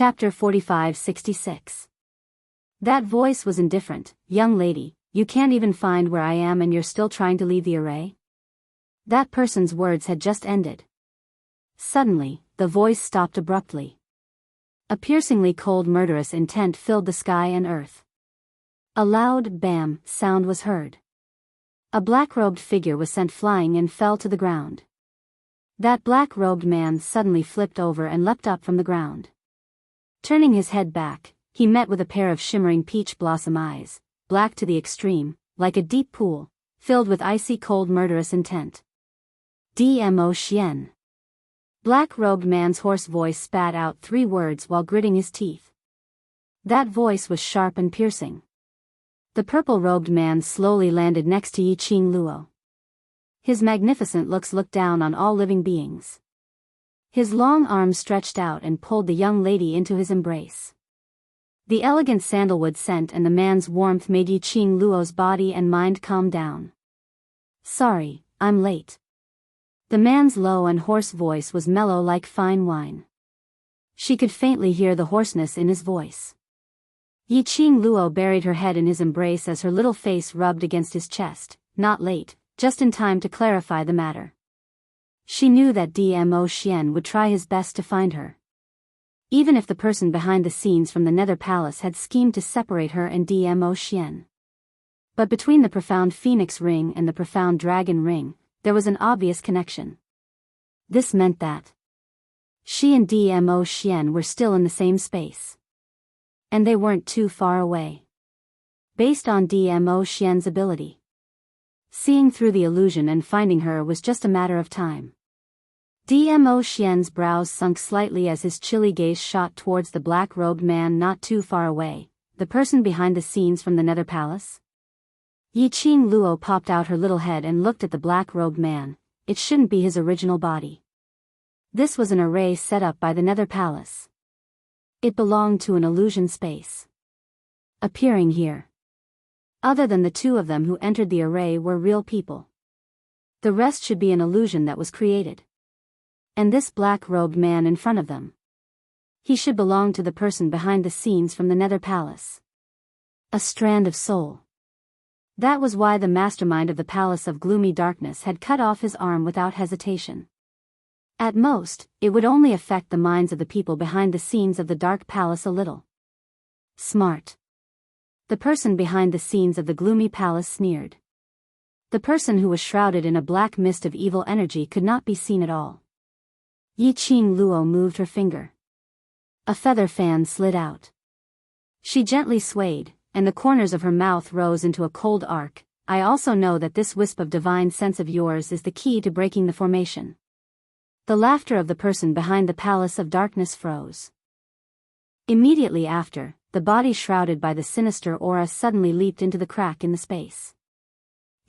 Chapter 45-66. That voice was indifferent. Young lady, you can't even find where I am and you're still trying to leave the array? That person's words had just ended. Suddenly, the voice stopped abruptly. A piercingly cold murderous intent filled the sky and earth. A loud bam sound was heard. A black-robed figure was sent flying and fell to the ground. That black-robed man suddenly flipped over and leapt up from the ground. Turning his head back, he met with a pair of shimmering peach blossom eyes, black to the extreme, like a deep pool, filled with icy cold murderous intent. Dmo Xian. Black-robed man's hoarse voice spat out 3 words while gritting his teeth. That voice was sharp and piercing. The purple-robed man slowly landed next to Yiqing Luo. His magnificent looks looked down on all living beings. His long arms stretched out and pulled the young lady into his embrace. The elegant sandalwood scent and the man's warmth made Yiqing Luo's body and mind calm down. Sorry, I'm late. The man's low and hoarse voice was mellow like fine wine. She could faintly hear the hoarseness in his voice. Yiqing Luo buried her head in his embrace as her little face rubbed against his chest. Not late, just in time to clarify the matter. She knew that Dmo Xian would try his best to find her. Even if the person behind the scenes from the Nether Palace had schemed to separate her and Dmo Xian. But between the profound Phoenix Ring and the profound Dragon Ring, there was an obvious connection. This meant that she and Dmo Xian were still in the same space. And they weren't too far away. Based on Dmo Xian's ability, seeing through the illusion and finding her was just a matter of time. Dmo Xian's brows sunk slightly as his chilly gaze shot towards the black-robed man not too far away, the person behind the scenes from the Nether Palace. Yiqing Luo popped out her little head and looked at the black-robed man. It shouldn't be his original body. This was an array set up by the Nether Palace. It belonged to an illusion space. Appearing here, other than the 2 of them who entered the array, were real people. The rest should be an illusion that was created. And this black-robed man in front of them, he should belong to the person behind the scenes from the Nether Palace. A strand of soul. That was why the mastermind of the Palace of Gloomy Darkness had cut off his arm without hesitation. At most, it would only affect the minds of the people behind the scenes of the Dark Palace a little. Smart. The person behind the scenes of the Gloomy Palace sneered. The person who was shrouded in a black mist of evil energy could not be seen at all. Yiqing Luo moved her finger. A feather fan slid out. She gently swayed, and the corners of her mouth rose into a cold arc. I also know that this wisp of divine sense of yours is the key to breaking the formation. The laughter of the person behind the Palace of Darkness froze. Immediately after, the body shrouded by the sinister aura suddenly leaped into the crack in the space.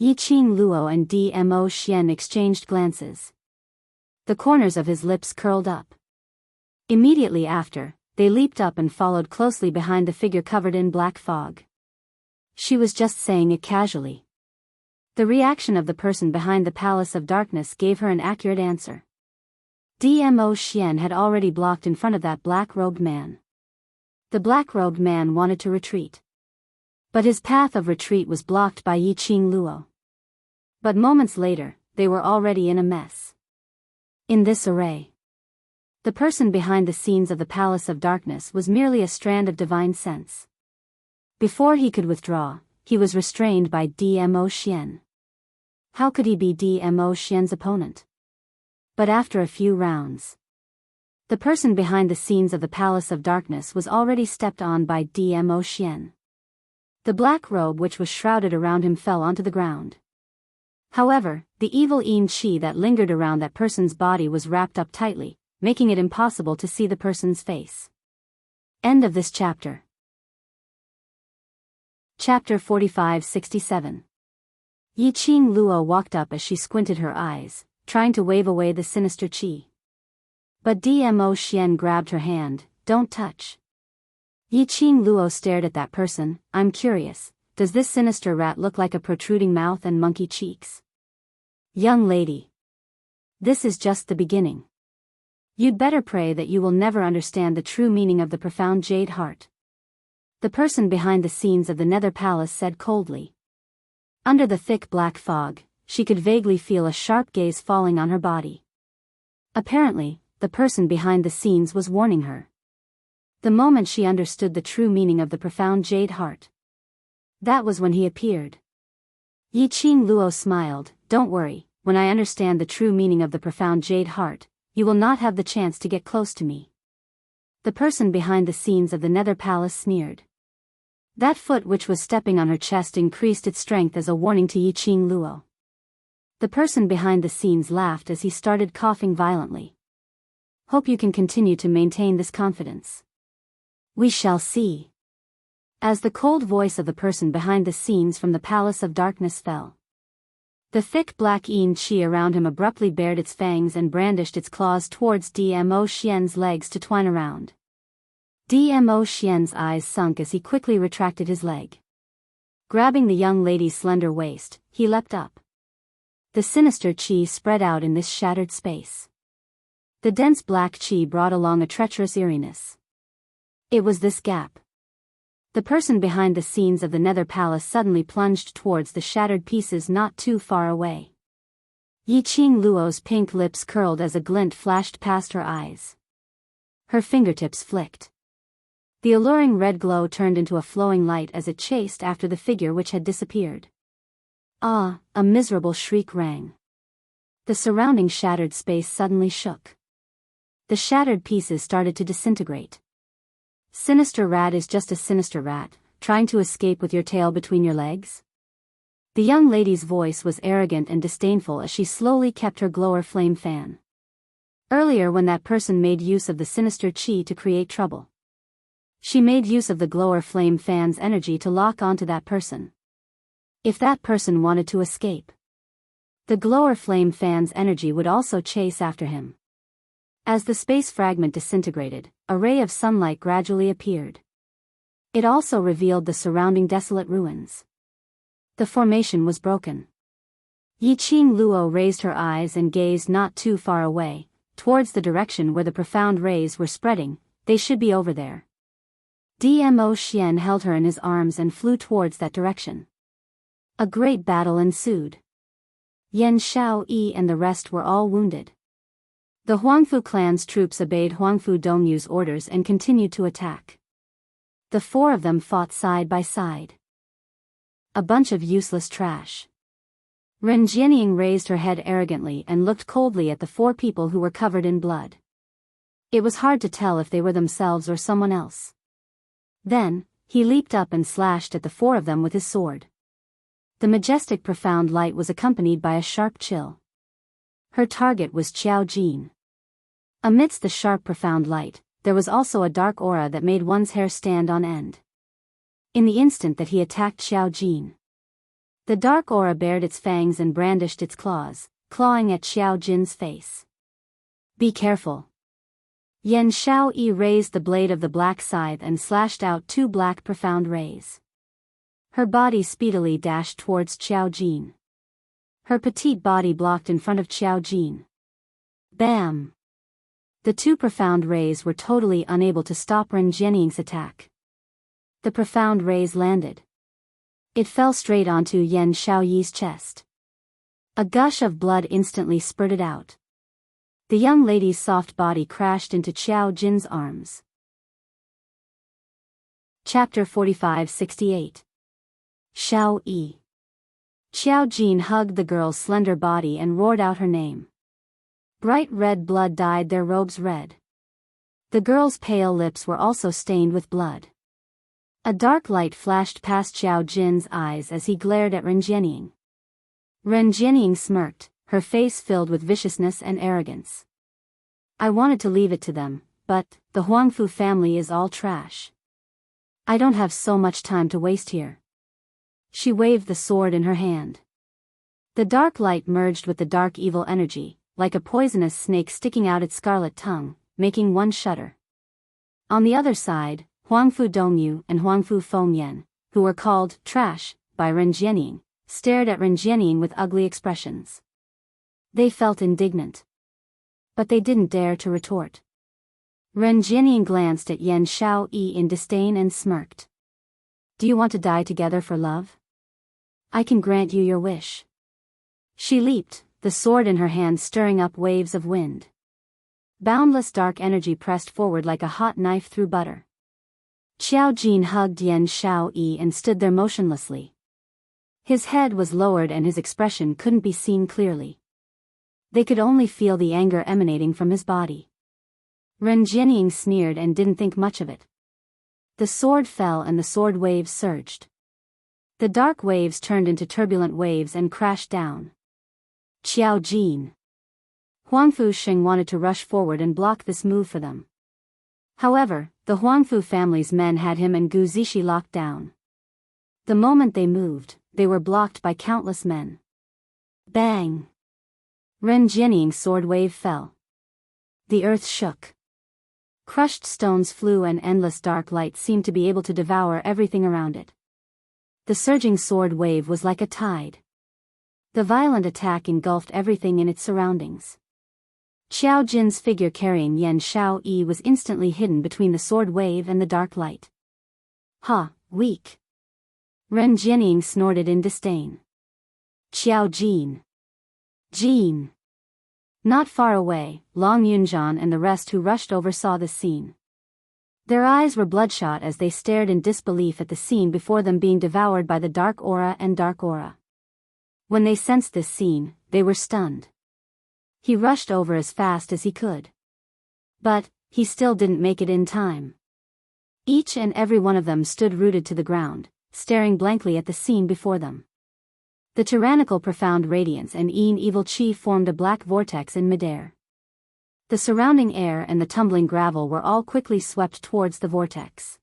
Yiqing Luo and Dmo Xian exchanged glances. The corners of his lips curled up. Immediately after, they leaped up and followed closely behind the figure covered in black fog. She was just saying it casually. The reaction of the person behind the Palace of Darkness gave her an accurate answer. Dmo Xian had already blocked in front of that black-robed man. The black-robed man wanted to retreat. But his path of retreat was blocked by Yiqing Luo. But moments later, they were already in a mess. In this array, the person behind the scenes of the Palace of Darkness was merely a strand of divine sense. Before he could withdraw, he was restrained by Dmo Xian. How could he be Dmo Xian's opponent? But after a few rounds, the person behind the scenes of the Palace of Darkness was already stepped on by Dmo Xian. The black robe which was shrouded around him fell onto the ground. However, the evil yin qi that lingered around that person's body was wrapped up tightly, making it impossible to see the person's face. End of this chapter. Chapter 45-67. Yiqing Luo walked up as she squinted her eyes, trying to wave away the sinister qi. But Dmo Xian grabbed her hand. Don't touch. Yiqing Luo stared at that person. I'm curious, does this sinister rat look like a protruding mouth and monkey cheeks? Young lady. This is just the beginning. You'd better pray that you will never understand the true meaning of the profound jade heart. The person behind the scenes of the Nether Palace said coldly. Under the thick black fog, she could vaguely feel a sharp gaze falling on her body. Apparently, the person behind the scenes was warning her. The moment she understood the true meaning of the profound jade heart, that was when he appeared. Yiqing Luo smiled. Don't worry, when I understand the true meaning of the profound jade heart, you will not have the chance to get close to me. The person behind the scenes of the Nether Palace sneered. That foot which was stepping on her chest increased its strength as a warning to Yiqing Luo. The person behind the scenes laughed as he started coughing violently. Hope you can continue to maintain this confidence. We shall see. As the cold voice of the person behind the scenes from the Palace of Darkness fell, the thick black yin qi around him abruptly bared its fangs and brandished its claws towards Dmo Xian's legs to twine around. Dmo Xian's eyes sunk as he quickly retracted his leg. Grabbing the young lady's slender waist, he leapt up. The sinister qi spread out in this shattered space. The dense black qi brought along a treacherous eeriness. It was this gap. The person behind the scenes of the Nether Palace suddenly plunged towards the shattered pieces not too far away. Yiqing Luo's pink lips curled as a glint flashed past her eyes. Her fingertips flicked. The alluring red glow turned into a flowing light as it chased after the figure which had disappeared. Ah! A miserable shriek rang. The surrounding shattered space suddenly shook. The shattered pieces started to disintegrate. Sinister rat is just a sinister rat, trying to escape with your tail between your legs? The young lady's voice was arrogant and disdainful as she slowly kept her glower flame fan. Earlier when that person made use of the sinister qi to create trouble, she made use of the glower flame fan's energy to lock onto that person. If that person wanted to escape, the glower flame fan's energy would also chase after him. As the space fragment disintegrated, a ray of sunlight gradually appeared. It also revealed the surrounding desolate ruins. The formation was broken. Yiqing Luo raised her eyes and gazed not too far away, towards the direction where the profound rays were spreading. They should be over there. Dmo Xian held her in his arms and flew towards that direction. A great battle ensued. Yan Xiaoyi and the rest were all wounded. The Huangfu clan's troops obeyed Huangfu Dongyu's orders and continued to attack. The four of them fought side by side. A bunch of useless trash. Ren Jianying raised her head arrogantly and looked coldly at the four people who were covered in blood. It was hard to tell if they were themselves or someone else. Then, he leaped up and slashed at the four of them with his sword. The majestic profound light was accompanied by a sharp chill. Her target was Qiao Jin. Amidst the sharp profound light, there was also a dark aura that made one's hair stand on end. In the instant that he attacked Qiao Jin, the dark aura bared its fangs and brandished its claws, clawing at Qiao Jin's face. Be careful. Yan Xiaoyi raised the blade of the black scythe and slashed out two black profound rays. Her body speedily dashed towards Qiao Jin. Her petite body blocked in front of Qiao Jin. Bam! The two profound rays were totally unable to stop Ren Jianying's attack. The profound rays landed. It fell straight onto Yan Xiaoyi's chest. A gush of blood instantly spurted out. The young lady's soft body crashed into Qiao Jin's arms. Chapter 45-68. Xiao Yi. Qiao Jin hugged the girl's slender body and roared out her name. Bright red blood dyed their robes red. The girl's pale lips were also stained with blood. A dark light flashed past Qiao Jin's eyes as he glared at Ren Jianying. Ren Jianying smirked, her face filled with viciousness and arrogance. I wanted to leave it to them, but the Huangfu family is all trash. I don't have so much time to waste here. She waved the sword in her hand. The dark light merged with the dark evil energy, like a poisonous snake sticking out its scarlet tongue, making one shudder. On the other side, Huangfu Dongyu and Huangfu Fengyan, who were called trash by Ren Jianying, stared at Ren Jianying with ugly expressions. They felt indignant. But they didn't dare to retort. Ren Jianying glanced at Yan Xiaoyi in disdain and smirked. Do you want to die together for love? I can grant you your wish. She leaped, the sword in her hand stirring up waves of wind. Boundless dark energy pressed forward like a hot knife through butter. Qiao Jin hugged Yan Xiaoyi and stood there motionlessly. His head was lowered and his expression couldn't be seen clearly. They could only feel the anger emanating from his body. Ren Jianying sneered and didn't think much of it. The sword fell and the sword waves surged. The dark waves turned into turbulent waves and crashed down. Qiao Jin. Huangfu Sheng wanted to rush forward and block this move for them. However, the Huangfu family's men had him and Gu Zixi locked down. The moment they moved, they were blocked by countless men. Bang! Ren Jianying's sword wave fell. The earth shook. Crushed stones flew and endless dark light seemed to be able to devour everything around it. The surging sword wave was like a tide. The violent attack engulfed everything in its surroundings. Qiao Jin's figure carrying Yan Xiaoyi was instantly hidden between the sword wave and the dark light. Ha, weak. Ren Jianying snorted in disdain. Qiao Jin. Jin. Not far away, Long Yunjian and the rest who rushed over saw the scene. Their eyes were bloodshot as they stared in disbelief at the scene before them being devoured by the dark aura and dark aura. When they sensed this scene, they were stunned. He rushed over as fast as he could. But, he still didn't make it in time. Each and every one of them stood rooted to the ground, staring blankly at the scene before them. The tyrannical profound radiance and evil chi formed a black vortex in midair. The surrounding air and the tumbling gravel were all quickly swept towards the vortex.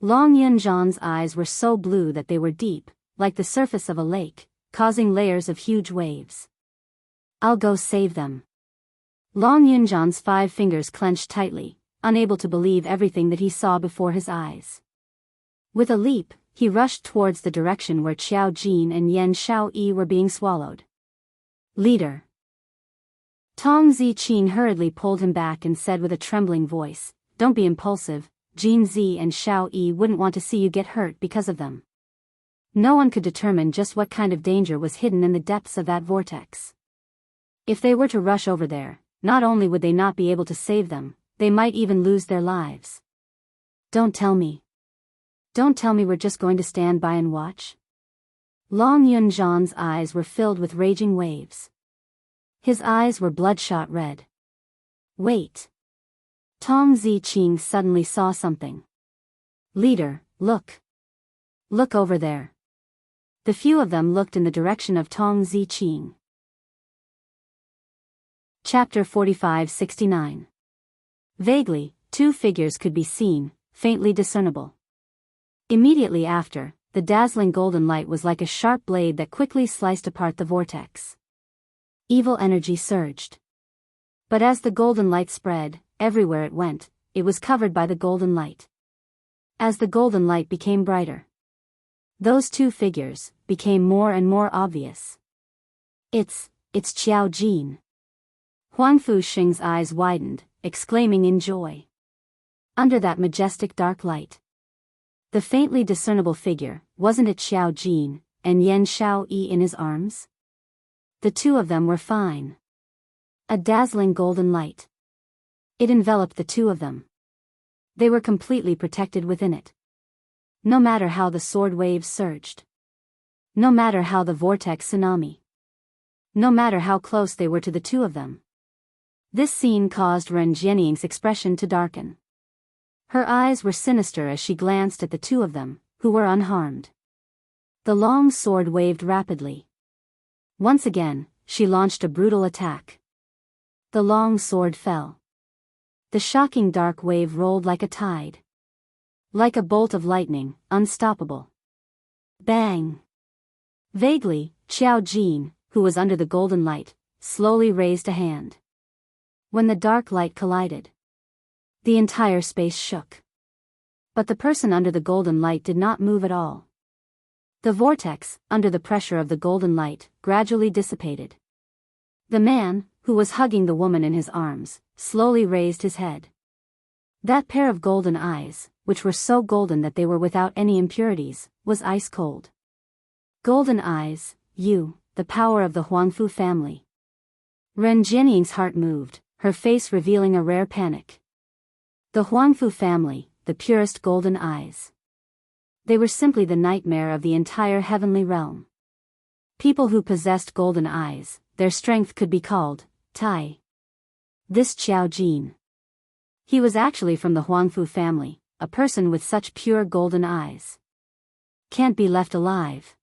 Long Yunjian's eyes were so blue that they were deep, like the surface of a lake, causing layers of huge waves. I'll go save them. Long Yunjian's 5 fingers clenched tightly, unable to believe everything that he saw before his eyes. With a leap, he rushed towards the direction where Qiao Jin and Yan Xiaoyi were being swallowed. Leader. Tong Ziqing hurriedly pulled him back and said with a trembling voice, Don't be impulsive, Jin Zi and Xiaoyi wouldn't want to see you get hurt because of them. No one could determine just what kind of danger was hidden in the depths of that vortex. If they were to rush over there, not only would they not be able to save them, they might even lose their lives. Don't tell me. Don't tell me we're just going to stand by and watch. Long Yunjian's eyes were filled with raging waves. His eyes were bloodshot red. Wait. Tong Ziqing suddenly saw something. Leader, look. Look over there. The few of them looked in the direction of Tong Ziqing. Chapter 45-69. Vaguely, 2 figures could be seen, faintly discernible. Immediately after, the dazzling golden light was like a sharp blade that quickly sliced apart the vortex. Evil energy surged. But as the golden light spread, everywhere it went, it was covered by the golden light. As the golden light became brighter, those 2 figures became more and more obvious. It's Qiao Jin. Huangfu Sheng's eyes widened, exclaiming in joy. Under that majestic dark light, the faintly discernible figure, wasn't it Qiao Jin, and Yan Xiaoyi in his arms? The 2 of them were fine. A dazzling golden light. It enveloped the 2 of them. They were completely protected within it. No matter how the sword waves surged. No matter how the vortex tsunami. No matter how close they were to the 2 of them. This scene caused Ren Jianying's expression to darken. Her eyes were sinister as she glanced at the 2 of them, who were unharmed. The long sword waved rapidly. Once again, she launched a brutal attack. The long sword fell. The shocking dark wave rolled like a tide. Like a bolt of lightning, unstoppable. Bang! Vaguely, Qiao Jin, who was under the golden light, slowly raised a hand. When the dark light collided, the entire space shook. But the person under the golden light did not move at all. The vortex, under the pressure of the golden light, gradually dissipated. The man, who was hugging the woman in his arms, slowly raised his head. That pair of golden eyes, which were so golden that they were without any impurities, was ice cold. Golden eyes, you, the power of the Huangfu family. Ren Jianying's heart moved, her face revealing a rare panic. The Huangfu family, the purest golden eyes. They were simply the nightmare of the entire heavenly realm. People who possessed golden eyes, their strength could be called Tai. This Qiao Jin. He was actually from the Huangfu family, a person with such pure golden eyes. Can't be left alive.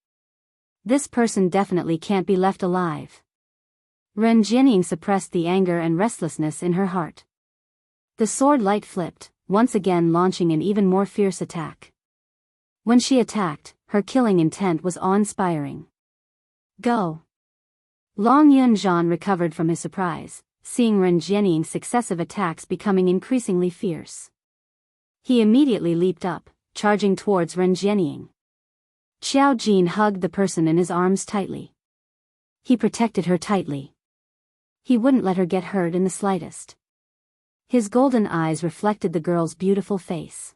This person definitely can't be left alive. Ren Jianying suppressed the anger and restlessness in her heart. The sword light flipped, once again launching an even more fierce attack. When she attacked, her killing intent was awe-inspiring. Go! Long Yunzhan recovered from his surprise, seeing Ren Jianying's successive attacks becoming increasingly fierce. He immediately leaped up, charging towards Ren Jianying. Qiao Jin hugged the person in his arms tightly. He protected her tightly. He wouldn't let her get hurt in the slightest. His golden eyes reflected the girl's beautiful face.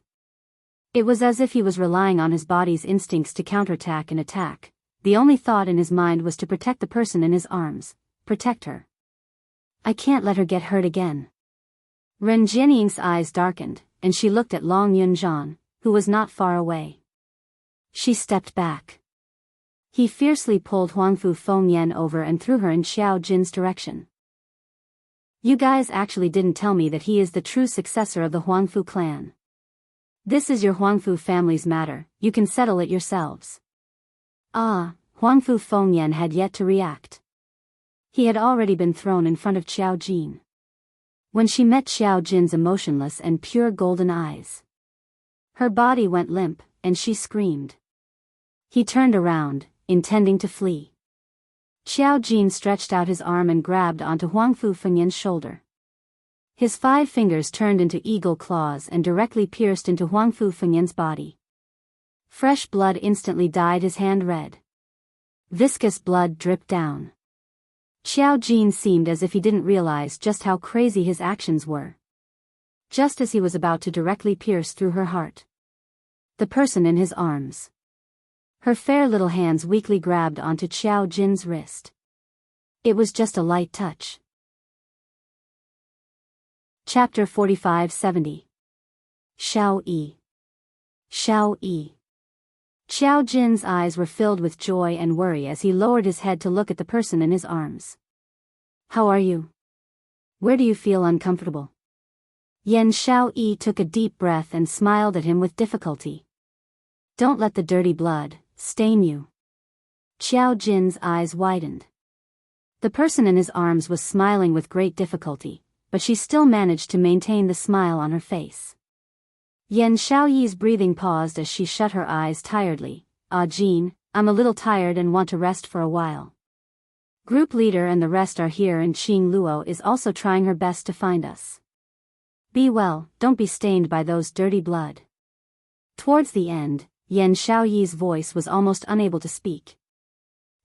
It was as if he was relying on his body's instincts to counterattack and attack. The only thought in his mind was to protect the person in his arms, protect her. I can't let her get hurt again. Ren Jianying's eyes darkened, and she looked at Long Yunzhan, who was not far away. She stepped back. He fiercely pulled Huangfu Fengyan over and threw her in Xiao Jin's direction. You guys actually didn't tell me that he is the true successor of the Huangfu clan. This is your Huangfu family's matter, you can settle it yourselves. Ah, Huangfu Fengyan had yet to react. He had already been thrown in front of Qiao Jin. When she met Xiao Jin's emotionless and pure golden eyes, her body went limp, and she screamed. He turned around, intending to flee. Qiao Jin stretched out his arm and grabbed onto Huangfu Fengyan's shoulder. His 5 fingers turned into eagle claws and directly pierced into Huangfu Fengyan's body. Fresh blood instantly dyed his hand red. Viscous blood dripped down. Qiao Jin seemed as if he didn't realize just how crazy his actions were. Just as he was about to directly pierce through her heart, the person in his arms. Her fair little hands weakly grabbed onto Qiao Jin's wrist. It was just a light touch. Chapter 45-70. Xiao Yi. Xiao Yi. Qiao Jin's eyes were filled with joy and worry as he lowered his head to look at the person in his arms. How are you? Where do you feel uncomfortable? Yen Xiao Yi took a deep breath and smiled at him with difficulty. Don't let the dirty blood stain you. Qiao Jin's eyes widened. The person in his arms was smiling with great difficulty, but she still managed to maintain the smile on her face. Yen Xiaoyi's breathing paused as she shut her eyes tiredly. Ah Jin, I'm a little tired and want to rest for a while. Group leader and the rest are here and Qing Luo is also trying her best to find us. Be well, don't be stained by those dirty blood. Towards the end, Yen Xiaoyi's voice was almost unable to speak.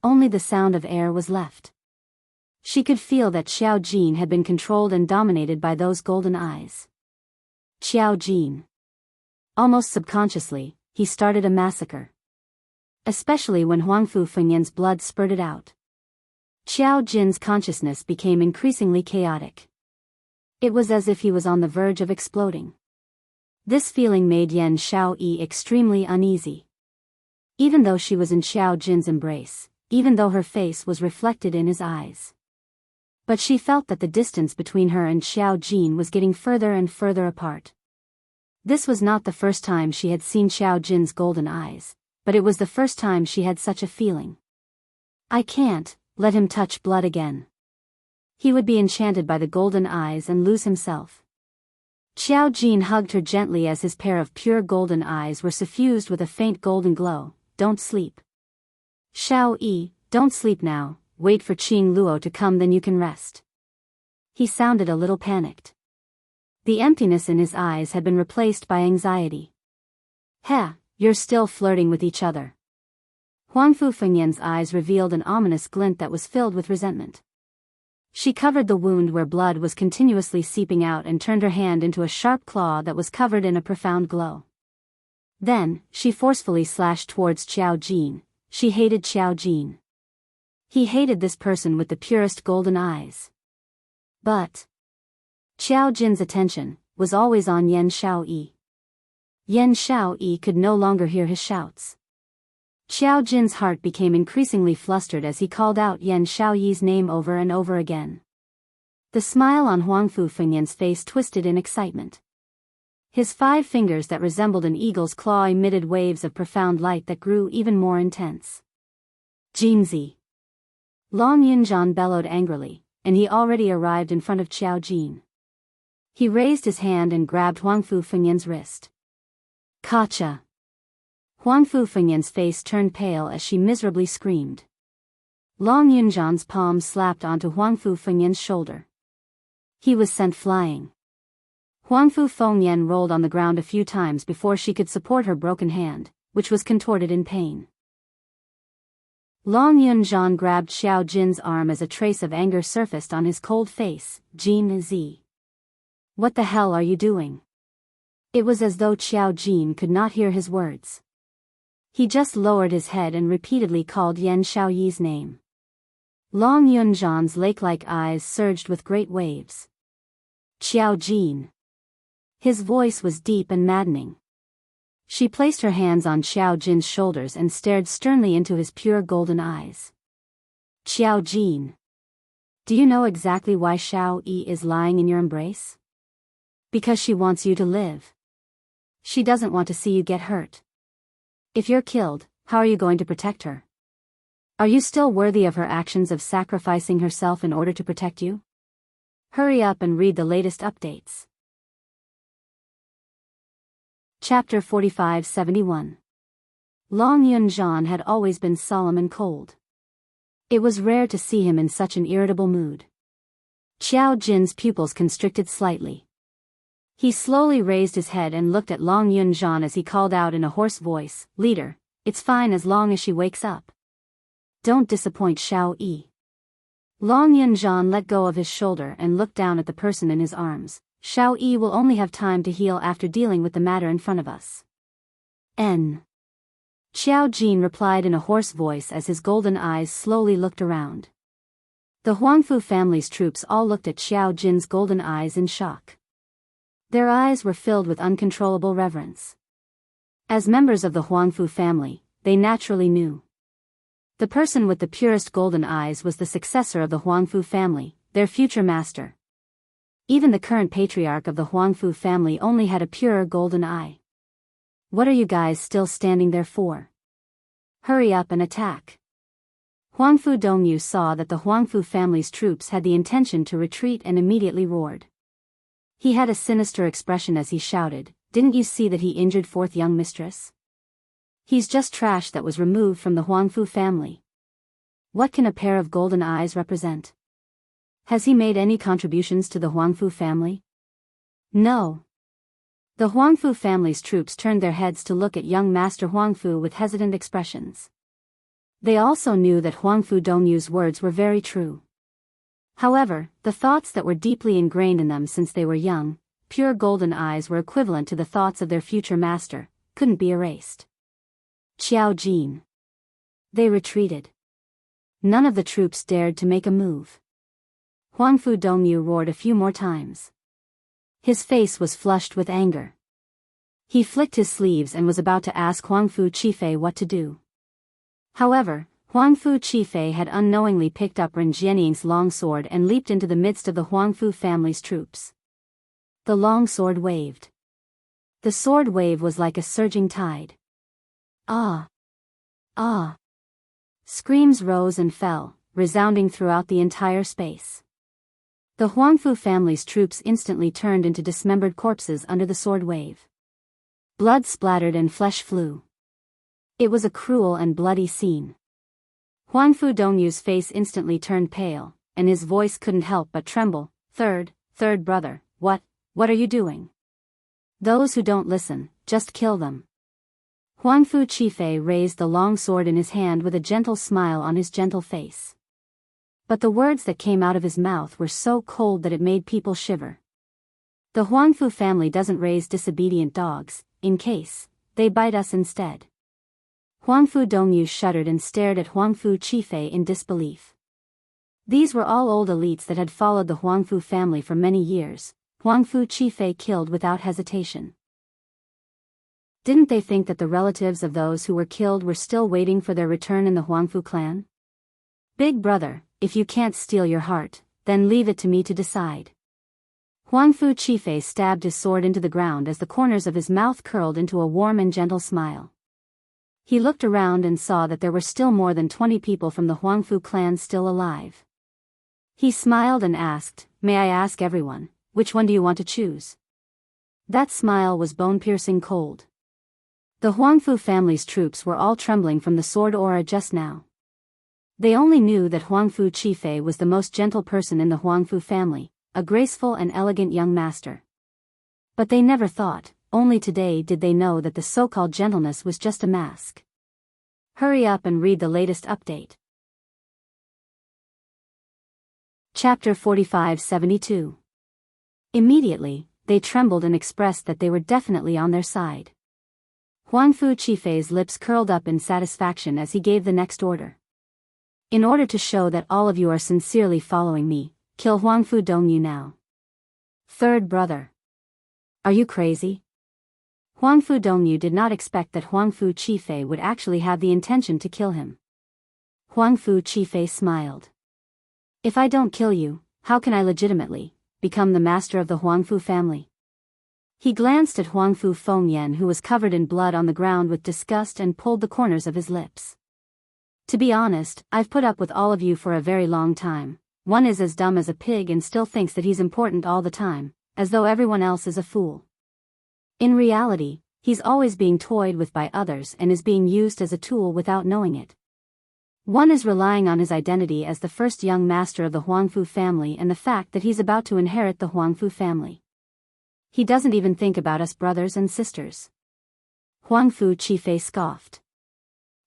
Only the sound of air was left. She could feel that Xiao Jin had been controlled and dominated by those golden eyes. Xiao Jin. Almost subconsciously, he started a massacre. Especially when Huangfu Fengyan's blood spurted out. Qiao Jin's consciousness became increasingly chaotic. It was as if he was on the verge of exploding. This feeling made Yen Xiaoyi extremely uneasy. Even though she was in Xiao Jin's embrace, even though her face was reflected in his eyes. But she felt that the distance between her and Xiao Jin was getting further and further apart. This was not the first time she had seen Xiao Jin's golden eyes, but it was the first time she had such a feeling. I can't let him touch blood again. He would be enchanted by the golden eyes and lose himself. Xiao Jin hugged her gently as his pair of pure golden eyes were suffused with a faint golden glow. Don't sleep. Xiao Yi, don't sleep now, wait for Qing Luo to come then you can rest. He sounded a little panicked. The emptiness in his eyes had been replaced by anxiety. Heh, you're still flirting with each other. Huangfu Fengyan's eyes revealed an ominous glint that was filled with resentment. She covered the wound where blood was continuously seeping out and turned her hand into a sharp claw that was covered in a profound glow. Then, she forcefully slashed towards Xiao Jin. She hated Xiao Jin. He hated this person with the purest golden eyes. But Xiao Jin's attention was always on Yan Xiaoyi. Yan Xiaoyi could no longer hear his shouts. Xiao Jin's heart became increasingly flustered as he called out Yan Xiaoyi's name over and over again. The smile on Huangfu Fengyan's face twisted in excitement. His 5 fingers that resembled an eagle's claw emitted waves of profound light that grew even more intense. Jinzi! Long Yunjian bellowed angrily, and he already arrived in front of Xiao Jin. He raised his hand and grabbed Huangfu Fengyan's wrist. Kacha! Huangfu Fengyan's face turned pale as she miserably screamed. Long Yunjian's palm slapped onto Huangfu Fengyan's shoulder. He was sent flying. Huangfu Fengyan rolled on the ground a few times before she could support her broken hand, which was contorted in pain. Long Yunjian grabbed Xiao Jin's arm as a trace of anger surfaced on his cold face. Jin Z. What the hell are you doing? It was as though Xiao Jin could not hear his words. He just lowered his head and repeatedly called Yan Xiaoyi's name. Long Yunjian's lake-like eyes surged with great waves. Xiao Jin. His voice was deep and maddening. She placed her hands on Xiao Jin's shoulders and stared sternly into his pure golden eyes. Xiao Jin. Do you know exactly why Xiao Yi is lying in your embrace? Because she wants you to live. She doesn't want to see you get hurt. If you're killed, how are you going to protect her? Are you still worthy of her actions of sacrificing herself in order to protect you? Hurry up and read the latest updates. Chapter 45-71. Long Yunjian had always been solemn and cold. It was rare to see him in such an irritable mood. Xiao Jin's pupils constricted slightly. He slowly raised his head and looked at Long Yunjian as he called out in a hoarse voice, "Leader, it's fine as long as she wakes up. Don't disappoint Xiao Yi." Long Yunjian let go of his shoulder and looked down at the person in his arms. Xiao Yi will only have time to heal after dealing with the matter in front of us. Xiao Jin replied in a hoarse voice as his golden eyes slowly looked around. The Huangfu family's troops all looked at Xiao Jin's golden eyes in shock. Their eyes were filled with uncontrollable reverence. As members of the Huangfu family, they naturally knew. The person with the purest golden eyes was the successor of the Huangfu family, their future master. Even the current patriarch of the Huangfu family only had a purer golden eye. What are you guys still standing there for? Hurry up and attack. Huangfu Dongyu saw that the Huangfu family's troops had the intention to retreat and immediately roared. He had a sinister expression as he shouted, "Didn't you see that he injured fourth young mistress? He's just trash that was removed from the Huangfu family. What can a pair of golden eyes represent? Has he made any contributions to the Huangfu family?" No. The Huangfu family's troops turned their heads to look at young Master Huangfu with hesitant expressions. They also knew that Huangfu Dongyu's words were very true. However, the thoughts that were deeply ingrained in them since they were young, pure golden eyes were equivalent to the thoughts of their future master, couldn't be erased. Xiao Jin. They retreated. None of the troops dared to make a move. Huangfu Dongyu roared a few more times. His face was flushed with anger. He flicked his sleeves and was about to ask Huangfu Qifei what to do. However, Huangfu Qifei had unknowingly picked up Ren Jianying's long sword and leaped into the midst of the Huangfu family's troops. The long sword waved. The sword wave was like a surging tide. Ah! Ah! Screams rose and fell, resounding throughout the entire space. The Huangfu family's troops instantly turned into dismembered corpses under the sword wave. Blood splattered and flesh flew. It was a cruel and bloody scene. Huangfu Dongyu's face instantly turned pale, and his voice couldn't help but tremble. Third brother, what are you doing? Those who don't listen, just kill them." Huangfu Qifei raised the long sword in his hand with a gentle smile on his gentle face. But the words that came out of his mouth were so cold that it made people shiver. The Huangfu family doesn't raise disobedient dogs, in case they bite us instead. Huangfu Dongyu shuddered and stared at Huangfu Qifei in disbelief. These were all old elites that had followed the Huangfu family for many years. Huangfu Qifei killed without hesitation. Didn't they think that the relatives of those who were killed were still waiting for their return in the Huangfu clan? Big brother, if you can't steal your heart, then leave it to me to decide. Huangfu Qifei stabbed his sword into the ground as the corners of his mouth curled into a warm and gentle smile. He looked around and saw that there were still more than 20 people from the Huangfu clan still alive. He smiled and asked, "May I ask everyone, which one do you want to choose?" That smile was bone-piercing cold. The Huangfu family's troops were all trembling from the sword aura just now. They only knew that Huangfu Qifei was the most gentle person in the Huangfu family, a graceful and elegant young master. But they never thought, only today did they know that the so-called gentleness was just a mask. Hurry up and read the latest update. Chapter 4572. Immediately, they trembled and expressed that they were definitely on their side. Huangfu Qifei's lips curled up in satisfaction as he gave the next order. In order to show that all of you are sincerely following me, kill Huangfu Dongyu now. Third brother. Are you crazy? Huangfu Dongyu did not expect that Huangfu Qifei would actually have the intention to kill him. Huangfu Qifei smiled. If I don't kill you, how can I legitimately become the master of the Huangfu family? He glanced at Huangfu Fengyan, who was covered in blood on the ground with disgust, and pulled the corners of his lips. To be honest, I've put up with all of you for a very long time. One is as dumb as a pig and still thinks that he's important all the time, as though everyone else is a fool. In reality, he's always being toyed with by others and is being used as a tool without knowing it. One is relying on his identity as the first young master of the Huangfu family and the fact that he's about to inherit the Huangfu family. He doesn't even think about us brothers and sisters. Huangfu Qifei scoffed.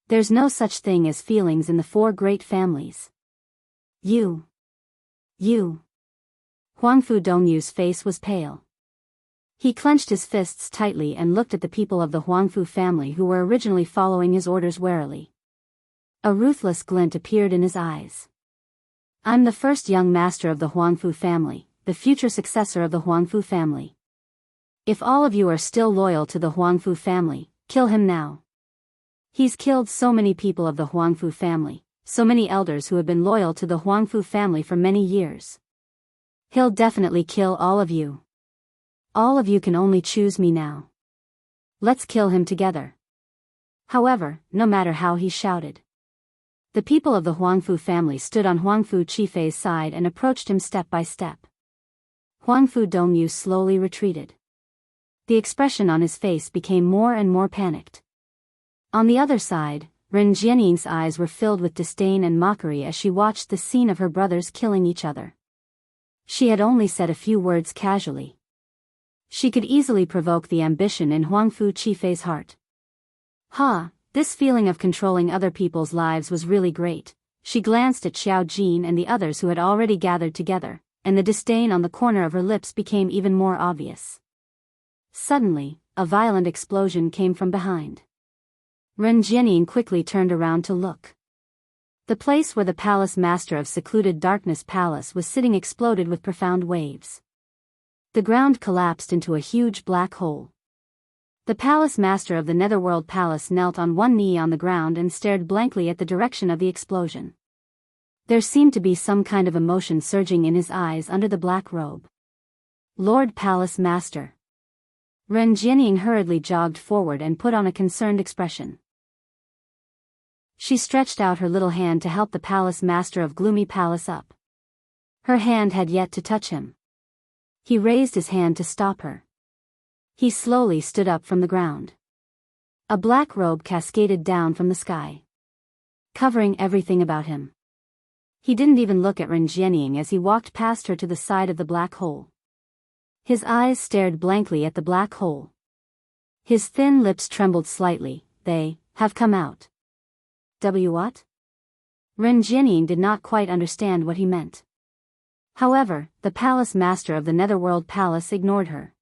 There's no such thing as feelings in the four great families. You. Huangfu Dongyu's face was pale. He clenched his fists tightly and looked at the people of the Huangfu family who were originally following his orders warily. A ruthless glint appeared in his eyes. I'm the first young master of the Huangfu family, the future successor of the Huangfu family. If all of you are still loyal to the Huangfu family, kill him now. He's killed so many people of the Huangfu family, so many elders who have been loyal to the Huangfu family for many years. He'll definitely kill all of you. All of you can only choose me now. Let's kill him together. However, no matter how he shouted, the people of the Huangfu family stood on Huangfu Qifei's side and approached him step by step. Huangfu Dongyu slowly retreated. The expression on his face became more and more panicked. On the other side, Ren Jianying's eyes were filled with disdain and mockery as she watched the scene of her brothers killing each other. She had only said a few words casually. She could easily provoke the ambition in Huangfu Qifei's heart. This feeling of controlling other people's lives was really great. She glanced at Xiao Jin and the others who had already gathered together, and the disdain on the corner of her lips became even more obvious. Suddenly, a violent explosion came from behind. Ren Jianying quickly turned around to look. The place where the palace master of secluded darkness palace was sitting exploded with profound waves. The ground collapsed into a huge black hole. The palace master of the Netherworld Palace knelt on one knee on the ground and stared blankly at the direction of the explosion. There seemed to be some kind of emotion surging in his eyes under the black robe. Lord Palace Master. Ren Jianying hurriedly jogged forward and put on a concerned expression. She stretched out her little hand to help the palace master of Gloomy Palace up. Her hand had yet to touch him. He raised his hand to stop her. He slowly stood up from the ground. A black robe cascaded down from the sky, covering everything about him. He didn't even look at Ren Jianying as he walked past her to the side of the black hole. His eyes stared blankly at the black hole. His thin lips trembled slightly. They have come out. What? Ren Jianying did not quite understand what he meant. However, the palace master of the Netherworld Palace ignored her.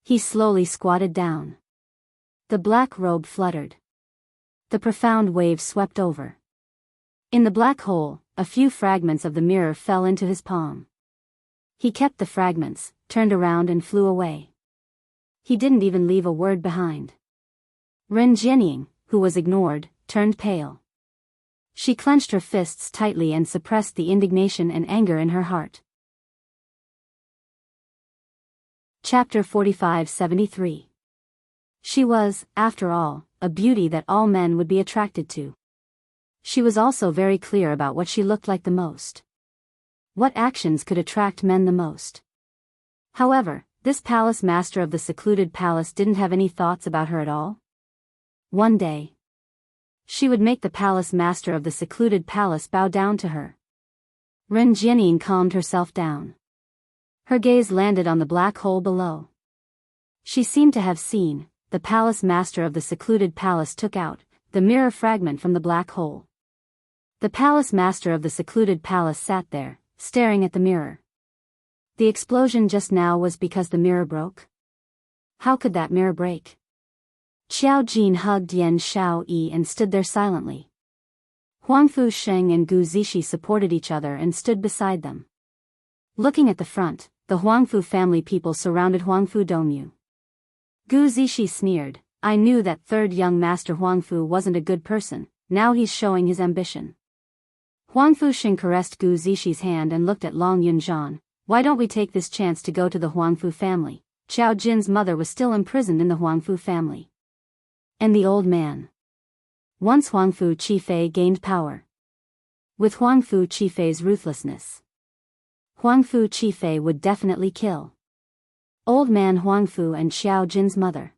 He slowly squatted down. The black robe fluttered. The profound wave swept over. In the black hole, a few fragments of the mirror fell into his palm. He kept the fragments, turned around and flew away. He didn't even leave a word behind. Ren Jianying, who was ignored, turned pale. She clenched her fists tightly and suppressed the indignation and anger in her heart. Chapter 45-73. She was, after all, a beauty that all men would be attracted to. She was also very clear about what she looked like the most. What actions could attract men the most? However, this palace master of the secluded palace didn't have any thoughts about her at all. One day, she would make the palace master of the secluded palace bow down to her. Ren Jianying calmed herself down. Her gaze landed on the black hole below. She seemed to have seen. The palace master of the secluded palace took out the mirror fragment from the black hole. The palace master of the secluded palace sat there, staring at the mirror. The explosion just now was because the mirror broke? How could that mirror break? Xiao Jin hugged Yan Xiaoyi and stood there silently. Huangfu Sheng and Gu Zishi supported each other and stood beside them. Looking at the front, the Huangfu family people surrounded Huangfu Dongyu. Gu Zishi sneered, "I knew that third young master Huangfu wasn't a good person, now he's showing his ambition." Huangfu Sheng caressed Gu Zishi's hand and looked at Long Yunzhan. "Why don't we take this chance to go to the Huangfu family?" Qiao Jin's mother was still imprisoned in the Huangfu family. And the old man. Once Huangfu Qifei gained power. With Huangfu Qifei's ruthlessness, Huangfu Qifei would definitely kill old man Huangfu and Xiao Jin's mother.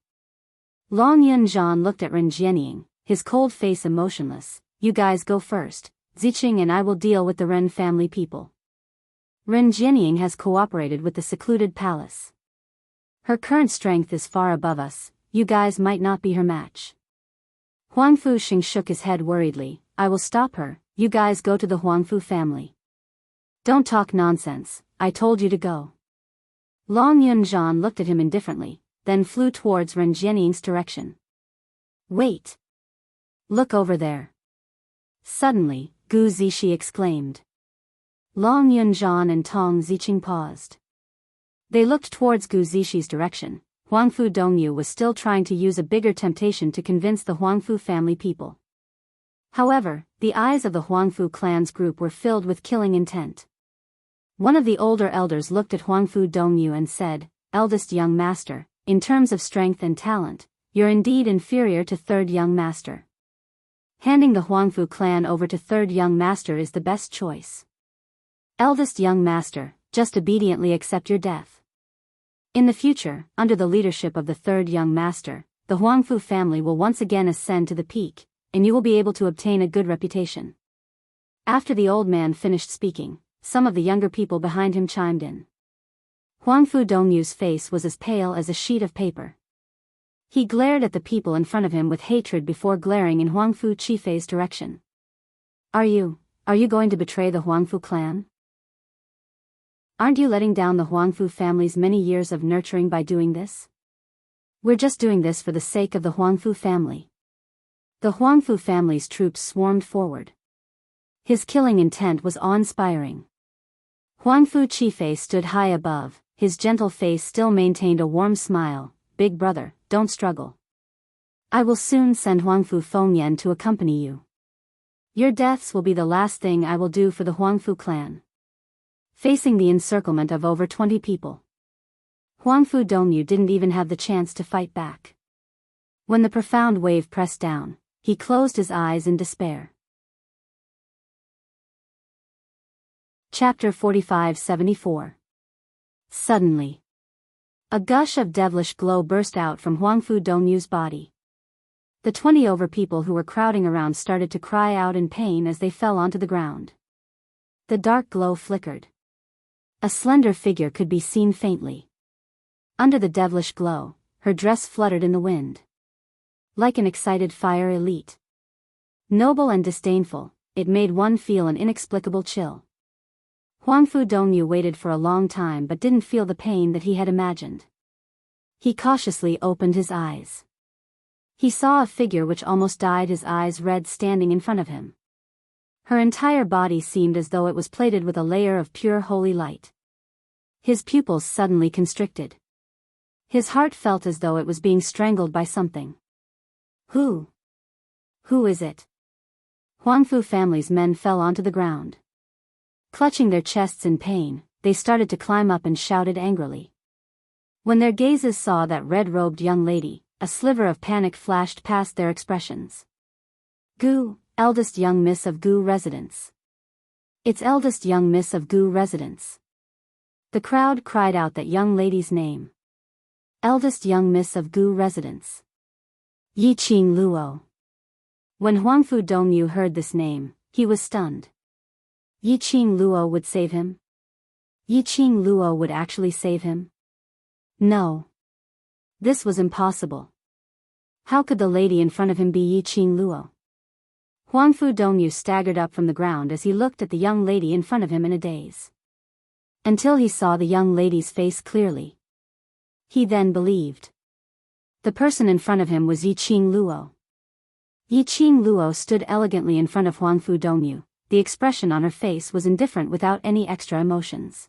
Long Yunzhan looked at Ren Jianying, his cold face emotionless. "You guys go first. Ziqing and I will deal with the Ren family people." Ren Jianying has cooperated with the secluded palace. Her current strength is far above us, you guys might not be her match. Huangfu Sheng shook his head worriedly. "I will stop her, you guys go to the Huangfu family." "Don't talk nonsense, I told you to go." Long Yunzhan looked at him indifferently, then flew towards Ren Jianying's direction. "Wait! Look over there!" Suddenly, Gu Zishi exclaimed. Long Yunzhan and Tong Ziqing paused. They looked towards Gu Zishi's direction. Huangfu Dongyu was still trying to use a bigger temptation to convince the Huangfu family people. However, the eyes of the Huangfu clan's group were filled with killing intent. One of the older elders looked at Huangfu Dongyu and said, "Eldest young master, in terms of strength and talent, you're indeed inferior to third young master. Handing the Huangfu clan over to third young master is the best choice. Eldest young master, just obediently accept your death." In the future, under the leadership of the third young master, the Huangfu family will once again ascend to the peak, and you will be able to obtain a good reputation. After the old man finished speaking, some of the younger people behind him chimed in. Huangfu Dongyu's face was as pale as a sheet of paper. He glared at the people in front of him with hatred before glaring in Huangfu Qifei's direction. Are you going to betray the Huangfu clan? Aren't you letting down the Huangfu family's many years of nurturing by doing this? We're just doing this for the sake of the Huangfu family. The Huangfu family's troops swarmed forward. His killing intent was awe-inspiring. Huangfu Qifei stood high above, his gentle face still maintained a warm smile. "Big brother, don't struggle. I will soon send Huangfu Fengyan to accompany you. Your deaths will be the last thing I will do for the Huangfu clan." Facing the encirclement of over 20 people, Huangfu Dongyu didn't even have the chance to fight back. When the profound wave pressed down, he closed his eyes in despair. Chapter 45-74. Suddenly, a gush of devilish glow burst out from Huangfu Dongyu's body. The 20 over people who were crowding around started to cry out in pain as they fell onto the ground. The dark glow flickered. A slender figure could be seen faintly. Under the devilish glow, her dress fluttered in the wind. Like an excited fire elite. Noble and disdainful, it made one feel an inexplicable chill. Huangfu Dongyu waited for a long time but didn't feel the pain that he had imagined. He cautiously opened his eyes. He saw a figure which almost dyed his eyes red standing in front of him. Her entire body seemed as though it was plated with a layer of pure holy light. His pupils suddenly constricted. His heart felt as though it was being strangled by something. Who is it? Huangfu family's men fell onto the ground. Clutching their chests in pain, they started to climb up and shouted angrily. When their gazes saw that red-robed young lady, a sliver of panic flashed past their expressions. Gu, eldest young miss of Gu residence. It's eldest young miss of Gu residence. The crowd cried out that young lady's name. Eldest young miss of Gu residence. Yiqing Luo. When Huangfu Dongyu heard this name, he was stunned. Yiqing Luo would save him? Yiqing Luo would actually save him? No. This was impossible. How could the lady in front of him be Yiqing Luo? Huangfu Dongyu staggered up from the ground as he looked at the young lady in front of him in a daze. Until he saw the young lady's face clearly. He then believed. The person in front of him was Yiqing Luo. Yiqing Luo stood elegantly in front of Huangfu Dongyu. The expression on her face was indifferent without any extra emotions.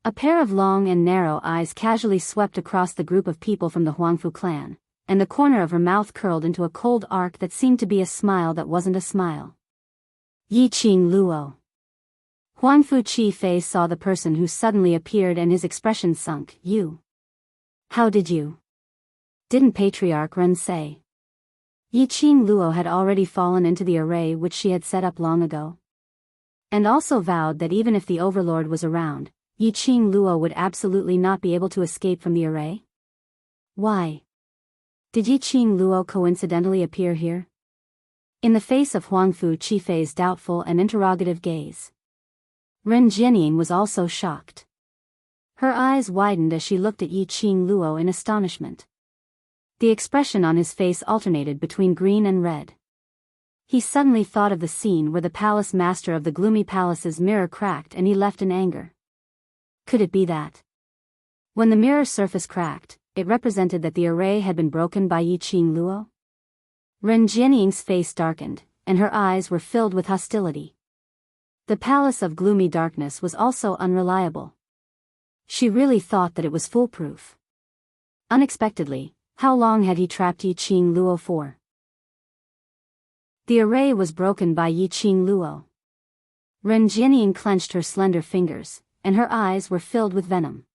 A pair of long and narrow eyes casually swept across the group of people from the Huangfu clan, and the corner of her mouth curled into a cold arc that seemed to be a smile that wasn't a smile. Yiqing Luo. Huangfu Chi Fei saw the person who suddenly appeared and his expression sunk. You. How did you? Didn't Patriarch Ren say? Yiqing Luo had already fallen into the array which she had set up long ago. And also vowed that even if the Overlord was around, Yiqing Luo would absolutely not be able to escape from the array? Why? Did Yiqing Luo coincidentally appear here? In the face of Huangfu Qifei's doubtful and interrogative gaze, Ren Jianying was also shocked. Her eyes widened as she looked at Yiqing Luo in astonishment. The expression on his face alternated between green and red. He suddenly thought of the scene where the palace master of the gloomy palace's mirror cracked and he left in anger. Could it be that? When the mirror surface cracked, it represented that the array had been broken by Yiqing Luo? Ren Jianying's face darkened, and her eyes were filled with hostility. The palace of gloomy darkness was also unreliable. She really thought that it was foolproof. Unexpectedly, how long had he trapped Yiqing Luo for? The array was broken by Yiqing Luo. Ren Jianying clenched her slender fingers, and her eyes were filled with venom.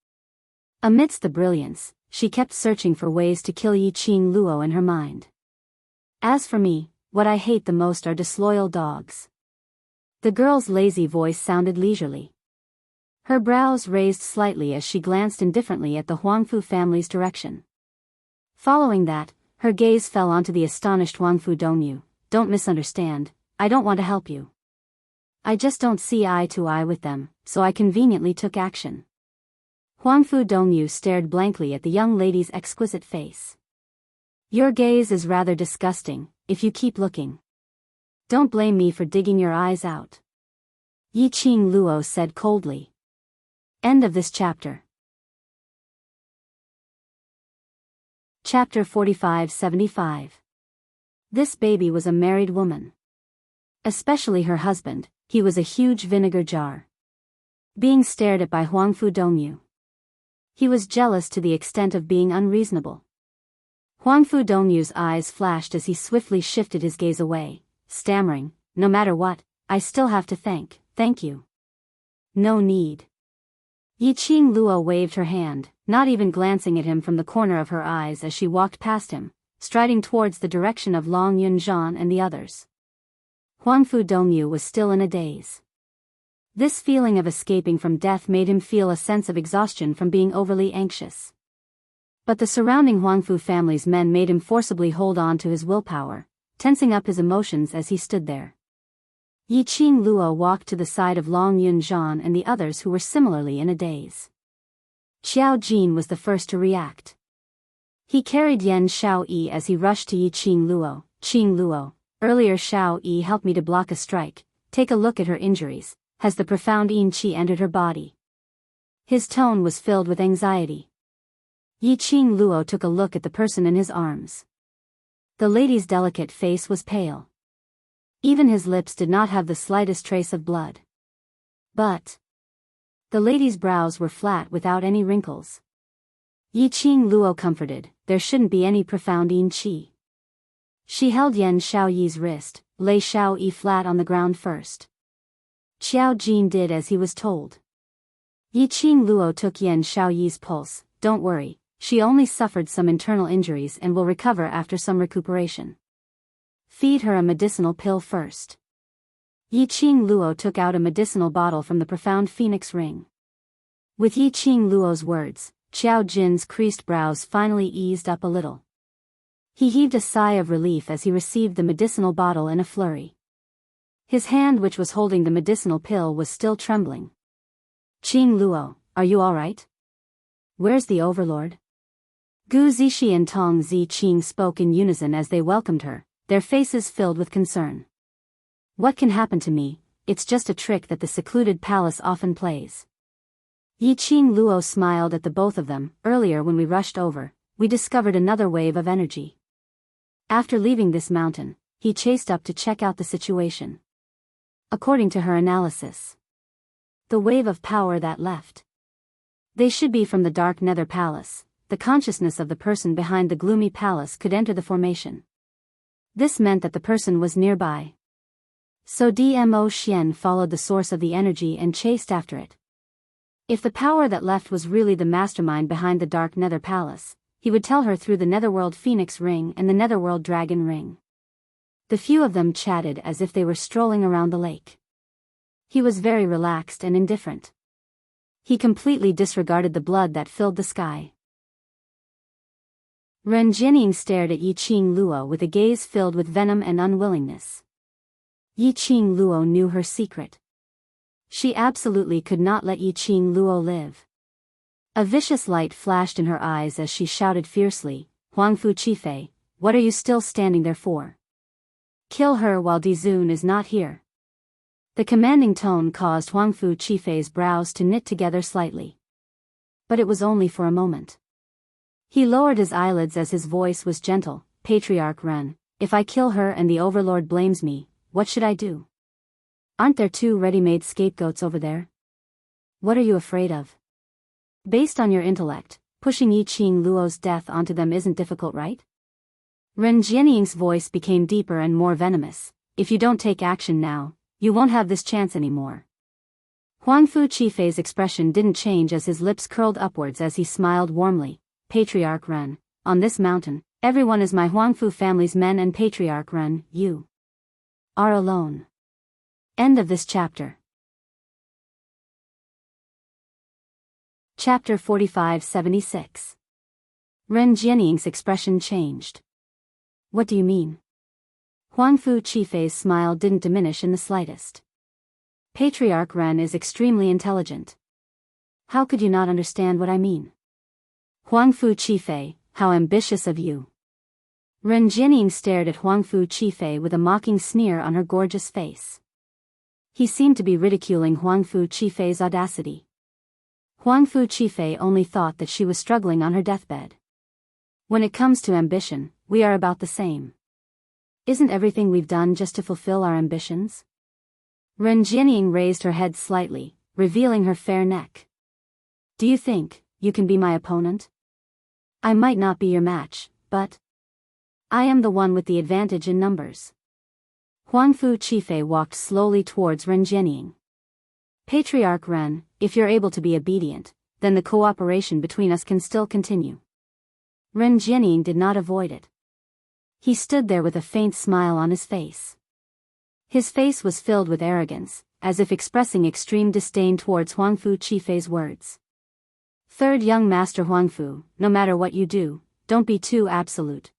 Amidst the brilliance, she kept searching for ways to kill Yiqing Luo in her mind. As for me, what I hate the most are disloyal dogs. The girl's lazy voice sounded leisurely. Her brows raised slightly as she glanced indifferently at the Huangfu family's direction. Following that, her gaze fell onto the astonished Huangfu Dongyu. Don't misunderstand, I don't want to help you. I just don't see eye to eye with them, so I conveniently took action. Huangfu Dongyu stared blankly at the young lady's exquisite face. Your gaze is rather disgusting, if you keep looking. Don't blame me for digging your eyes out. Yiqing Luo said coldly. End of this chapter. Chapter 4575. This baby was a married woman. Especially her husband, he was a huge vinegar jar. Being stared at by Huangfu Dongyu. He was jealous to the extent of being unreasonable. Huangfu Dongyu's eyes flashed as he swiftly shifted his gaze away, stammering, no matter what, I still have to thank you. No need. Yiqing Luo waved her hand, not even glancing at him from the corner of her eyes as she walked past him, striding towards the direction of Long Yunzhan and the others. Huangfu Dongyu was still in a daze. This feeling of escaping from death made him feel a sense of exhaustion from being overly anxious. But the surrounding Huangfu family's men made him forcibly hold on to his willpower, tensing up his emotions as he stood there. Yiqing Luo walked to the side of Long Yunzhan and the others who were similarly in a daze. Xiao Jin was the first to react. He carried Yan Xiaoyi as he rushed to Yiqing Luo. Qing Luo, Earlier Xiao Yi helped me to block a strike. Take a look at her injuries. Has the profound yin qi entered her body? His tone was filled with anxiety. Yi Qing Luo took a look at the person in his arms. The lady's delicate face was pale. Even his lips did not have the slightest trace of blood. But the lady's brows were flat without any wrinkles. Yi Qing Luo comforted, there shouldn't be any profound yin qi. She held Yan Xiao Yi's wrist, lay Xiao Yi flat on the ground first. Xiao Jin did as he was told. Yi Qing Luo took Yan Xiao Yi's pulse. Don't worry, she only suffered some internal injuries and will recover after some recuperation. Feed her a medicinal pill first. Yi Qing Luo took out a medicinal bottle from the profound phoenix ring. With Yi Qing Luo's words, Xiao Jin's creased brows finally eased up a little. He heaved a sigh of relief as he received the medicinal bottle in a flurry. His hand which was holding the medicinal pill was still trembling. Qing Luo, are you all right? Where's the overlord? Gu Zixi and Tong Zi Qing spoke in unison as they welcomed her, their faces filled with concern. What can happen to me? It's just a trick that the secluded palace often plays. Yi Qing Luo smiled at the both of them. Earlier when we rushed over, we discovered another wave of energy. After leaving this mountain, he chased up to check out the situation. According to her analysis, the wave of power that left, they should be from the dark nether palace. The consciousness of the person behind the gloomy palace could enter the formation. This meant that the person was nearby. So Dmo Xian followed the source of the energy and chased after it. If the power that left was really the mastermind behind the dark nether palace, he would tell her through the netherworld phoenix ring and the netherworld dragon ring. The few of them chatted as if they were strolling around the lake. He was very relaxed and indifferent. He completely disregarded the blood that filled the sky. Ren Jining stared at Yi Qing Luo with a gaze filled with venom and unwillingness. Yi Qing Luo knew her secret. She absolutely could not let Yi Qing Luo live. A vicious light flashed in her eyes as she shouted fiercely, Huangfu Qifei, what are you still standing there for? Kill her while Dizun is not here. The commanding tone caused Huangfu Qifei's brows to knit together slightly. But it was only for a moment. He lowered his eyelids as his voice was gentle, Patriarch Ren, if I kill her and the Overlord blames me, what should I do? Aren't there two ready-made scapegoats over there? What are you afraid of? Based on your intellect, pushing Yi Qing Luo's death onto them isn't difficult, right? Ren Jianying's voice became deeper and more venomous. If you don't take action now, you won't have this chance anymore. Huangfu Qifei's expression didn't change as his lips curled upwards as he smiled warmly. Patriarch Ren, on this mountain, everyone is my Huangfu family's men, and Patriarch Ren, you are alone. End of this chapter. Chapter 45-76. Ren Jianying's expression changed. What do you mean? Huangfu Qifei's smile didn't diminish in the slightest. Patriarch Ren is extremely intelligent. How could you not understand what I mean? Huangfu Qifei, how ambitious of you. Ren Jianying stared at Huangfu Qifei with a mocking sneer on her gorgeous face. He seemed to be ridiculing Huangfu Qifei's audacity. Huangfu Qifei only thought that she was struggling on her deathbed. When it comes to ambition, we are about the same. Isn't everything we've done just to fulfill our ambitions? Ren Jianying raised her head slightly, revealing her fair neck. Do you think you can be my opponent? I might not be your match, but I am the one with the advantage in numbers. Huangfu Qifei walked slowly towards Ren Jianying. Patriarch Ren, if you're able to be obedient, then the cooperation between us can still continue. Ren Jianying did not avoid it. He stood there with a faint smile on his face. His face was filled with arrogance, as if expressing extreme disdain towards Huangfu Qifei's words. Third young master Huangfu, no matter what you do, don't be too absolute.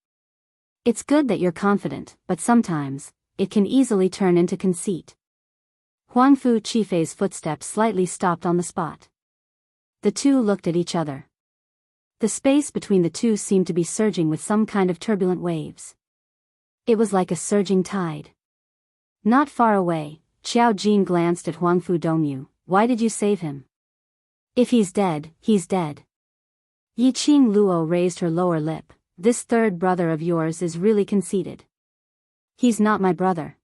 It's good that you're confident, but sometimes, it can easily turn into conceit. Huangfu Qifei's footsteps slightly stopped on the spot. The two looked at each other. The space between the two seemed to be surging with some kind of turbulent waves. It was like a surging tide. Not far away, Xiao Jin glanced at Huangfu Dongyu. Why did you save him? If he's dead, he's dead. Yi Qing Luo raised her lower lip. This third brother of yours is really conceited. He's not my brother.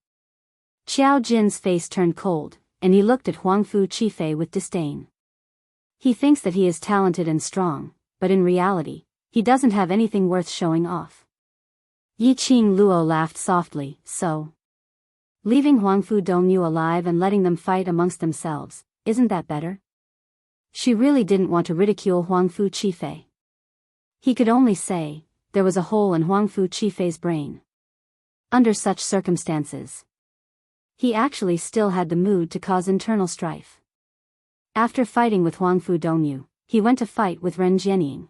Xiao Jin's face turned cold, and he looked at Huangfu Qifei with disdain. He thinks that he is talented and strong, but in reality, he doesn't have anything worth showing off. Yi Qing Luo laughed softly. So, leaving Huangfu Dongyu alive and letting them fight amongst themselves, isn't that better? She really didn't want to ridicule Huangfu Qifei. He could only say, there was a hole in Huangfu Qifei's brain. Under such circumstances, he actually still had the mood to cause internal strife. After fighting with Huangfu Dongyu, he went to fight with Ren Jianying.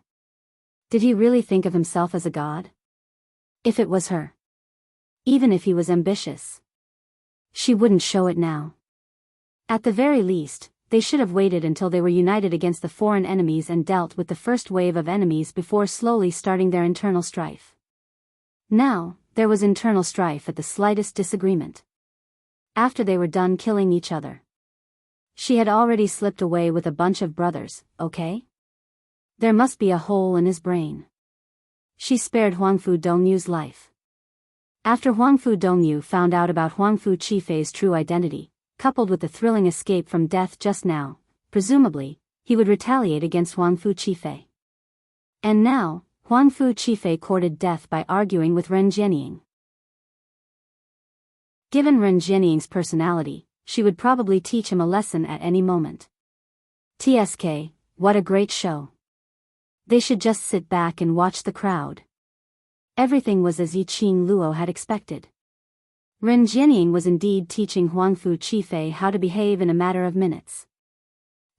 Did he really think of himself as a god? If it was her, even if he was ambitious, she wouldn't show it now. At the very least, they should have waited until they were united against the foreign enemies and dealt with the first wave of enemies before slowly starting their internal strife. Now, there was internal strife at the slightest disagreement. After they were done killing each other, she had already slipped away with a bunch of brothers, okay? There must be a hole in his brain. She spared Huangfu Dongyu's life. After Huangfu Dongyu found out about Huangfu Qifei's true identity, coupled with the thrilling escape from death just now, presumably, he would retaliate against Huangfu Qifei. And now, Huangfu Qifei courted death by arguing with Ren Jianying. Given Ren Jianying's personality, she would probably teach him a lesson at any moment. TSK, what a great show. They should just sit back and watch the crowd. Everything was as Yi Qing Luo had expected. Ren Jianying was indeed teaching Huangfu Qifei how to behave in a matter of minutes.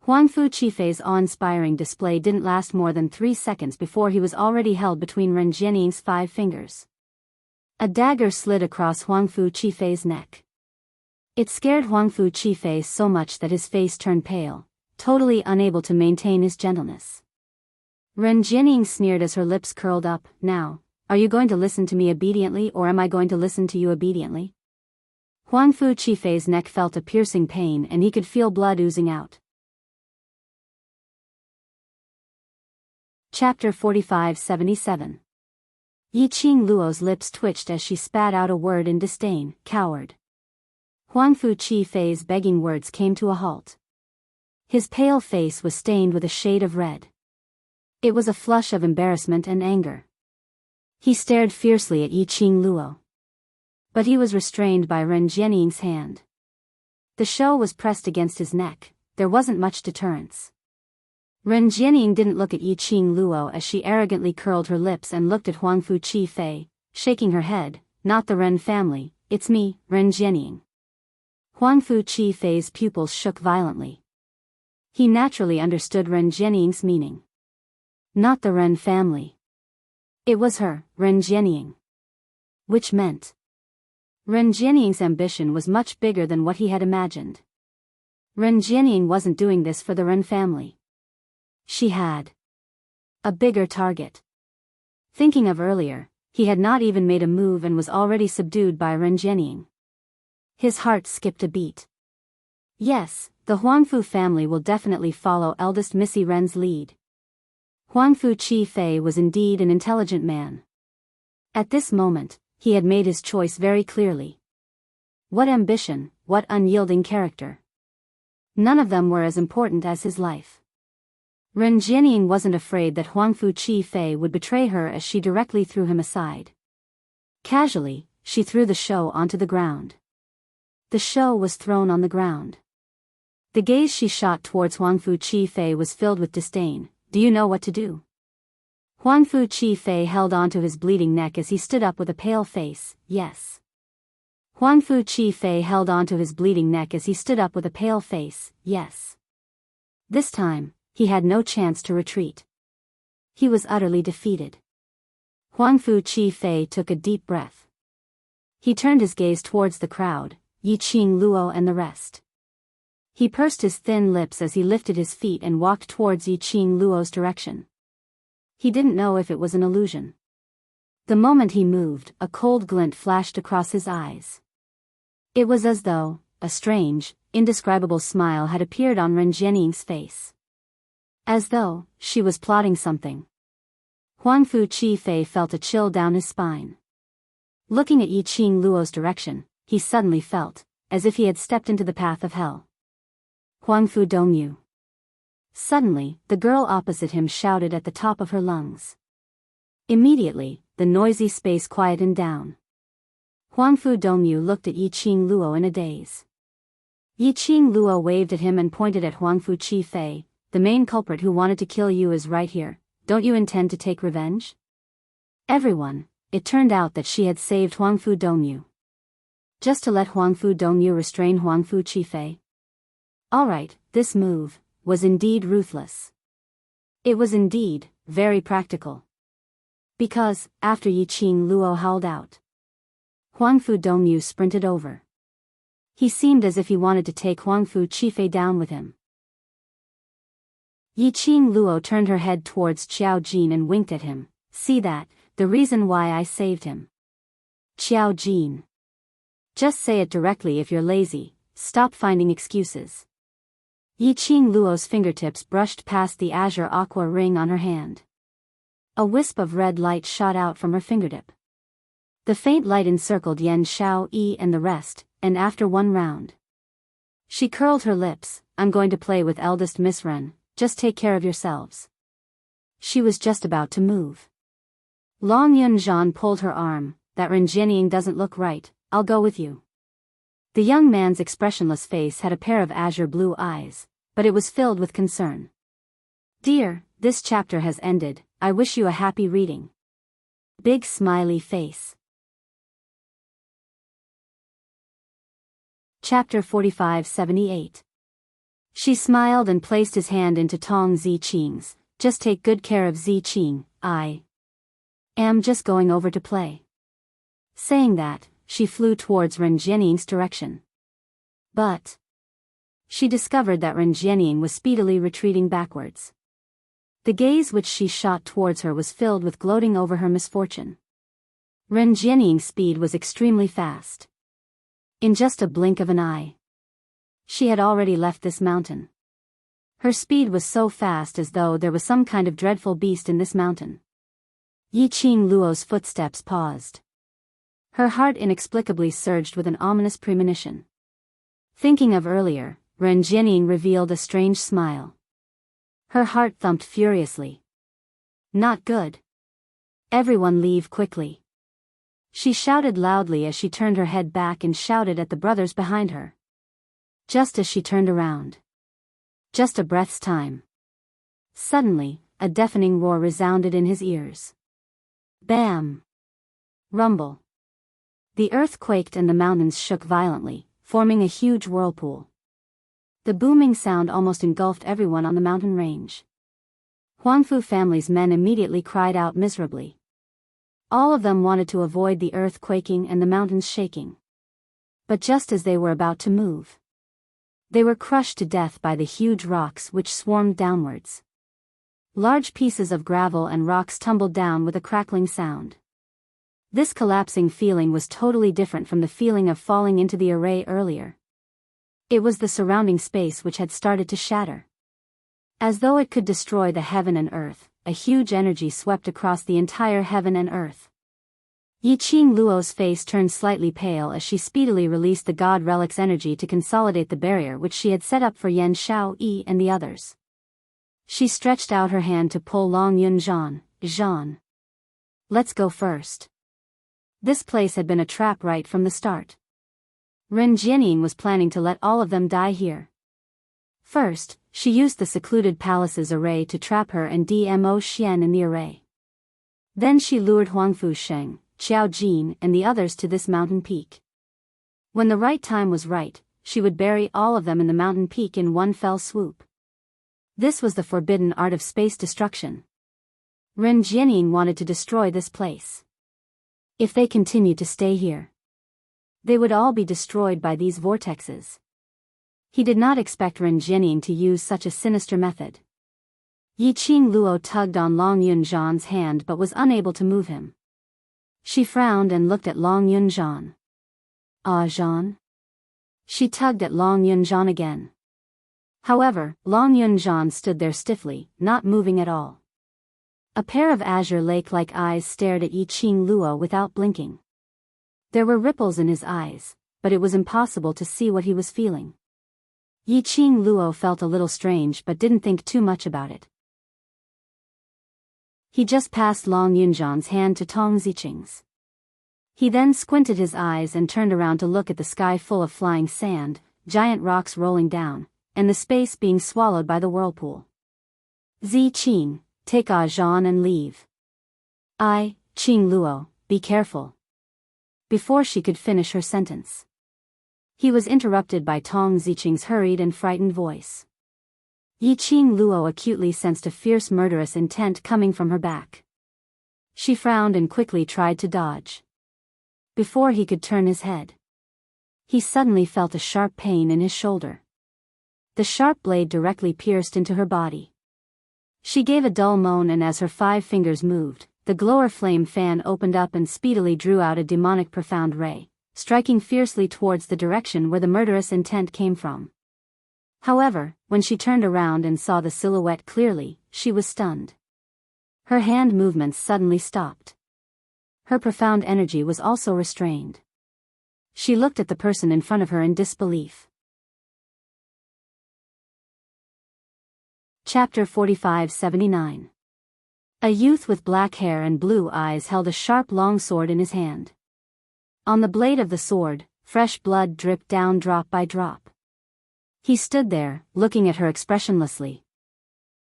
Huangfu Qifei's awe-inspiring display didn't last more than 3 seconds before he was already held between Ren Jianying's 5 fingers. A dagger slid across Huangfu Qifei's neck. It scared Huangfu Qifei so much that his face turned pale, totally unable to maintain his gentleness. Ren Jianying sneered as her lips curled up. Now, are you going to listen to me obediently or am I going to listen to you obediently? Huangfu Qifei's neck felt a piercing pain and he could feel blood oozing out. Chapter 45-77. Yi Qing Luo's lips twitched as she spat out a word in disdain, coward. Huangfu Qifei's begging words came to a halt. His pale face was stained with a shade of red. It was a flush of embarrassment and anger. He stared fiercely at Yi Qing Luo. But he was restrained by Ren Jianying's hand. The show was pressed against his neck, there wasn't much deterrence. Ren Jianying didn't look at Yi Qing Luo as she arrogantly curled her lips and looked at Huangfu Qifei, shaking her head. Not the Ren family, it's me, Ren Jianying. Huangfu Qifei's pupils shook violently. He naturally understood Ren Jianying's meaning. Not the Ren family. It was her, Ren Jianying. Which meant Ren Jianying's ambition was much bigger than what he had imagined. Ren Jianying wasn't doing this for the Ren family. She had a bigger target. Thinking of earlier, he had not even made a move and was already subdued by Ren Jianying. His heart skipped a beat. Yes, the Huangfu family will definitely follow eldest Missy Ren's lead. Huangfu Qifei was indeed an intelligent man. At this moment, he had made his choice very clearly. What ambition, what unyielding character. None of them were as important as his life. Ren Jianying wasn't afraid that Huangfu Qifei would betray her as she directly threw him aside. Casually, she threw the show onto the ground. The show was thrown on the ground. The gaze she shot towards Huangfu Qifei was filled with disdain. Do you know what to do? Huangfu Qifei held onto his bleeding neck as he stood up with a pale face. Yes. Huangfu Qifei held onto his bleeding neck as he stood up with a pale face. Yes. This time, he had no chance to retreat. He was utterly defeated. Huangfu Qifei took a deep breath. He turned his gaze towards the crowd, Yi Qing Luo and the rest. He pursed his thin lips as he lifted his feet and walked towards Yi Qing Luo's direction. He didn't know if it was an illusion. The moment he moved, a cold glint flashed across his eyes. It was as though a strange, indescribable smile had appeared on Ren Jianying's face. As though she was plotting something. Huangfu Qifei felt a chill down his spine. Looking at Yiqing Luo's direction, he suddenly felt as if he had stepped into the path of hell. Huangfu Dongyu. Suddenly, the girl opposite him shouted at the top of her lungs. Immediately, the noisy space quietened down. Huangfu Dongyu looked at Yiqing Luo in a daze. Yiqing Luo waved at him and pointed at Huangfu Qifei. The main culprit who wanted to kill you is right here. Don't you intend to take revenge? Everyone, it turned out that she had saved Huangfu Dongyu. Just to let Huangfu Dongyu restrain Huangfu Qifei? Alright, this move was indeed ruthless. It was indeed very practical. Because, after Yiqing Luo howled out, Huangfu Dongyu sprinted over. He seemed as if he wanted to take Huangfu Qifei down with him. Yiqing Luo turned her head towards Qiao Jin and winked at him. See that, the reason why I saved him. Qiao Jin. Just say it directly if you're lazy, stop finding excuses. Yiqing Luo's fingertips brushed past the azure aqua ring on her hand. A wisp of red light shot out from her fingertip. The faint light encircled Yan Xiao Yi and the rest, and after one round, she curled her lips. I'm going to play with eldest Miss Ren, just take care of yourselves. She was just about to move. Long Yunzhan pulled her arm. That Ren Jianying doesn't look right, I'll go with you. The young man's expressionless face had a pair of azure blue eyes, but it was filled with concern. Dear, this chapter has ended, I wish you a happy reading. Big smiley face. Chapter 45-78. She smiled and placed his hand into Tong Ziqing's. Just take good care of Ziqing, I am just going over to play. Saying that, she flew towards Ren Jianying's direction. But she discovered that Ren Jianying was speedily retreating backwards. The gaze which she shot towards her was filled with gloating over her misfortune. Ren Jianying's speed was extremely fast. In just a blink of an eye, she had already left this mountain. Her speed was so fast as though there was some kind of dreadful beast in this mountain. Yiqing Luo's footsteps paused. Her heart inexplicably surged with an ominous premonition. Thinking of earlier, Ren Jianying revealed a strange smile. Her heart thumped furiously. Not good. Everyone leave quickly. She shouted loudly as she turned her head back and shouted at the brothers behind her. Just as she turned around. Just a breath's time. Suddenly, a deafening roar resounded in his ears. Bam! Rumble. The earth quaked and the mountains shook violently, forming a huge whirlpool. The booming sound almost engulfed everyone on the mountain range. Huangfu family's men immediately cried out miserably. All of them wanted to avoid the earth quaking and the mountains shaking. But just as they were about to move, they were crushed to death by the huge rocks which swarmed downwards. Large pieces of gravel and rocks tumbled down with a crackling sound. This collapsing feeling was totally different from the feeling of falling into the array earlier. It was the surrounding space which had started to shatter. As though it could destroy the heaven and earth, a huge energy swept across the entire heaven and earth. Yiqing Luo's face turned slightly pale as she speedily released the god relic's energy to consolidate the barrier which she had set up for Yan Xiao Yi and the others. She stretched out her hand to pull Long Yunzhan. Zhan. Let's go first. This place had been a trap right from the start. Ren Jianying was planning to let all of them die here. First, she used the secluded palace's array to trap her and Dmo Xian in the array. Then she lured Huangfu Sheng, Qiao Jin and the others to this mountain peak. When the right time was right, she would bury all of them in the mountain peak in one fell swoop. This was the forbidden art of space destruction. Ren Jianying wanted to destroy this place. If they continued to stay here, they would all be destroyed by these vortexes. He did not expect Ren Jianying to use such a sinister method. Yiqing Luo tugged on Long Yunzhan's hand but was unable to move him. She frowned and looked at Long Yunjian. Ah, Jean? She tugged at Long Yunjian again. However, Long Yunjian stood there stiffly, not moving at all. A pair of azure lake-like eyes stared at Yiqing Luo without blinking. There were ripples in his eyes, but it was impossible to see what he was feeling. Yiqing Luo felt a little strange but didn't think too much about it. He just passed Long Yunjian's hand to Tong Ziqing's. He then squinted his eyes and turned around to look at the sky full of flying sand, giant rocks rolling down, and the space being swallowed by the whirlpool. Ziqing, take Jean and leave. Qing Luo, be careful. Before she could finish her sentence, he was interrupted by Tong Ziqing's hurried and frightened voice. Yiqing Luo acutely sensed a fierce murderous intent coming from her back. She frowned and quickly tried to dodge. Before he could turn his head, he suddenly felt a sharp pain in his shoulder. The sharp blade directly pierced into her body. She gave a dull moan, and as her 5 fingers moved, the glower flame fan opened up and speedily drew out a demonic profound ray, striking fiercely towards the direction where the murderous intent came from. However, when she turned around and saw the silhouette clearly, she was stunned. Her hand movements suddenly stopped. Her profound energy was also restrained. She looked at the person in front of her in disbelief. Chapter 45-79. A youth with black hair and blue eyes held a sharp long sword in his hand. On the blade of the sword, fresh blood dripped down drop by drop. He stood there, looking at her expressionlessly.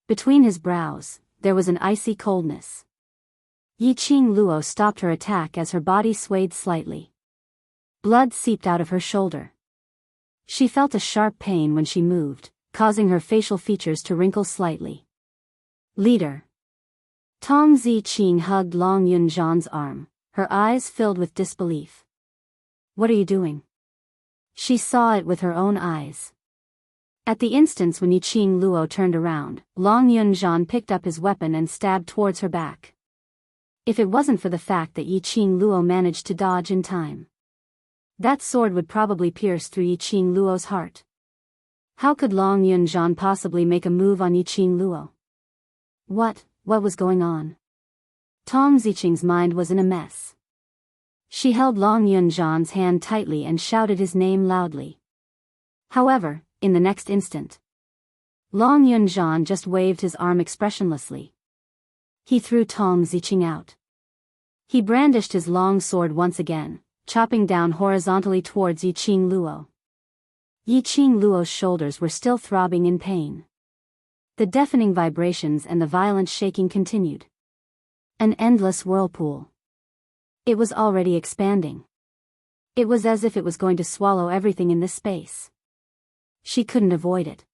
Between his brows, there was an icy coldness. Yiqing Luo stopped her attack as her body swayed slightly. Blood seeped out of her shoulder. She felt a sharp pain when she moved, causing her facial features to wrinkle slightly. Leader. Tong Ziqing hugged Long Yunjian's arm, her eyes filled with disbelief. What are you doing? She saw it with her own eyes. At the instant when Yiqing Luo turned around, Long Yunjian picked up his weapon and stabbed towards her back. If it wasn't for the fact that Yiqing Luo managed to dodge in time, that sword would probably pierce through Yiqing Luo's heart. How could Long Yunjian possibly make a move on Yiqing Luo? What was going on? Tong Ziqing's mind was in a mess. She held Long Yunjian's hand tightly and shouted his name loudly. However, in the next instant, Long Yunjian just waved his arm expressionlessly. He threw Tong Ziqing out. He brandished his long sword once again, chopping down horizontally towards Yiqing Luo. Yiqing Luo's shoulders were still throbbing in pain. The deafening vibrations and the violent shaking continued. An endless whirlpool. It was already expanding. It was as if it was going to swallow everything in this space. She couldn't avoid it.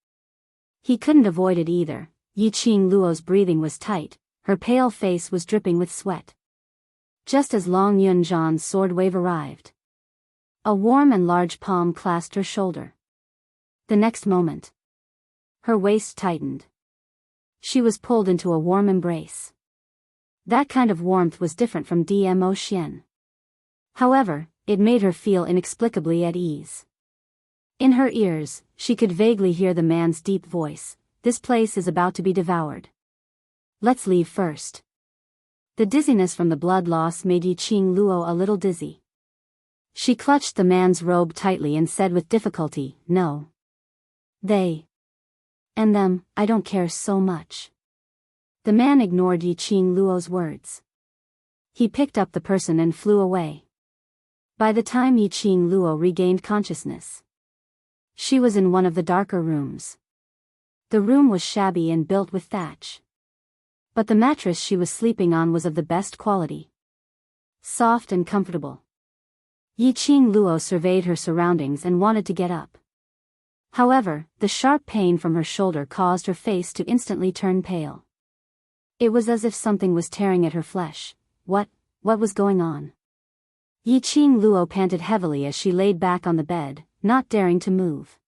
He couldn't avoid it either. Yiqing Luo's breathing was tight, her pale face was dripping with sweat. Just as Long Yunjian's sword wave arrived, a warm and large palm clasped her shoulder. The next moment, her waist tightened. She was pulled into a warm embrace. That kind of warmth was different from Dmo Xian. However, it made her feel inexplicably at ease. In her ears, she could vaguely hear the man's deep voice, "This place is about to be devoured. Let's leave first." The dizziness from the blood loss made Yiqing Luo a little dizzy. She clutched the man's robe tightly and said with difficulty, "No. They and them, I don't care so much." The man ignored Yiqing Luo's words. He picked up the person and flew away. By the time Yiqing Luo regained consciousness, she was in one of the darker rooms. The room was shabby and built with thatch. But the mattress she was sleeping on was of the best quality. Soft and comfortable. Yiqing Luo surveyed her surroundings and wanted to get up. However, the sharp pain from her shoulder caused her face to instantly turn pale. It was as if something was tearing at her flesh. What was going on? Yiqing Luo panted heavily as she laid back on the bed, not daring to move.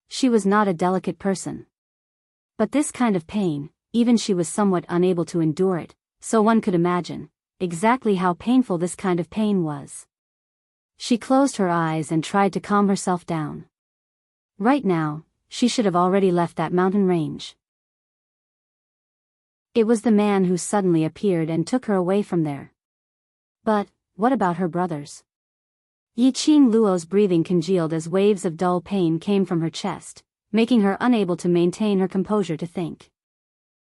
She was not a delicate person. But this kind of pain, even she was somewhat unable to endure it, so one could imagine, exactly how painful this kind of pain was. She closed her eyes and tried to calm herself down. Right now, she should have already left that mountain range. It was the man who suddenly appeared and took her away from there. But, what about her brothers? Yiqing Luo's breathing congealed as waves of dull pain came from her chest, making her unable to maintain her composure to think.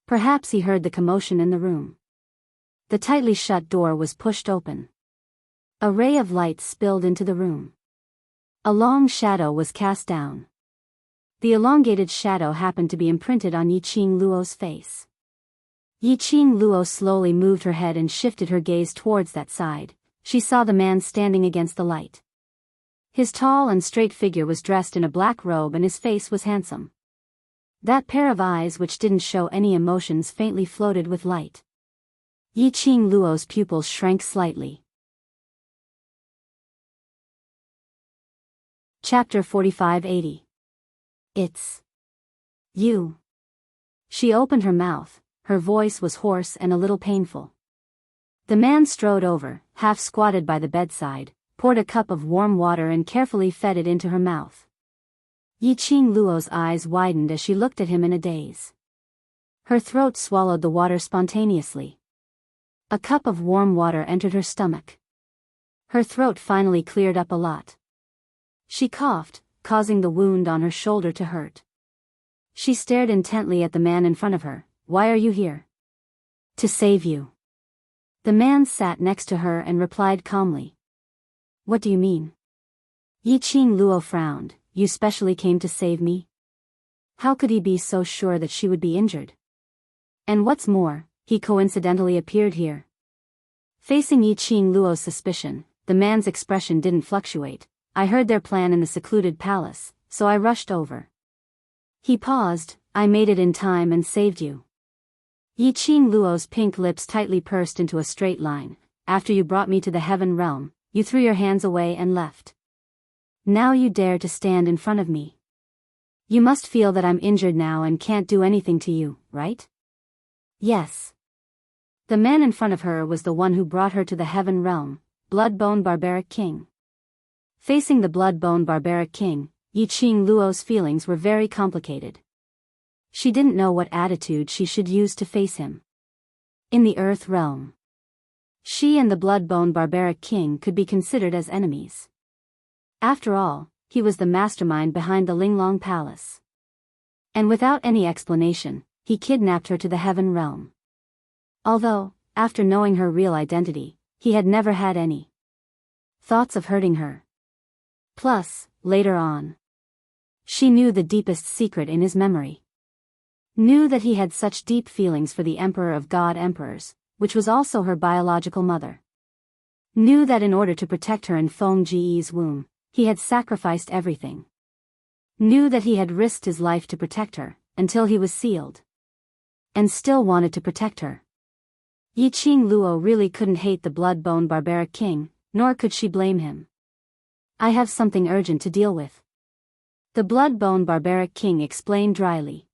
Perhaps he heard the commotion in the room. The tightly shut door was pushed open. A ray of light spilled into the room. A long shadow was cast down. The elongated shadow happened to be imprinted on Yiqing Luo's face. Yiqing Luo slowly moved her head and shifted her gaze towards that side. She saw the man standing against the light. His tall and straight figure was dressed in a black robe and his face was handsome. That pair of eyes which didn't show any emotions faintly floated with light. Yiqing Luo's pupils shrank slightly. Chapter 45-80. It's you. She opened her mouth, her voice was hoarse and a little painful. The man strode over, half squatted by the bedside, poured a cup of warm water and carefully fed it into her mouth. Yiqing Luo's eyes widened as she looked at him in a daze. Her throat swallowed the water spontaneously. A cup of warm water entered her stomach. Her throat finally cleared up a lot. She coughed, causing the wound on her shoulder to hurt. She stared intently at the man in front of her. Why are you here? To save you. The man sat next to her and replied calmly. What do you mean? Yiqing Luo frowned. You specially came to save me? How could he be so sure that she would be injured? And what's more, he coincidentally appeared here. Facing Yiqing Luo's suspicion, the man's expression didn't fluctuate. I heard their plan in the secluded palace, so I rushed over. He paused. I made it in time and saved you. Yiqing Luo's pink lips tightly pursed into a straight line. After you brought me to the heaven realm, you threw your hands away and left. Now you dare to stand in front of me. You must feel that I'm injured now and can't do anything to you, right? Yes. The man in front of her was the one who brought her to the heaven realm, Bloodbone Barbaric King. Facing the Bloodbone Barbaric King, Yiqing Luo's feelings were very complicated. She didn't know what attitude she should use to face him. In the Earth realm, she and the Bloodbone Barbaric King could be considered as enemies. After all, he was the mastermind behind the Linglong Palace. And without any explanation, he kidnapped her to the heaven realm. Although, after knowing her real identity, he had never had any thoughts of hurting her. Plus, later on, she knew the deepest secret in his memory. Knew that he had such deep feelings for the Emperor of God Emperors, which was also her biological mother. Knew that in order to protect her in Feng Ji's womb, he had sacrificed everything. Knew that he had risked his life to protect her, until he was sealed. And still wanted to protect her. Yiqing Luo really couldn't hate the Bloodbone Barbaric King, nor could she blame him. I have something urgent to deal with. The Bloodbone Barbaric King explained dryly.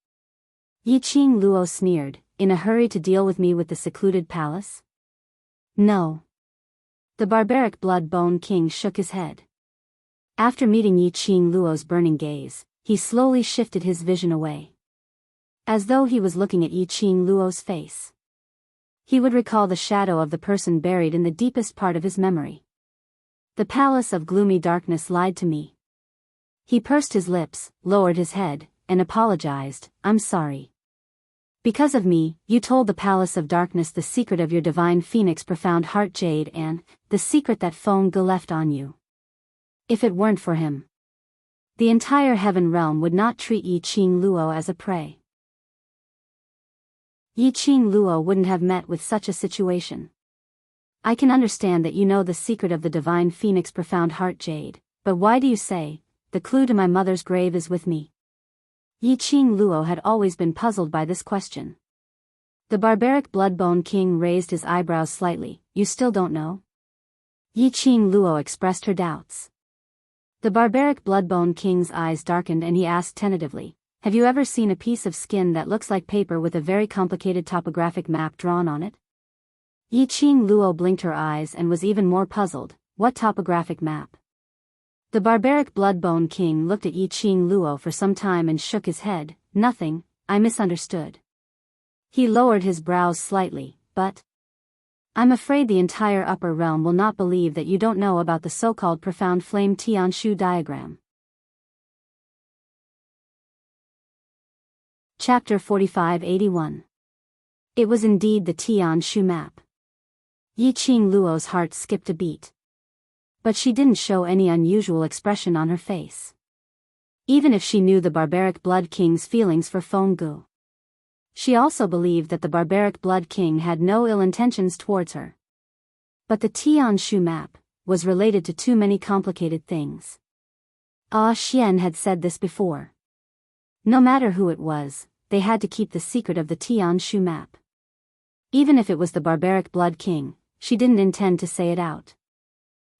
Yiqing Luo sneered, in a hurry to deal with me with the secluded palace? No. The barbaric Bloodbone King shook his head. After meeting Yiqing Luo's burning gaze, he slowly shifted his vision away. As though he was looking at Yiqing Luo's face. He would recall the shadow of the person buried in the deepest part of his memory. The palace of gloomy darkness lied to me. He pursed his lips, lowered his head, and apologized. I'm sorry. Because of me, you told the Palace of Darkness the secret of your divine phoenix profound heart jade and the secret that Feng Ge left on you. If it weren't for him, the entire heaven realm would not treat Yiqing Luo as a prey. Yiqing Luo wouldn't have met with such a situation. I can understand that you know the secret of the divine phoenix profound heart jade, but why do you say, the clue to my mother's grave is with me? Yiqing Luo had always been puzzled by this question. The barbaric Bloodbone King raised his eyebrows slightly. You still don't know? Yiqing Luo expressed her doubts. The barbaric Bloodbone King's eyes darkened and he asked tentatively, have you ever seen a piece of skin that looks like paper with a very complicated topographic map drawn on it? Yi Qing Luo blinked her eyes and was even more puzzled. What topographic map? The barbaric Bloodbone King looked at Yi Qing Luo for some time and shook his head. Nothing, I misunderstood. He lowered his brows slightly, but I'm afraid the entire upper realm will not believe that you don't know about the so-called profound flame Tianshu diagram. Chapter 4581. It was indeed the Tianshu map. Yi Qing Luo's heart skipped a beat. But she didn't show any unusual expression on her face. Even if she knew the barbaric Blood King's feelings for Feng Gu. She also believed that the barbaric Blood King had no ill intentions towards her. But the Tianshu map was related to too many complicated things. Ah Xian had said this before. No matter who it was, they had to keep the secret of the Tianshu map. Even if it was the barbaric Blood King, she didn't intend to say it out.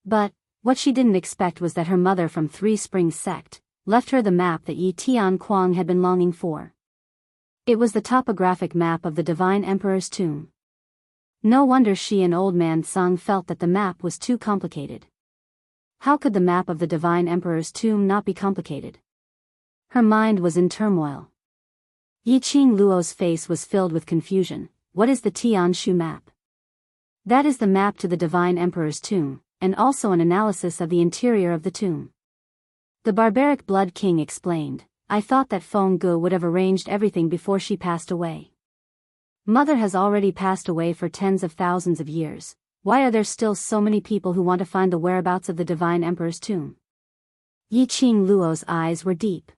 But what she didn't expect was that her mother from Three Springs sect left her the map that Yi Tian Kuang had been longing for. It was the topographic map of the Divine Emperor's tomb. No wonder she and Old Man Sung felt that the map was too complicated. How could the map of the Divine Emperor's tomb not be complicated? Her mind was in turmoil. Yi Qing Luo's face was filled with confusion. What is the Tianshu map? That is the map to the Divine Emperor's tomb, and also an analysis of the interior of the tomb. The barbaric Blood King explained. I thought that Feng Gu would have arranged everything before she passed away. Mother has already passed away for tens of thousands of years. Why are there still so many people who want to find the whereabouts of the Divine Emperor's tomb? Yi Qing Luo's eyes were deep.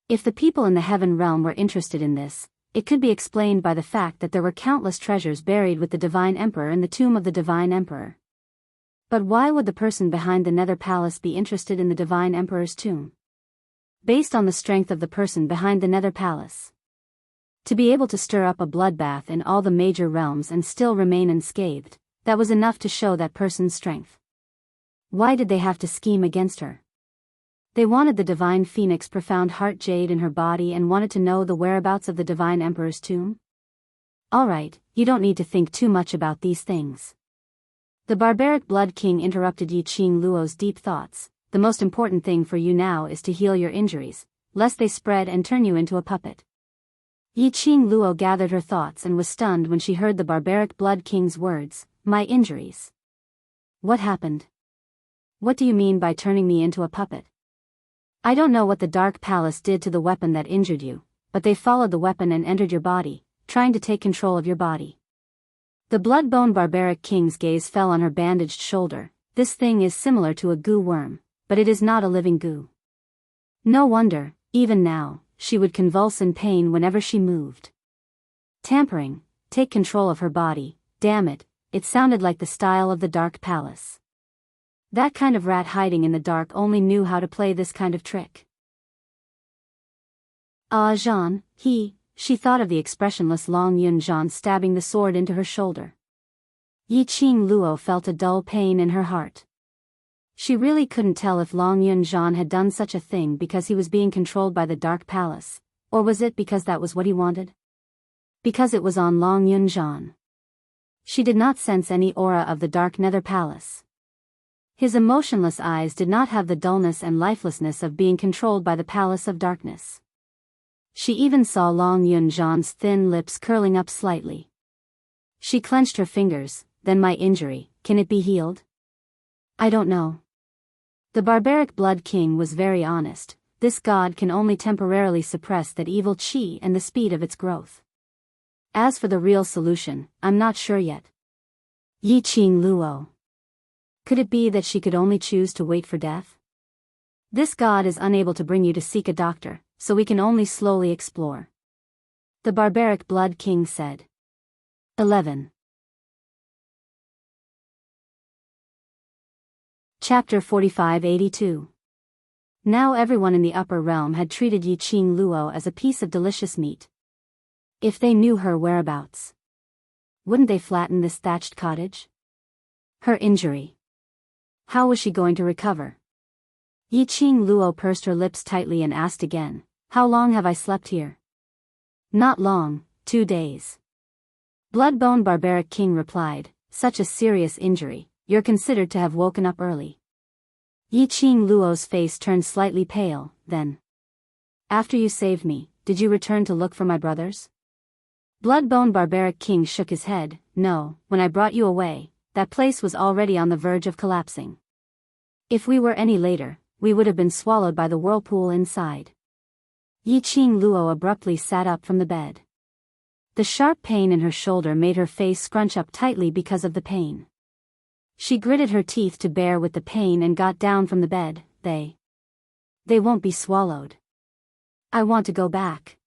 If the people in the heaven realm were interested in this, it could be explained by the fact that there were countless treasures buried with the Divine Emperor in the tomb of the Divine Emperor. But why would the person behind the Nether Palace be interested in the Divine Emperor's tomb? Based on the strength of the person behind the Nether Palace. To be able to stir up a bloodbath in all the major realms and still remain unscathed, that was enough to show that person's strength. Why did they have to scheme against her? They wanted the Divine Phoenix profound heart jade in her body and wanted to know the whereabouts of the Divine Emperor's tomb? Alright, you don't need to think too much about these things. The barbaric Blood King interrupted Yi Qing Luo's deep thoughts. The most important thing for you now is to heal your injuries, lest they spread and turn you into a puppet. Yi Qing Luo gathered her thoughts and was stunned when she heard the barbaric Blood King's words, my injuries. What happened? What do you mean by turning me into a puppet? I don't know what the Dark Palace did to the weapon that injured you, but they followed the weapon and entered your body, trying to take control of your body. The Bloodbone barbaric King's gaze fell on her bandaged shoulder. This thing is similar to a goo worm. But it is not a living goo. No wonder, even now, she would convulse in pain whenever she moved. Tampering, take control of her body, damn it, it sounded like the style of the Dark Palace. That kind of rat hiding in the dark only knew how to play this kind of trick. Ah Jean, she thought of the expressionless Long Yun Jean stabbing the sword into her shoulder. Yi Qing Luo felt a dull pain in her heart. She really couldn't tell if Long Yun Jean had done such a thing because he was being controlled by the Dark Palace, or was it because that was what he wanted? Because it was on Long Yun Jean. She did not sense any aura of the Dark Nether Palace. His emotionless eyes did not have the dullness and lifelessness of being controlled by the Palace of Darkness. She even saw Long Yun Jean's thin lips curling up slightly. She clenched her fingers. Then my injury, can it be healed? I don't know. The barbaric Blood King was very honest. This god can only temporarily suppress that evil chi and the speed of its growth. As for the real solution, I'm not sure yet. Yi Qing Luo. Could it be that she could only choose to wait for death? This god is unable to bring you to seek a doctor, so we can only slowly explore. The barbaric Blood King said. 11. Chapter 4582. Now everyone in the upper realm had treated Yi Qing Luo as a piece of delicious meat. If they knew her whereabouts, wouldn't they flatten this thatched cottage? Her injury. How was she going to recover? Yi Qing Luo pursed her lips tightly and asked again, how long have I slept here? Not long, 2 days. Bloodbone Barbaric King replied, such a serious injury, you're considered to have woken up early. Yi Qing Luo's face turned slightly pale, then. After you saved me, did you return to look for my brothers? Bloodbone Barbaric King shook his head, no, when I brought you away, that place was already on the verge of collapsing. If we were any later, we would have been swallowed by the whirlpool inside. Yi Qing Luo abruptly sat up from the bed. The sharp pain in her shoulder made her face scrunch up tightly because of the pain. She gritted her teeth to bear with the pain and got down from the bed. They won't be swallowed. I want to go back.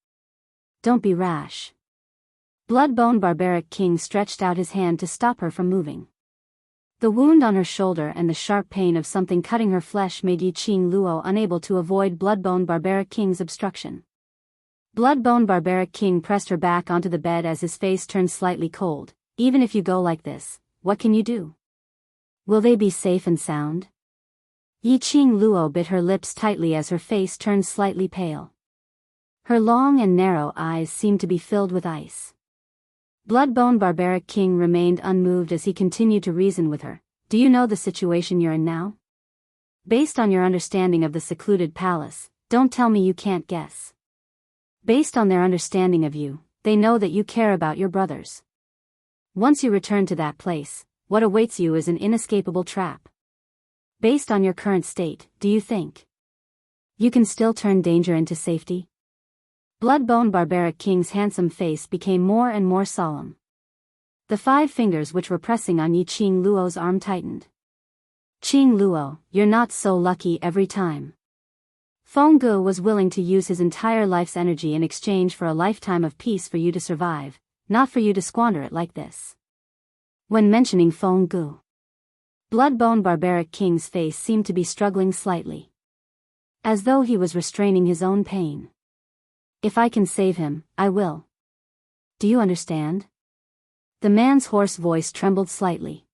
Don't be rash. Bloodbone Barbaric King stretched out his hand to stop her from moving. The wound on her shoulder and the sharp pain of something cutting her flesh made Yi Qing Luo unable to avoid Bloodbone Barbaric King's obstruction. Bloodbone Barbaric King pressed her back onto the bed as his face turned slightly cold. Even if you go like this, what can you do? Will they be safe and sound? Yi Qing Luo bit her lips tightly as her face turned slightly pale. Her long and narrow eyes seemed to be filled with ice. Bloodbone Barbaric King remained unmoved as he continued to reason with her. Do you know the situation you're in now? Based on your understanding of the secluded palace, don't tell me you can't guess. Based on their understanding of you, they know that you care about your brothers. Once you return to that place, what awaits you is an inescapable trap. Based on your current state, do you think you can still turn danger into safety? Bloodbone Barbaric King's handsome face became more and more solemn. The 5 fingers which were pressing on Yi Qing Luo's arm tightened. Qing Luo, you're not so lucky every time. Feng Gu was willing to use his entire life's energy in exchange for a lifetime of peace for you to survive, not for you to squander it like this. When mentioning Feng Gu, Bloodbone Barbaric King's face seemed to be struggling slightly, as though he was restraining his own pain. If I can save him, I will. Do you understand? The man's hoarse voice trembled slightly.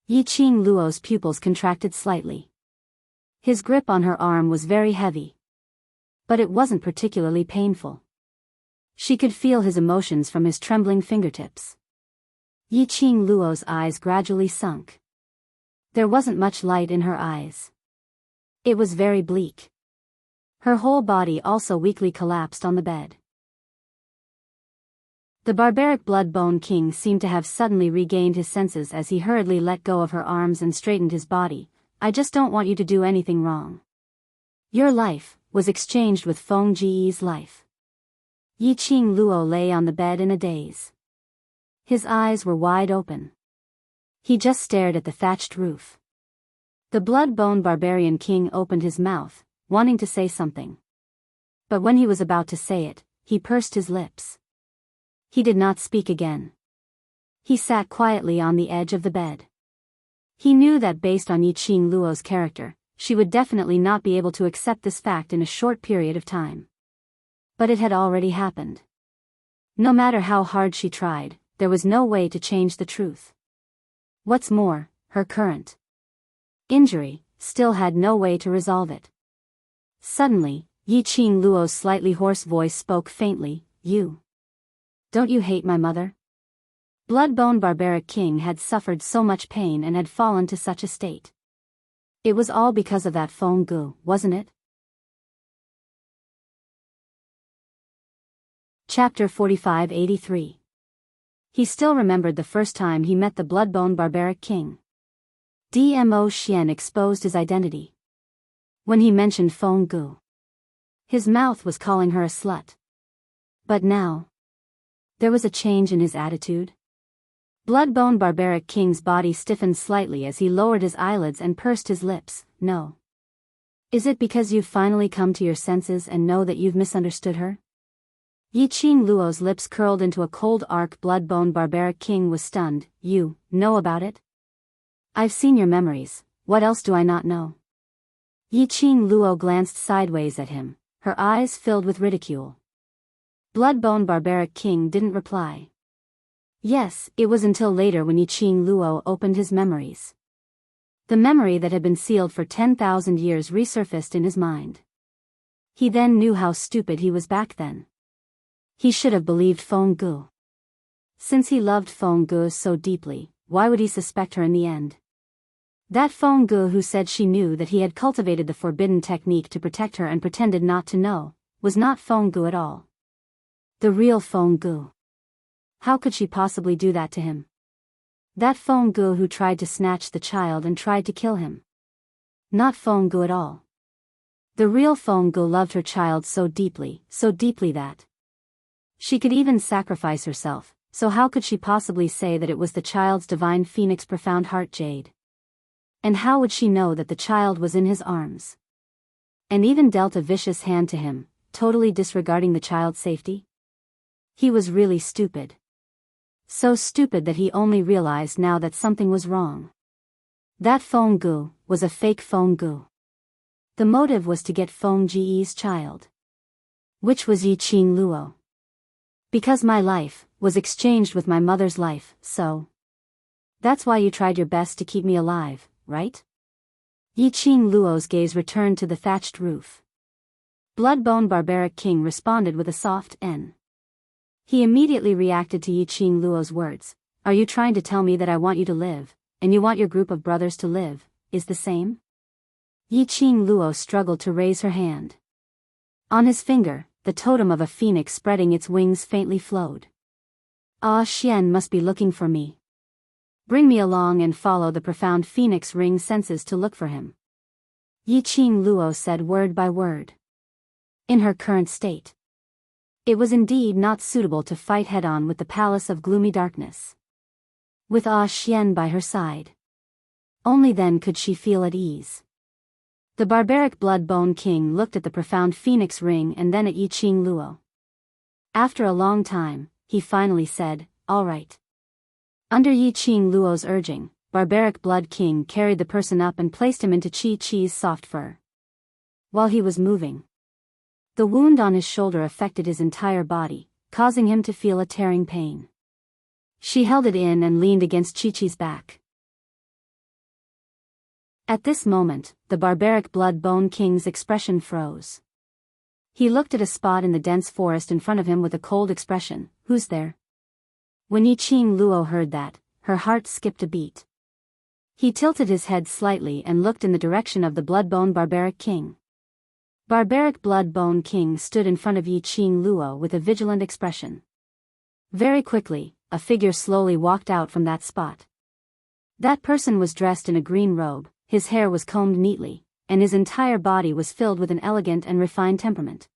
Yi Qing Luo's pupils contracted slightly. His grip on her arm was very heavy. But it wasn't particularly painful. She could feel his emotions from his trembling fingertips. Yi Qing Luo's eyes gradually sunk. There wasn't much light in her eyes. It was very bleak. Her whole body also weakly collapsed on the bed. The barbaric Bloodbone King seemed to have suddenly regained his senses as he hurriedly let go of her arms and straightened his body. I just don't want you to do anything wrong. Your life was exchanged with Feng Ji's life. Yi Qing Luo lay on the bed in a daze. His eyes were wide open. He just stared at the thatched roof. The Bloodbone Barbarian King opened his mouth, wanting to say something. But when he was about to say it, he pursed his lips. He did not speak again. He sat quietly on the edge of the bed. He knew that based on Yi Qing Luo's character, she would definitely not be able to accept this fact in a short period of time. But it had already happened. No matter how hard she tried, there was no way to change the truth. What's more, her current injury still had no way to resolve it. Suddenly, Yi Qing Luo's slightly hoarse voice spoke faintly, Don't you hate my mother? Bloodbone Barbaric King had suffered so much pain and had fallen to such a state. It was all because of that Feng Gu, wasn't it? Chapter 4583. He still remembered the first time he met the Bloodbone Barbaric King. Dmo Xian exposed his identity. When he mentioned Feng Gu, his mouth was calling her a slut. But now, there was a change in his attitude. Bloodbone Barbaric King's body stiffened slightly as he lowered his eyelids and pursed his lips. No. Is it because you've finally come to your senses and know that you've misunderstood her? Yi Qing Luo's lips curled into a cold arc. Bloodbone Barbaric King was stunned. You know about it? I've seen your memories, what else do I not know? Yi Qing Luo glanced sideways at him, her eyes filled with ridicule. Bloodbone Barbaric King didn't reply. Yes, it was until later when Yi Qing Luo opened his memories. The memory that had been sealed for 10,000 years resurfaced in his mind. He then knew how stupid he was back then. He should have believed Feng Gu. Since he loved Feng Gu so deeply, why would he suspect her in the end? That Feng Gu who said she knew that he had cultivated the forbidden technique to protect her and pretended not to know, was not Feng Gu at all. The real Feng Gu. How could she possibly do that to him? That Feng Gu who tried to snatch the child and tried to kill him. Not Feng Gu at all. The real Feng Gu loved her child so deeply that she could even sacrifice herself, so how could she possibly say that it was the child's divine phoenix profound heart jade? And how would she know that the child was in his arms? And even dealt a vicious hand to him, totally disregarding the child's safety? He was really stupid. So stupid that he only realized now that something was wrong. That Feng Gu was a fake Feng Gu. The motive was to get Feng Ji's child. Which was Yi Qing Luo. Because my life was exchanged with my mother's life, so. That's why you tried your best to keep me alive, right? Yi Qing Luo's gaze returned to the thatched roof. Bloodbone Barbaric King responded with a soft N. He immediately reacted to Yi Qing Luo's words. Are you trying to tell me that I want you to live, and you want your group of brothers to live, is the same? Yi Qing Luo struggled to raise her hand. On his finger, the totem of a phoenix spreading its wings faintly flowed. Ah, Xian must be looking for me. Bring me along and follow the profound phoenix ring senses to look for him. Yi Qing Luo said word by word. In her current state, it was indeed not suitable to fight head-on with the palace of gloomy darkness. With Ah Xian by her side, only then could she feel at ease. The barbaric Bloodbone King looked at the profound phoenix ring and then at Yi Qing Luo. After a long time, he finally said, all right. Under Yi Qing Luo's urging, Barbaric Blood King carried the person up and placed him into Chi-Chi's soft fur. While he was moving, the wound on his shoulder affected his entire body, causing him to feel a tearing pain. She held it in and leaned against Chi-Chi's back. At this moment, the barbaric Bloodbone King's expression froze. He looked at a spot in the dense forest in front of him with a cold expression. Who's there? When Yi Qing Luo heard that, her heart skipped a beat. He tilted his head slightly and looked in the direction of the Bloodbone Barbaric King. Barbaric Bloodbone King stood in front of Yi Qing Luo with a vigilant expression. Very quickly, a figure slowly walked out from that spot. That person was dressed in a green robe, his hair was combed neatly, and his entire body was filled with an elegant and refined temperament.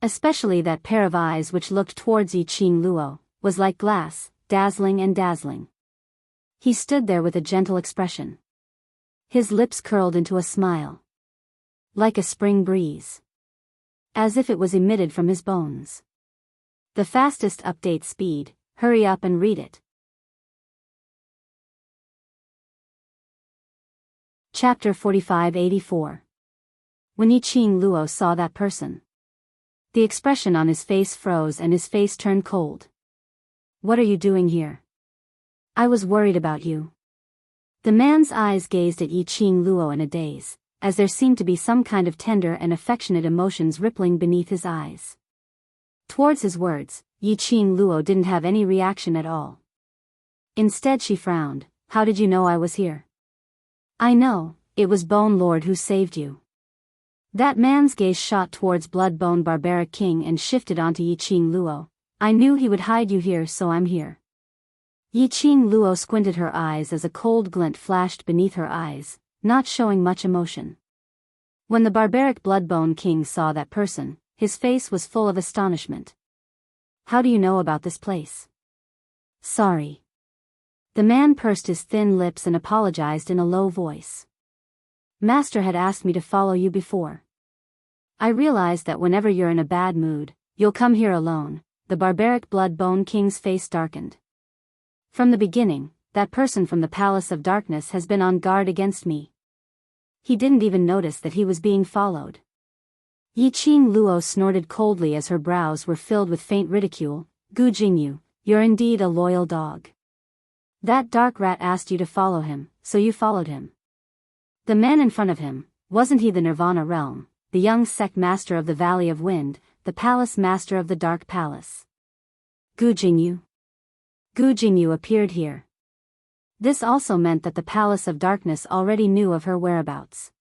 Especially that pair of eyes which looked towards Yi Qing Luo, was like glass, dazzling and dazzling. He stood there with a gentle expression. His lips curled into a smile. Like a spring breeze. As if it was emitted from his bones. The fastest update speed, hurry up and read it. Chapter 4584. When Yi Qing Luo saw that person, the expression on his face froze and his face turned cold. What are you doing here? I was worried about you. The man's eyes gazed at Yi Qing Luo in a daze, as there seemed to be some kind of tender and affectionate emotions rippling beneath his eyes. Towards his words, Yi Qing Luo didn't have any reaction at all. Instead she frowned. How did you know I was here? I know, it was Bone Lord who saved you. That man's gaze shot towards Bloodbone Barbaric King and shifted onto Yi Qing Luo. I knew he would hide you here, so I'm here. Yi Qing Luo squinted her eyes as a cold glint flashed beneath her eyes, not showing much emotion. When the barbaric Bloodbone King saw that person, his face was full of astonishment. How do you know about this place? Sorry. The man pursed his thin lips and apologized in a low voice. Master had asked me to follow you before. I realized that whenever you're in a bad mood, you'll come here alone. The barbaric Bloodbone King's face darkened. From the beginning, that person from the Palace of Darkness has been on guard against me. He didn't even notice that he was being followed. Yi Qing Luo snorted coldly as her brows were filled with faint ridicule. Gu Jingyu, you're indeed a loyal dog. That dark rat asked you to follow him, so you followed him. The man in front of him, wasn't he the Nirvana realm, the young sect master of the Valley of Wind, the palace master of the Dark Palace? Gu Jingyu. Gu Jingyu appeared here. This also meant that the Palace of Darkness already knew of her whereabouts.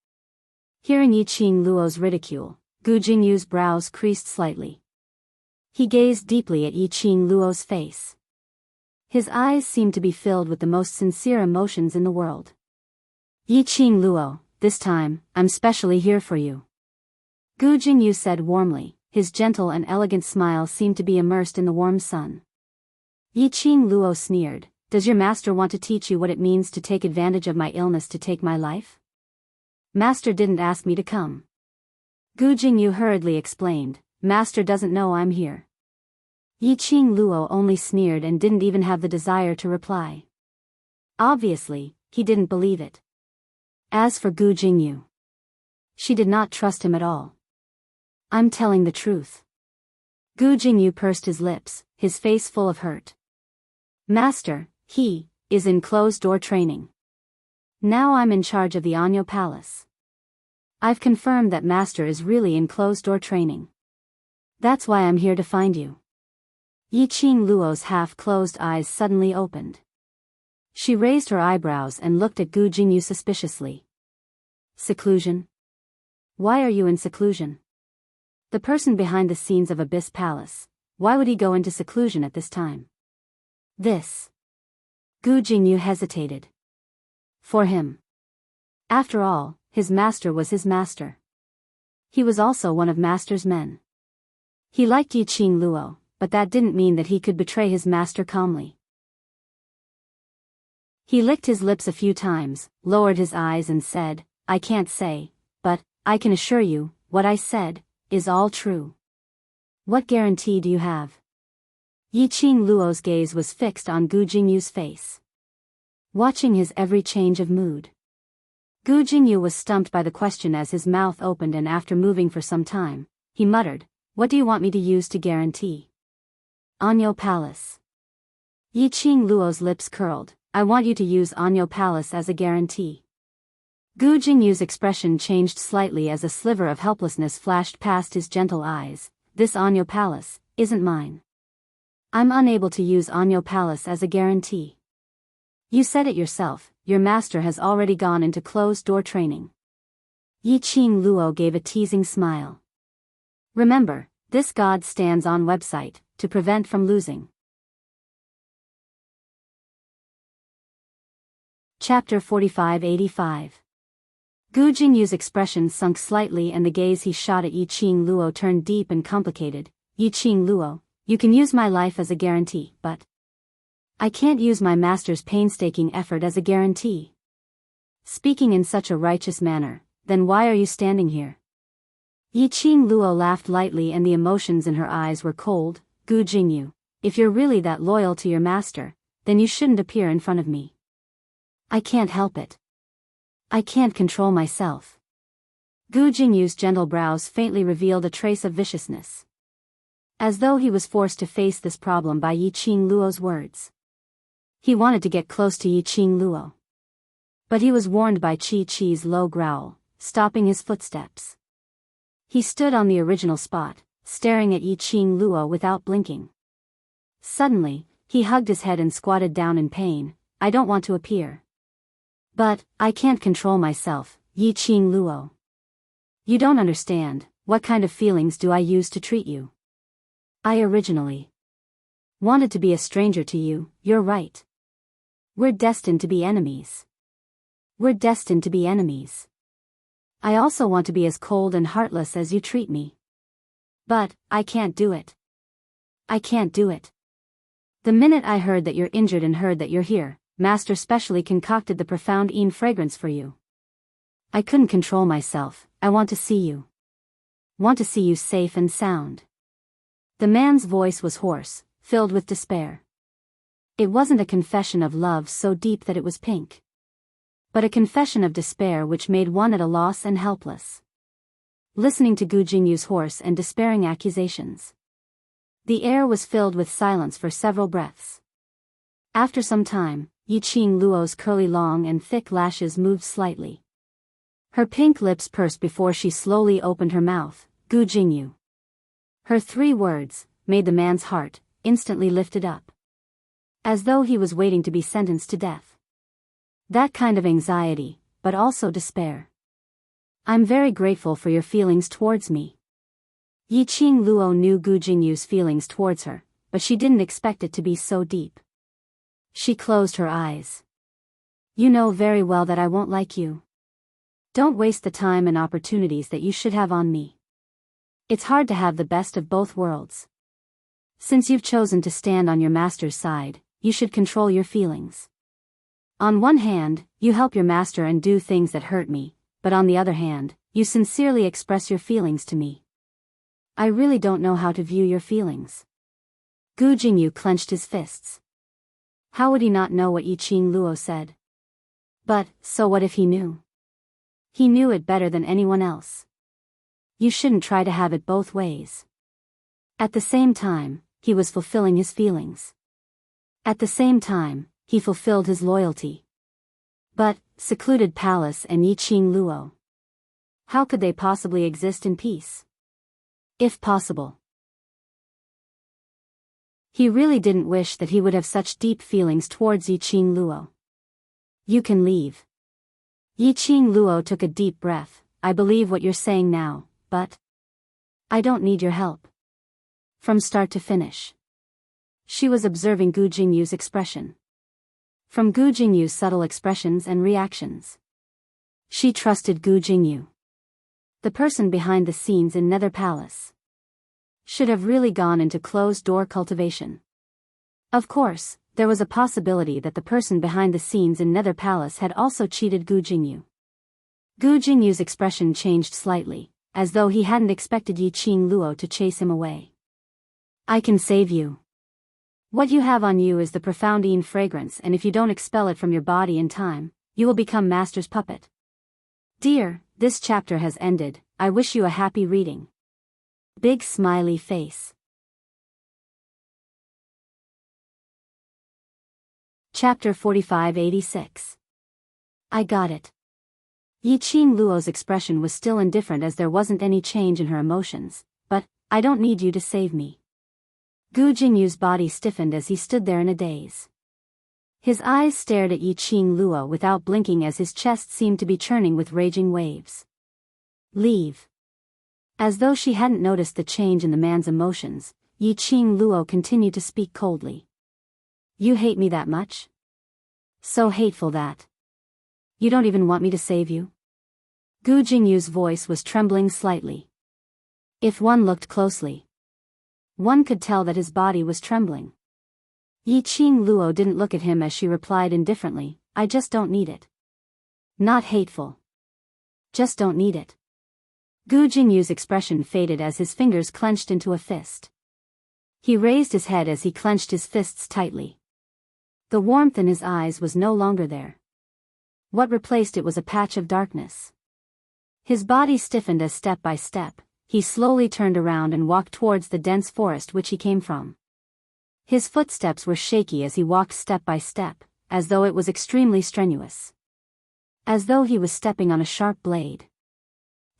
Hearing Yiqing Luo's ridicule, Gu Jingyu's brows creased slightly. He gazed deeply at Yiqing Luo's face. His eyes seemed to be filled with the most sincere emotions in the world. Yiqing Luo, this time, I'm specially here for you. Gu Jingyu said warmly, his gentle and elegant smile seemed to be immersed in the warm sun. Yiqing Luo sneered, does your master want to teach you what it means to take advantage of my illness to take my life? Master didn't ask me to come. Gu Jingyu hurriedly explained, Master doesn't know I'm here. Yiqing Luo only sneered and didn't even have the desire to reply. Obviously, he didn't believe it. As for Gu Jingyu, she did not trust him at all. I'm telling the truth. Gu Jingyu pursed his lips, his face full of hurt. Master, he is in closed-door training. Now I'm in charge of the Anyo Palace. I've confirmed that Master is really in closed-door training. That's why I'm here to find you. Yiqing Luo's half-closed eyes suddenly opened. She raised her eyebrows and looked at Gu Jingyu suspiciously. Seclusion? Why are you in seclusion? The person behind the scenes of Abyss Palace, why would he go into seclusion at this time? This. Gu Jingyu hesitated. For him. After all, his master was his master. He was also one of Master's men. He liked Yiqing Luo, but that didn't mean that he could betray his master calmly. He licked his lips a few times, lowered his eyes and said, I can't say, but, I can assure you, what I said, is all true. What guarantee do you have? Yiqing Luo's gaze was fixed on Gu Jingyu's face, watching his every change of mood. Gu Jingyu was stumped by the question as his mouth opened, and after moving for some time, he muttered, What do you want me to use to guarantee? Anyo Palace. Yiqing Luo's lips curled, I want you to use Anyo Palace as a guarantee. Gu Jingyu's expression changed slightly as a sliver of helplessness flashed past his gentle eyes. This Anyo Palace isn't mine. I'm unable to use Anyo Palace as a guarantee. You said it yourself, your master has already gone into closed-door training. Yiqing Luo gave a teasing smile. Remember, this god stands on website, to prevent from losing. Chapter 4585. Gu Jingyu's expression sunk slightly and the gaze he shot at Yiqing Luo turned deep and complicated. Yiqing Luo, you can use my life as a guarantee, but I can't use my master's painstaking effort as a guarantee. Speaking in such a righteous manner, then why are you standing here? Yiqing Luo laughed lightly and the emotions in her eyes were cold. Gu Jingyu, if you're really that loyal to your master, then you shouldn't appear in front of me. I can't help it. I can't control myself. Gu Jingyu's gentle brows faintly revealed a trace of viciousness. As though he was forced to face this problem by Yiqing Luo's words. He wanted to get close to Yiqing Luo. But he was warned by Chi-Chi's low growl, stopping his footsteps. He stood on the original spot, staring at Yiqing Luo without blinking. Suddenly, he hugged his head and squatted down in pain. I don't want to appear. But, I can't control myself, Yiqing Luo. You don't understand, what kind of feelings do I use to treat you? I originally wanted to be a stranger to you, you're right. We're destined to be enemies. We're destined to be enemies. I also want to be as cold and heartless as you treat me. But, I can't do it. I can't do it. The minute I heard that you're injured and heard that you're here, Master specially concocted the profound fragrance for you. I couldn't control myself, I want to see you. Want to see you safe and sound. The man's voice was hoarse, filled with despair. It wasn't a confession of love so deep that it was pink. But a confession of despair which made one at a loss and helpless. Listening to Gu Jingyu's hoarse and despairing accusations. The air was filled with silence for several breaths. After some time, Yiqing Luo's curly long and thick lashes moved slightly. Her pink lips pursed before she slowly opened her mouth, Gu Jingyu. Her 3 words made the man's heart instantly lifted up. As though he was waiting to be sentenced to death. That kind of anxiety, but also despair. I'm very grateful for your feelings towards me. Yiqing Luo knew Gu Jingyu's feelings towards her, but she didn't expect it to be so deep. She closed her eyes. You know very well that I won't like you. Don't waste the time and opportunities that you should have on me. It's hard to have the best of both worlds. Since you've chosen to stand on your master's side, you should control your feelings. On one hand, you help your master and do things that hurt me, but on the other hand, you sincerely express your feelings to me. I really don't know how to view your feelings. Gu Jingyu clenched his fists. How would he not know what Yiqing Luo said? But, so what if he knew? He knew it better than anyone else. You shouldn't try to have it both ways. At the same time, he was fulfilling his feelings. At the same time, he fulfilled his loyalty. But, secluded palace and Yiqing Luo. How could they possibly exist in peace? If possible. He really didn't wish that he would have such deep feelings towards Yiqing Luo. You can leave. Yiqing Luo took a deep breath. I believe what you're saying now, but I don't need your help. From start to finish. She was observing Gu Jingyu's expression. From Gu Jingyu's subtle expressions and reactions. She trusted Gu Jingyu. The person behind the scenes in Nether Palace. Should have really gone into closed-door cultivation. Of course, there was a possibility that the person behind the scenes in Nether Palace had also cheated Gu Jingyu. Gu Jingyu's expression changed slightly, as though he hadn't expected Yiqing Luo to chase him away. I can save you. What you have on you is the profound Yin fragrance, and if you don't expel it from your body in time, you will become Master's puppet. Dear, this chapter has ended. I wish you a happy reading. Big smiley face. Chapter 4586. I got it. Yiqing Luo's expression was still indifferent as there wasn't any change in her emotions, but, I don't need you to save me. Gu Jingyu's body stiffened as he stood there in a daze. His eyes stared at Yiqing Luo without blinking as his chest seemed to be churning with raging waves. Leave. As though she hadn't noticed the change in the man's emotions, Yiqing Luo continued to speak coldly. You hate me that much? So hateful that you don't even want me to save you? Gu Jingyu's voice was trembling slightly. If one looked closely, one could tell that his body was trembling. Yiqing Luo didn't look at him as she replied indifferently, I just don't need it. Not hateful. Just don't need it. Gu Jingyu's expression faded as his fingers clenched into a fist. He raised his head as he clenched his fists tightly. The warmth in his eyes was no longer there. What replaced it was a patch of darkness. His body stiffened as step by step, he slowly turned around and walked towards the dense forest which he came from. His footsteps were shaky as he walked step by step, as though it was extremely strenuous. As though he was stepping on a sharp blade.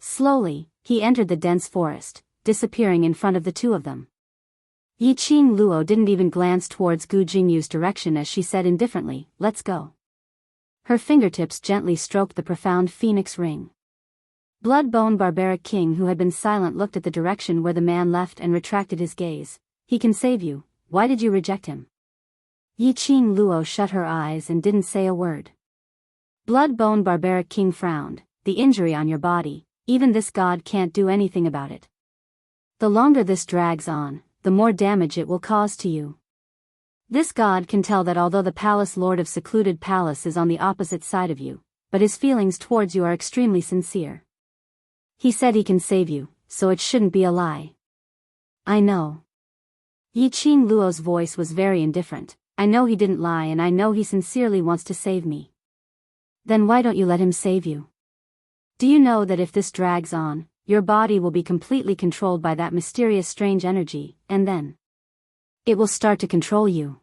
Slowly, he entered the dense forest, disappearing in front of the two of them. Yiqing Luo didn't even glance towards Gu Jingyu's direction as she said indifferently, let's go. Her fingertips gently stroked the profound phoenix ring. Blood-bone barbaric king who had been silent looked at the direction where the man left and retracted his gaze. He can save you, why did you reject him? Yiqing Luo shut her eyes and didn't say a word. Blood-bone barbaric king frowned, the injury on your body, even this god can't do anything about it. The longer this drags on, the more damage it will cause to you. This god can tell that although the palace lord of secluded palace is on the opposite side of you, but his feelings towards you are extremely sincere. He said he can save you, so it shouldn't be a lie. I know. Yiqing Luo's voice was very indifferent. I know he didn't lie and I know he sincerely wants to save me. Then why don't you let him save you? Do you know that if this drags on, your body will be completely controlled by that mysterious strange energy, and then it will start to control you.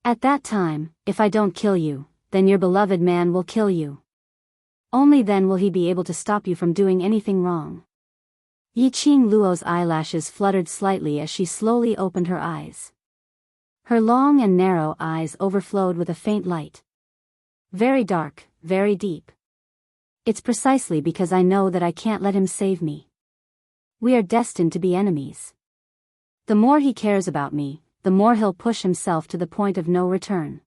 At that time, if I don't kill you, then your beloved man will kill you. Only then will he be able to stop you from doing anything wrong. Yiqing Luo's eyelashes fluttered slightly as she slowly opened her eyes. Her long and narrow eyes overflowed with a faint light. Very dark, very deep. It's precisely because I know that I can't let him save me. We are destined to be enemies. The more he cares about me, the more he'll push himself to the point of no return.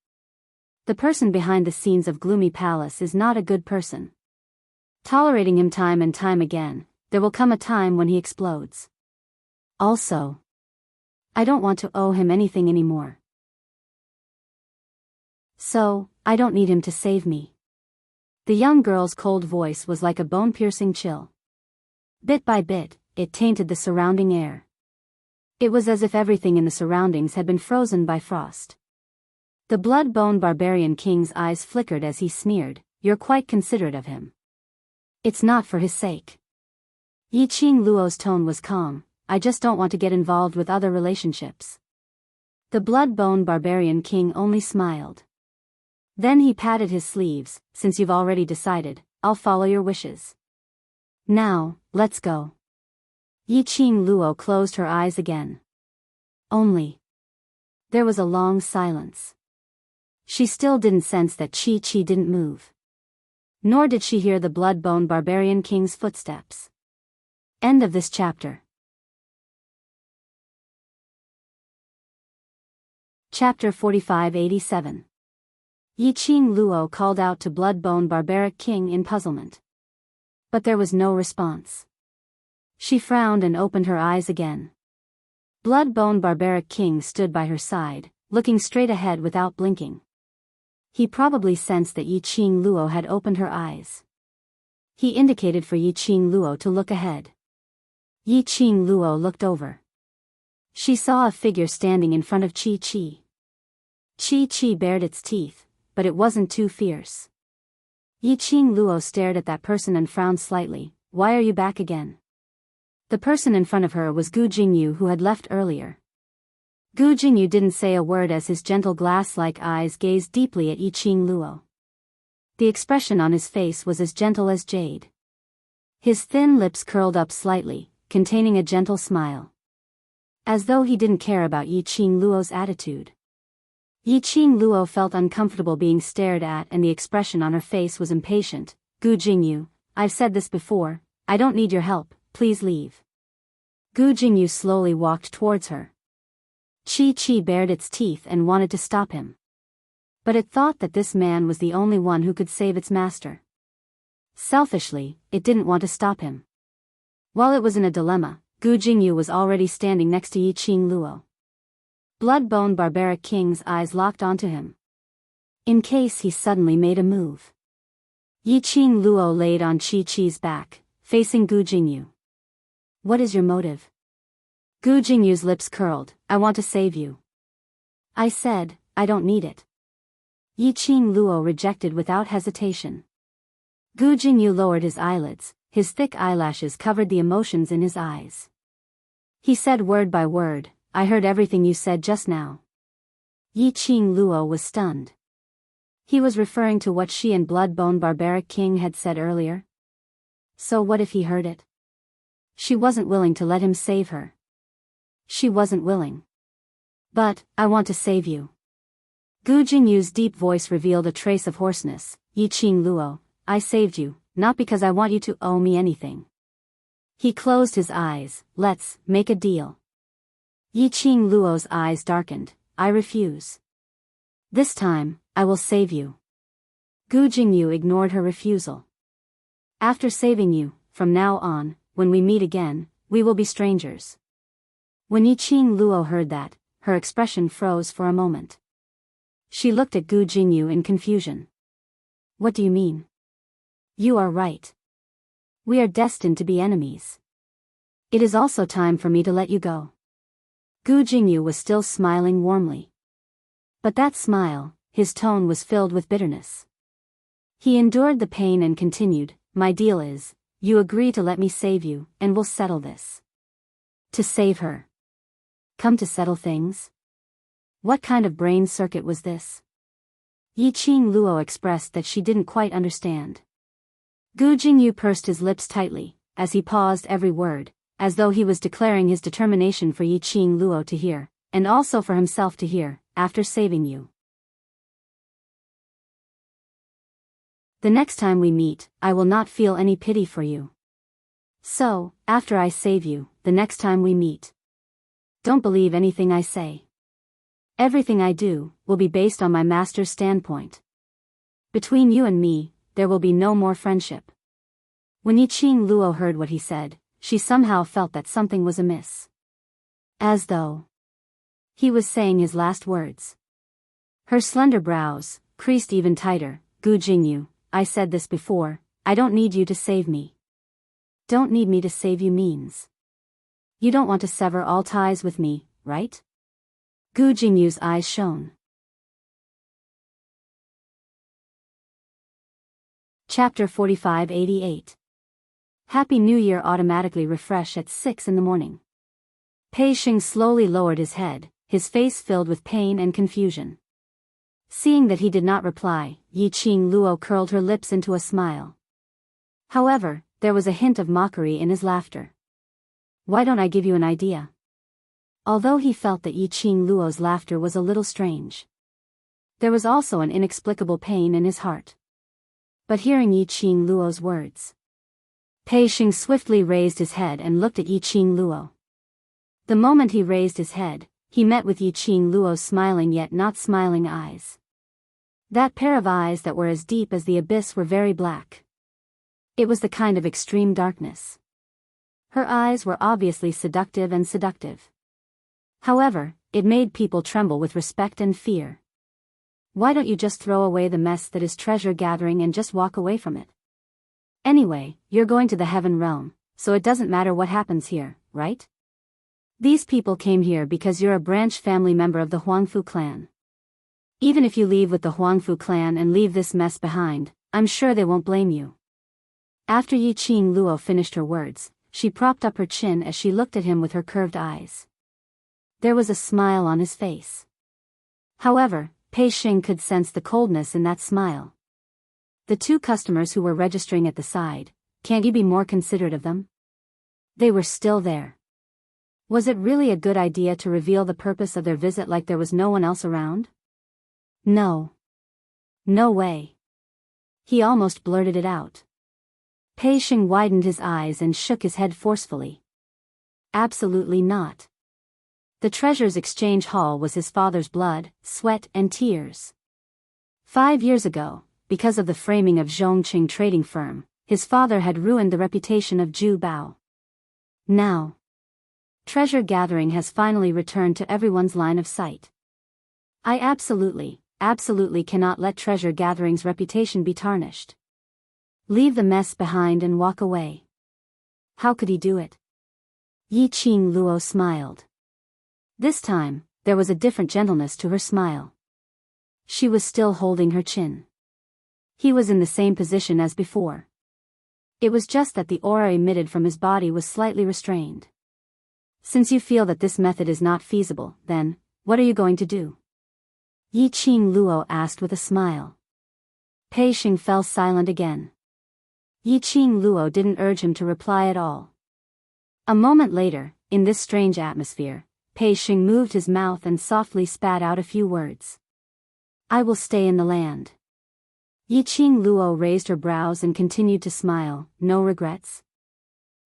The person behind the scenes of Gloomy Palace is not a good person. Tolerating him time and time again, there will come a time when he explodes. Also, I don't want to owe him anything anymore. So, I don't need him to save me. The young girl's cold voice was like a bone-piercing chill. Bit by bit, it tainted the surrounding air. It was as if everything in the surroundings had been frozen by frost. The blood-bone barbarian king's eyes flickered as he sneered, "You're quite considerate of him. It's not for his sake." Yi Qing Luo's tone was calm, "I just don't want to get involved with other relationships." The blood-bone barbarian king only smiled. Then he patted his sleeves, "Since you've already decided, I'll follow your wishes. Now, let's go." Yi Qing Luo closed her eyes again. Only. There was a long silence. She still didn't sense that Chi didn't move. Nor did she hear the blood-bone barbarian king's footsteps. End of this chapter. Chapter 4587. Yi Qing Luo called out to blood-bone barbaric king in puzzlement. But there was no response. She frowned and opened her eyes again. Blood-bone barbaric king stood by her side, looking straight ahead without blinking. He probably sensed that Yi Qing Luo had opened her eyes. He indicated for Yi Qing Luo to look ahead. Yi Qing Luo looked over. She saw a figure standing in front of Chi. Chi bared its teeth, but it wasn't too fierce. Yi Qing Luo stared at that person and frowned slightly. "Why are you back again?" The person in front of her was Gu Jingyu, who had left earlier. Gu Jingyu didn't say a word as his gentle glass-like eyes gazed deeply at Yi Qing Luo. The expression on his face was as gentle as jade. His thin lips curled up slightly, containing a gentle smile. As though he didn't care about Yi Qing Luo's attitude. Yi Qing Luo felt uncomfortable being stared at, and the expression on her face was impatient. "Gu Jingyu, I've said this before, I don't need your help, please leave." Gu Jingyu slowly walked towards her. Chi bared its teeth and wanted to stop him. But it thought that this man was the only one who could save its master. Selfishly, it didn't want to stop him. While it was in a dilemma, Gu Jingyu was already standing next to Yi Qing Luo. Blood-bone barbaric king's eyes locked onto him. In case he suddenly made a move. Yi Qing Luo laid on Chi's back, facing Gu Jingyu. "What is your motive?" Gu Jingyu's lips curled. "I want to save you." "I said, I don't need it." Yi Qing Luo rejected without hesitation. Gu Jingyu lowered his eyelids, his thick eyelashes covered the emotions in his eyes. He said word by word, "I heard everything you said just now." Yi Qing Luo was stunned. He was referring to what she and blood-bone barbaric king had said earlier. So what if he heard it? She wasn't willing to let him save her. She wasn't willing. "But, I want to save you." Gu Jingyu's deep voice revealed a trace of hoarseness. "Yi Qing Luo, I saved you, not because I want you to owe me anything." He closed his eyes. "Let's make a deal." Yi Qing Luo's eyes darkened. "I refuse. This time, I will save you." Gu Jingyu ignored her refusal. "After saving you, from now on, when we meet again, we will be strangers." When Yi Qing Luo heard that, her expression froze for a moment. She looked at Gu Jingyu in confusion. "What do you mean?" "You are right. We are destined to be enemies. It is also time for me to let you go." Gu Jingyu was still smiling warmly. But that smile, his tone was filled with bitterness. He endured the pain and continued, "My deal is, you agree to let me save you, and we'll settle this." To save her. Come to settle things? What kind of brain circuit was this? Yi Qing Luo expressed that she didn't quite understand. Gu Jingyu pursed his lips tightly, as he paused every word, as though he was declaring his determination for Yi Qing Luo to hear, and also for himself to hear. after saving you. The next time we meet, I will not feel any pity for you. So, after I save you, the next time we meet, don't believe anything I say. Everything I do will be based on my master's standpoint. Between you and me, there will be no more friendship. When Yiqing Luo heard what he said, she somehow felt that something was amiss. As though he was saying his last words. Her slender brows creased even tighter. Gu Jingyu, I said this before, I don't need you to save me. Don't need me to save you means you don't want to sever all ties with me, right? Gu Jingyu's eyes shone. Chapter 4588. Happy New Year automatically refresh at 6 in the morning. Pei Xing slowly lowered his head, his face filled with pain and confusion. Seeing that he did not reply, Yiqing Luo curled her lips into a smile. However, there was a hint of mockery in his laughter. Why don't I give you an idea? Although he felt that Yiqing Luo's laughter was a little strange, there was also an inexplicable pain in his heart. But hearing Yiqing Luo's words, Pei Xing swiftly raised his head and looked at Yiqing Luo. The moment he raised his head, he met with Yiqing Luo's smiling yet not smiling eyes. That pair of eyes that were as deep as the abyss were very black. It was the kind of extreme darkness. Her eyes were obviously seductive and seductive. However, it made people tremble with respect and fear. Why don't you just throw away the mess that is treasure gathering and just walk away from it? Anyway, you're going to the heaven realm, so it doesn't matter what happens here, right? These people came here because you're a branch family member of the Huangfu clan. Even if you leave with the Huangfu clan and leave this mess behind, I'm sure they won't blame you. After Yiqing Luo finished her words, she propped up her chin as she looked at him with her curved eyes. There was a smile on his face. However, Pei Xing could sense the coldness in that smile. The two customers who were registering at the side, can't you be more considerate of them? They were still there. Was it really a good idea to reveal the purpose of their visit like there was no one else around? No. No way. He almost blurted it out. Pei Xing widened his eyes and shook his head forcefully. Absolutely not. The Treasures Exchange Hall was his father's blood, sweat and tears. 5 years ago, because of the framing of Zhongqing trading firm, his father had ruined the reputation of Zhu Bao. Now, treasure gathering has finally returned to everyone's line of sight. I absolutely cannot let treasure gathering's reputation be tarnished. Leave the mess behind and walk away. How could he do it? Yiqing Luo smiled. This time, there was a different gentleness to her smile. She was still holding her chin. He was in the same position as before. It was just that the aura emitted from his body was slightly restrained. Since you feel that this method is not feasible, then, what are you going to do? Yiqing Luo asked with a smile. Pei Xing fell silent again. Yiqing Luo didn't urge him to reply at all. A moment later, in this strange atmosphere, Pei Xing moved his mouth and softly spat out a few words. I will stay in the land. Yiqing Luo raised her brows and continued to smile. No regrets?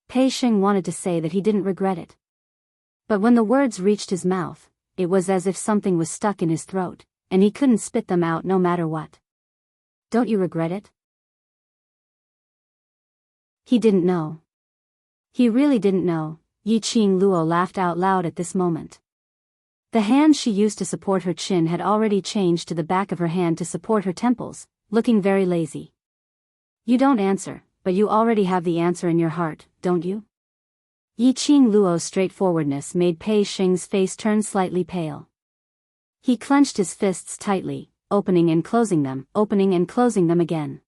Pei Xing wanted to say that he didn't regret it. But when the words reached his mouth, it was as if something was stuck in his throat, and he couldn't spit them out no matter what. Don't you regret it? He didn't know. He really didn't know. Yiqing Luo laughed out loud at this moment. The hand she used to support her chin had already changed to the back of her hand to support her temples, looking very lazy. You don't answer, but you already have the answer in your heart, don't you? Yiqing Luo's straightforwardness made Pei Xing's face turn slightly pale. He clenched his fists tightly, opening and closing them again.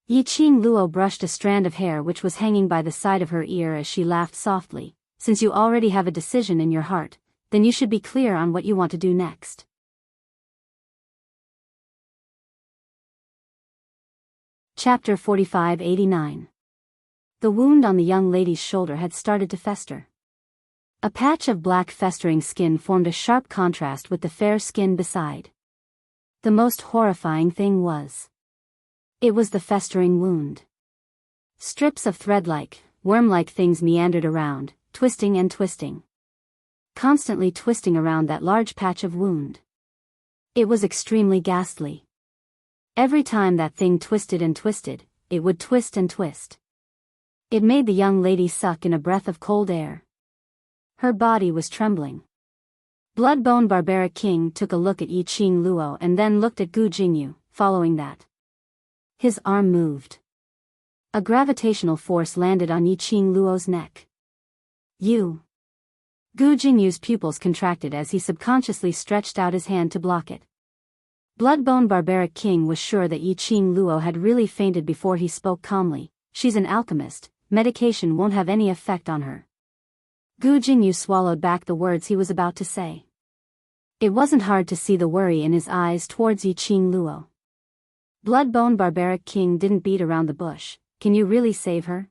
Yiqing Luo brushed a strand of hair which was hanging by the side of her ear as she laughed softly. Since you already have a decision in your heart, then you should be clear on what you want to do next. Chapter 4589. The wound on the young lady's shoulder had started to fester. A patch of black festering skin formed a sharp contrast with the fair skin beside. The most horrifying thing was, it was the festering wound. Strips of thread-like, worm-like things meandered around, twisting and twisting. Constantly twisting around that large patch of wound. It was extremely ghastly. Every time that thing twisted and twisted, it would twist and twist. It made the young lady suck in a breath of cold air. Her body was trembling. Bloodbone Barbaric King took a look at Yi Qing Luo and then looked at Gu Jingyu, following that. His arm moved. A gravitational force landed on Yi Qing Luo's neck. You. Gu Jingyu's pupils contracted as he subconsciously stretched out his hand to block it. Bloodbone Barbaric King was sure that Yi Qing Luo had really fainted before he spoke calmly. She's an alchemist, medication won't have any effect on her. Gu Jingyu swallowed back the words he was about to say. It wasn't hard to see the worry in his eyes towards Yi Qing Luo. Bloodbone Barbaric King didn't beat around the bush. Can you really save her?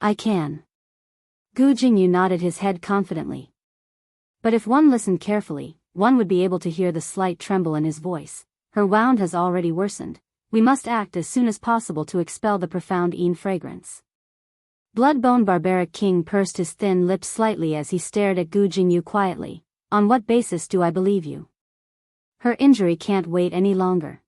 I can. Gu Jingyu nodded his head confidently. But if one listened carefully, one would be able to hear the slight tremble in his voice. Her wound has already worsened. We must act as soon as possible to expel the profound fragrance. Bloodbone Barbaric King pursed his thin lips slightly as he stared at Gu Jingyu quietly. On what basis do I believe you? Her injury can't wait any longer.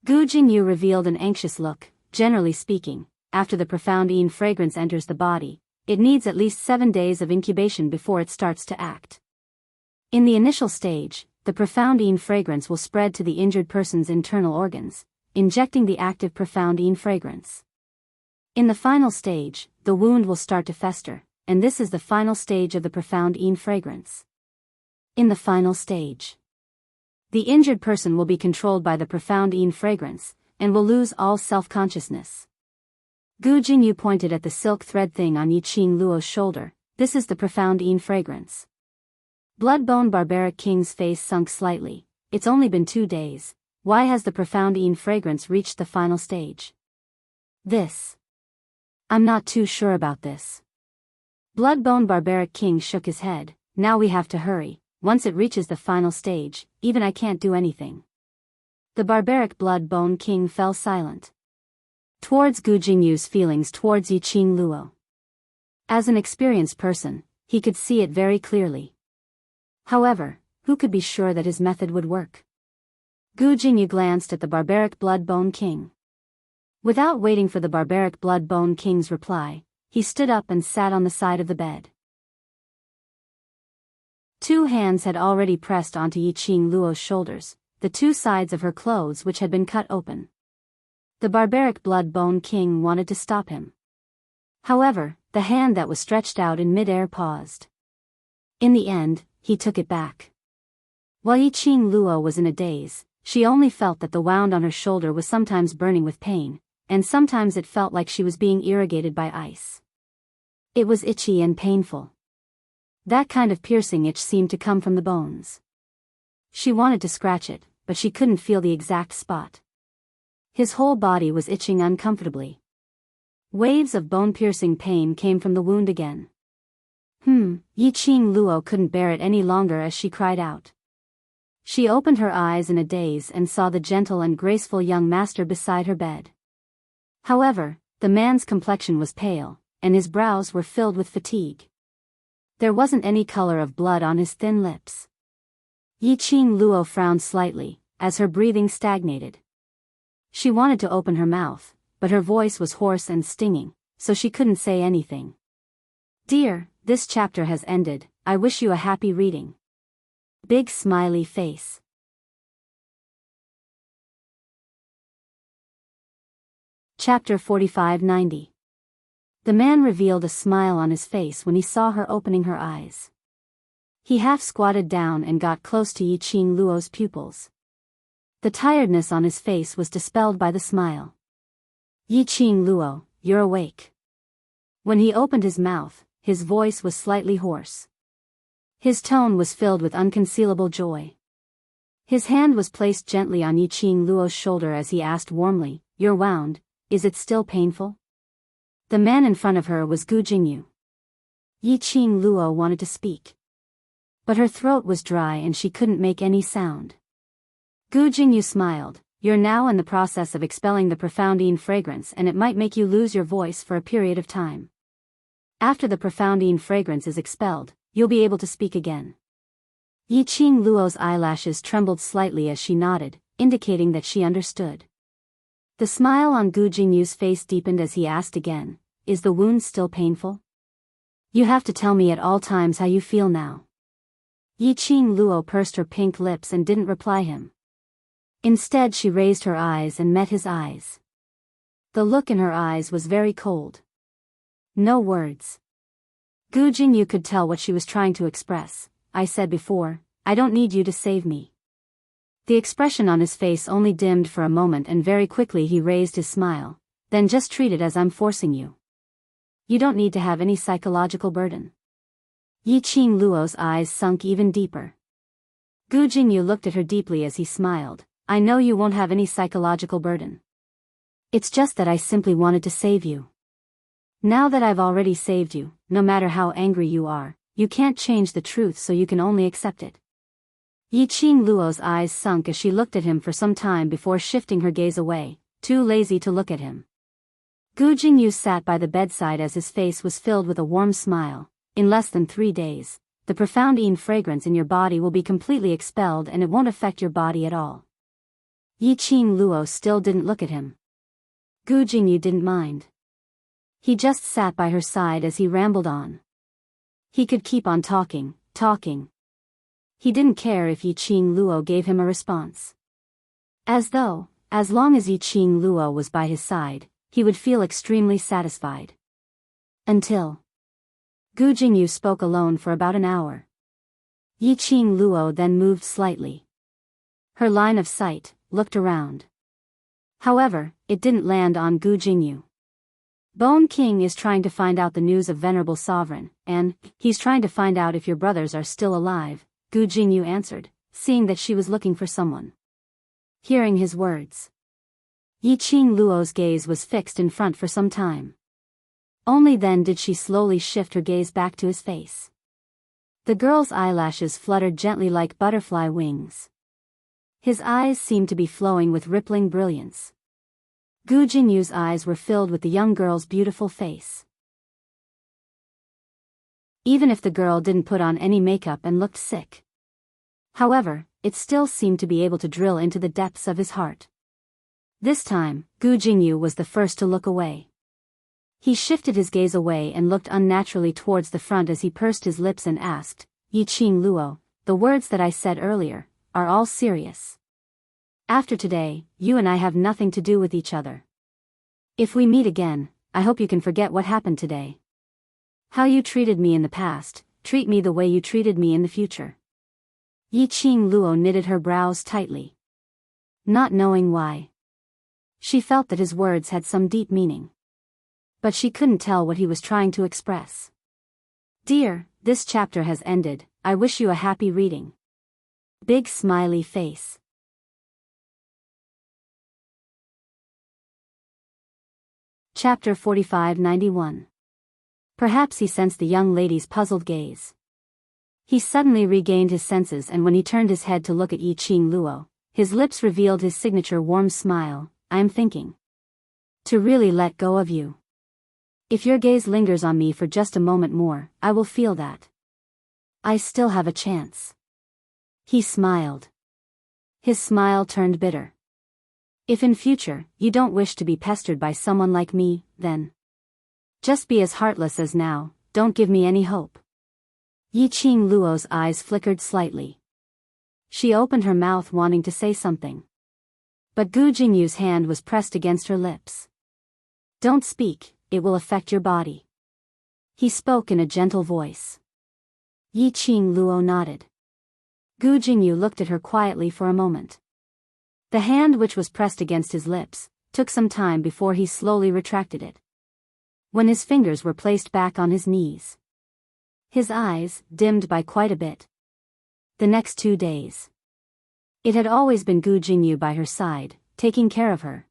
Gu Jingyu revealed an anxious look. Generally speaking, after the profound fragrance enters the body, it needs at least 7 days of incubation before it starts to act. In the initial stage, the profound fragrance will spread to the injured person's internal organs, injecting the active profound fragrance. In the final stage, the wound will start to fester, and this is the final stage of the profound fragrance. In the final stage, the injured person will be controlled by the profound fragrance, and will lose all self-consciousness. Gu Jingyu pointed at the silk thread thing on Yi Qing Luo's shoulder. This is the profound fragrance. Bloodbone Barbaric King's face sunk slightly. It's only been 2 days. Why has the profound fragrance reached the final stage? This. I'm not too sure about this. Bloodbone Barbaric King shook his head. Now we have to hurry. Once it reaches the final stage, even I can't do anything. The barbaric Bloodbone King fell silent. Towards Gu Jingyu's feelings towards Yi Qing Luo. As an experienced person, he could see it very clearly. However, who could be sure that his method would work? Gu Jingyu glanced at the barbaric Bloodbone King. Without waiting for the barbaric Bloodbone King's reply, he stood up and sat on the side of the bed. 2 hands had already pressed onto Yi Qing Luo's shoulders, the 2 sides of her clothes which had been cut open. The barbaric Bloodbone King wanted to stop him. However, the hand that was stretched out in mid-air paused. In the end, he took it back. While Yi Qing Luo was in a daze, she only felt that the wound on her shoulder was sometimes burning with pain, and sometimes it felt like she was being irrigated by ice. It was itchy and painful. That kind of piercing itch seemed to come from the bones. She wanted to scratch it, but she couldn't feel the exact spot. His whole body was itching uncomfortably. Waves of bone-piercing pain came from the wound again. Yi Qing Luo couldn't bear it any longer as she cried out. She opened her eyes in a daze and saw the gentle and graceful young master beside her bed. However, the man's complexion was pale, and his brows were filled with fatigue. There wasn't any color of blood on his thin lips. Yi Qing Luo frowned slightly, as her breathing stagnated. She wanted to open her mouth, but her voice was hoarse and stinging, so she couldn't say anything. Dear, this chapter has ended. I wish you a happy reading. Big smiley face. Chapter 4590. The man revealed a smile on his face when he saw her opening her eyes. He half squatted down and got close to Yi Qing Luo's pupils. The tiredness on his face was dispelled by the smile. Yi Qing Luo, you're awake. When he opened his mouth, his voice was slightly hoarse. His tone was filled with unconcealable joy. His hand was placed gently on Yi Qing Luo's shoulder as he asked warmly, "You're wound, is it still painful?" The man in front of her was Gu Jingyu. Yi Qing Luo wanted to speak, but her throat was dry and she couldn't make any sound. Gu Jingyu smiled. You're now in the process of expelling the profoundine fragrance and it might make you lose your voice for a period of time. After the profoundine fragrance is expelled, you'll be able to speak again. Yi Qing Luo's eyelashes trembled slightly as she nodded, indicating that she understood. The smile on Gu Jingyu's face deepened as he asked again, is the wound still painful? You have to tell me at all times how you feel now. Yi Qing Luo pursed her pink lips and didn't reply him. Instead she raised her eyes and met his eyes. The look in her eyes was very cold. No words. Gu Jingyu could tell what she was trying to express. I said before, I don't need you to save me. The expression on his face only dimmed for a moment and very quickly he raised his smile. Then just treat it as I'm forcing you. You don't need to have any psychological burden. Yi Qing Luo's eyes sunk even deeper. Gu Jingyu looked at her deeply as he smiled. I know you won't have any psychological burden. It's just that I simply wanted to save you. Now that I've already saved you, no matter how angry you are, you can't change the truth so you can only accept it. Yi Qing Luo's eyes sunk as she looked at him for some time before shifting her gaze away, too lazy to look at him. Gu Jingyu sat by the bedside as his face was filled with a warm smile. In less than 3 days, the profoundine fragrance in your body will be completely expelled and it won't affect your body at all. Yi Qing Luo still didn't look at him. Gu Jingyu didn't mind. He just sat by her side as he rambled on. He could keep on talking. He didn't care if Yi Qing Luo gave him a response. As long as Yi Qing Luo was by his side, he would feel extremely satisfied. Until Gu Jingyu spoke alone for about an hour. Yi Qing Luo then moved slightly. Her line of sight looked around. However, it didn't land on Gu Jingyu. Bone King is trying to find out the news of Venerable Sovereign, and he's trying to find out if your brothers are still alive, Gu Jingyu answered, seeing that she was looking for someone. Hearing his words, Yi Qing Luo's gaze was fixed in front for some time. Only then did she slowly shift her gaze back to his face. The girl's eyelashes fluttered gently like butterfly wings. His eyes seemed to be flowing with rippling brilliance. Gu Jinyu's eyes were filled with the young girl's beautiful face. Even if the girl didn't put on any makeup and looked sick. However, it still seemed to be able to drill into the depths of his heart. This time, Gu Jinyu was the first to look away. He shifted his gaze away and looked unnaturally towards the front as he pursed his lips and asked, Yi Qing Luo, the words that I said earlier, are all serious. After today, you and I have nothing to do with each other. If we meet again, I hope you can forget what happened today. How you treated me in the past, treat me the way you treated me in the future. Yi Qing Luo knitted her brows tightly. Not knowing why. She felt that his words had some deep meaning. But she couldn't tell what he was trying to express. Dear, this chapter has ended, I wish you a happy reading. Big smiley face. Chapter 4591. Perhaps he sensed the young lady's puzzled gaze. He suddenly regained his senses, and when he turned his head to look at Yi Qing Luo, his lips revealed his signature warm smile. I am thinking to really let go of you. If your gaze lingers on me for just a moment more, I will feel that I still have a chance. He smiled. His smile turned bitter. If in future, you don't wish to be pestered by someone like me, then just be as heartless as now, don't give me any hope. Yi Qing Luo's eyes flickered slightly. She opened her mouth wanting to say something. But Gu Jinyu's hand was pressed against her lips. Don't speak, it will affect your body. He spoke in a gentle voice. Yi Qing Luo nodded. Gu Jinyu looked at her quietly for a moment. The hand which was pressed against his lips took some time before he slowly retracted it. When his fingers were placed back on his knees, his eyes dimmed by quite a bit. The next 2 days. It had always been Gu Jinyu by her side, taking care of her.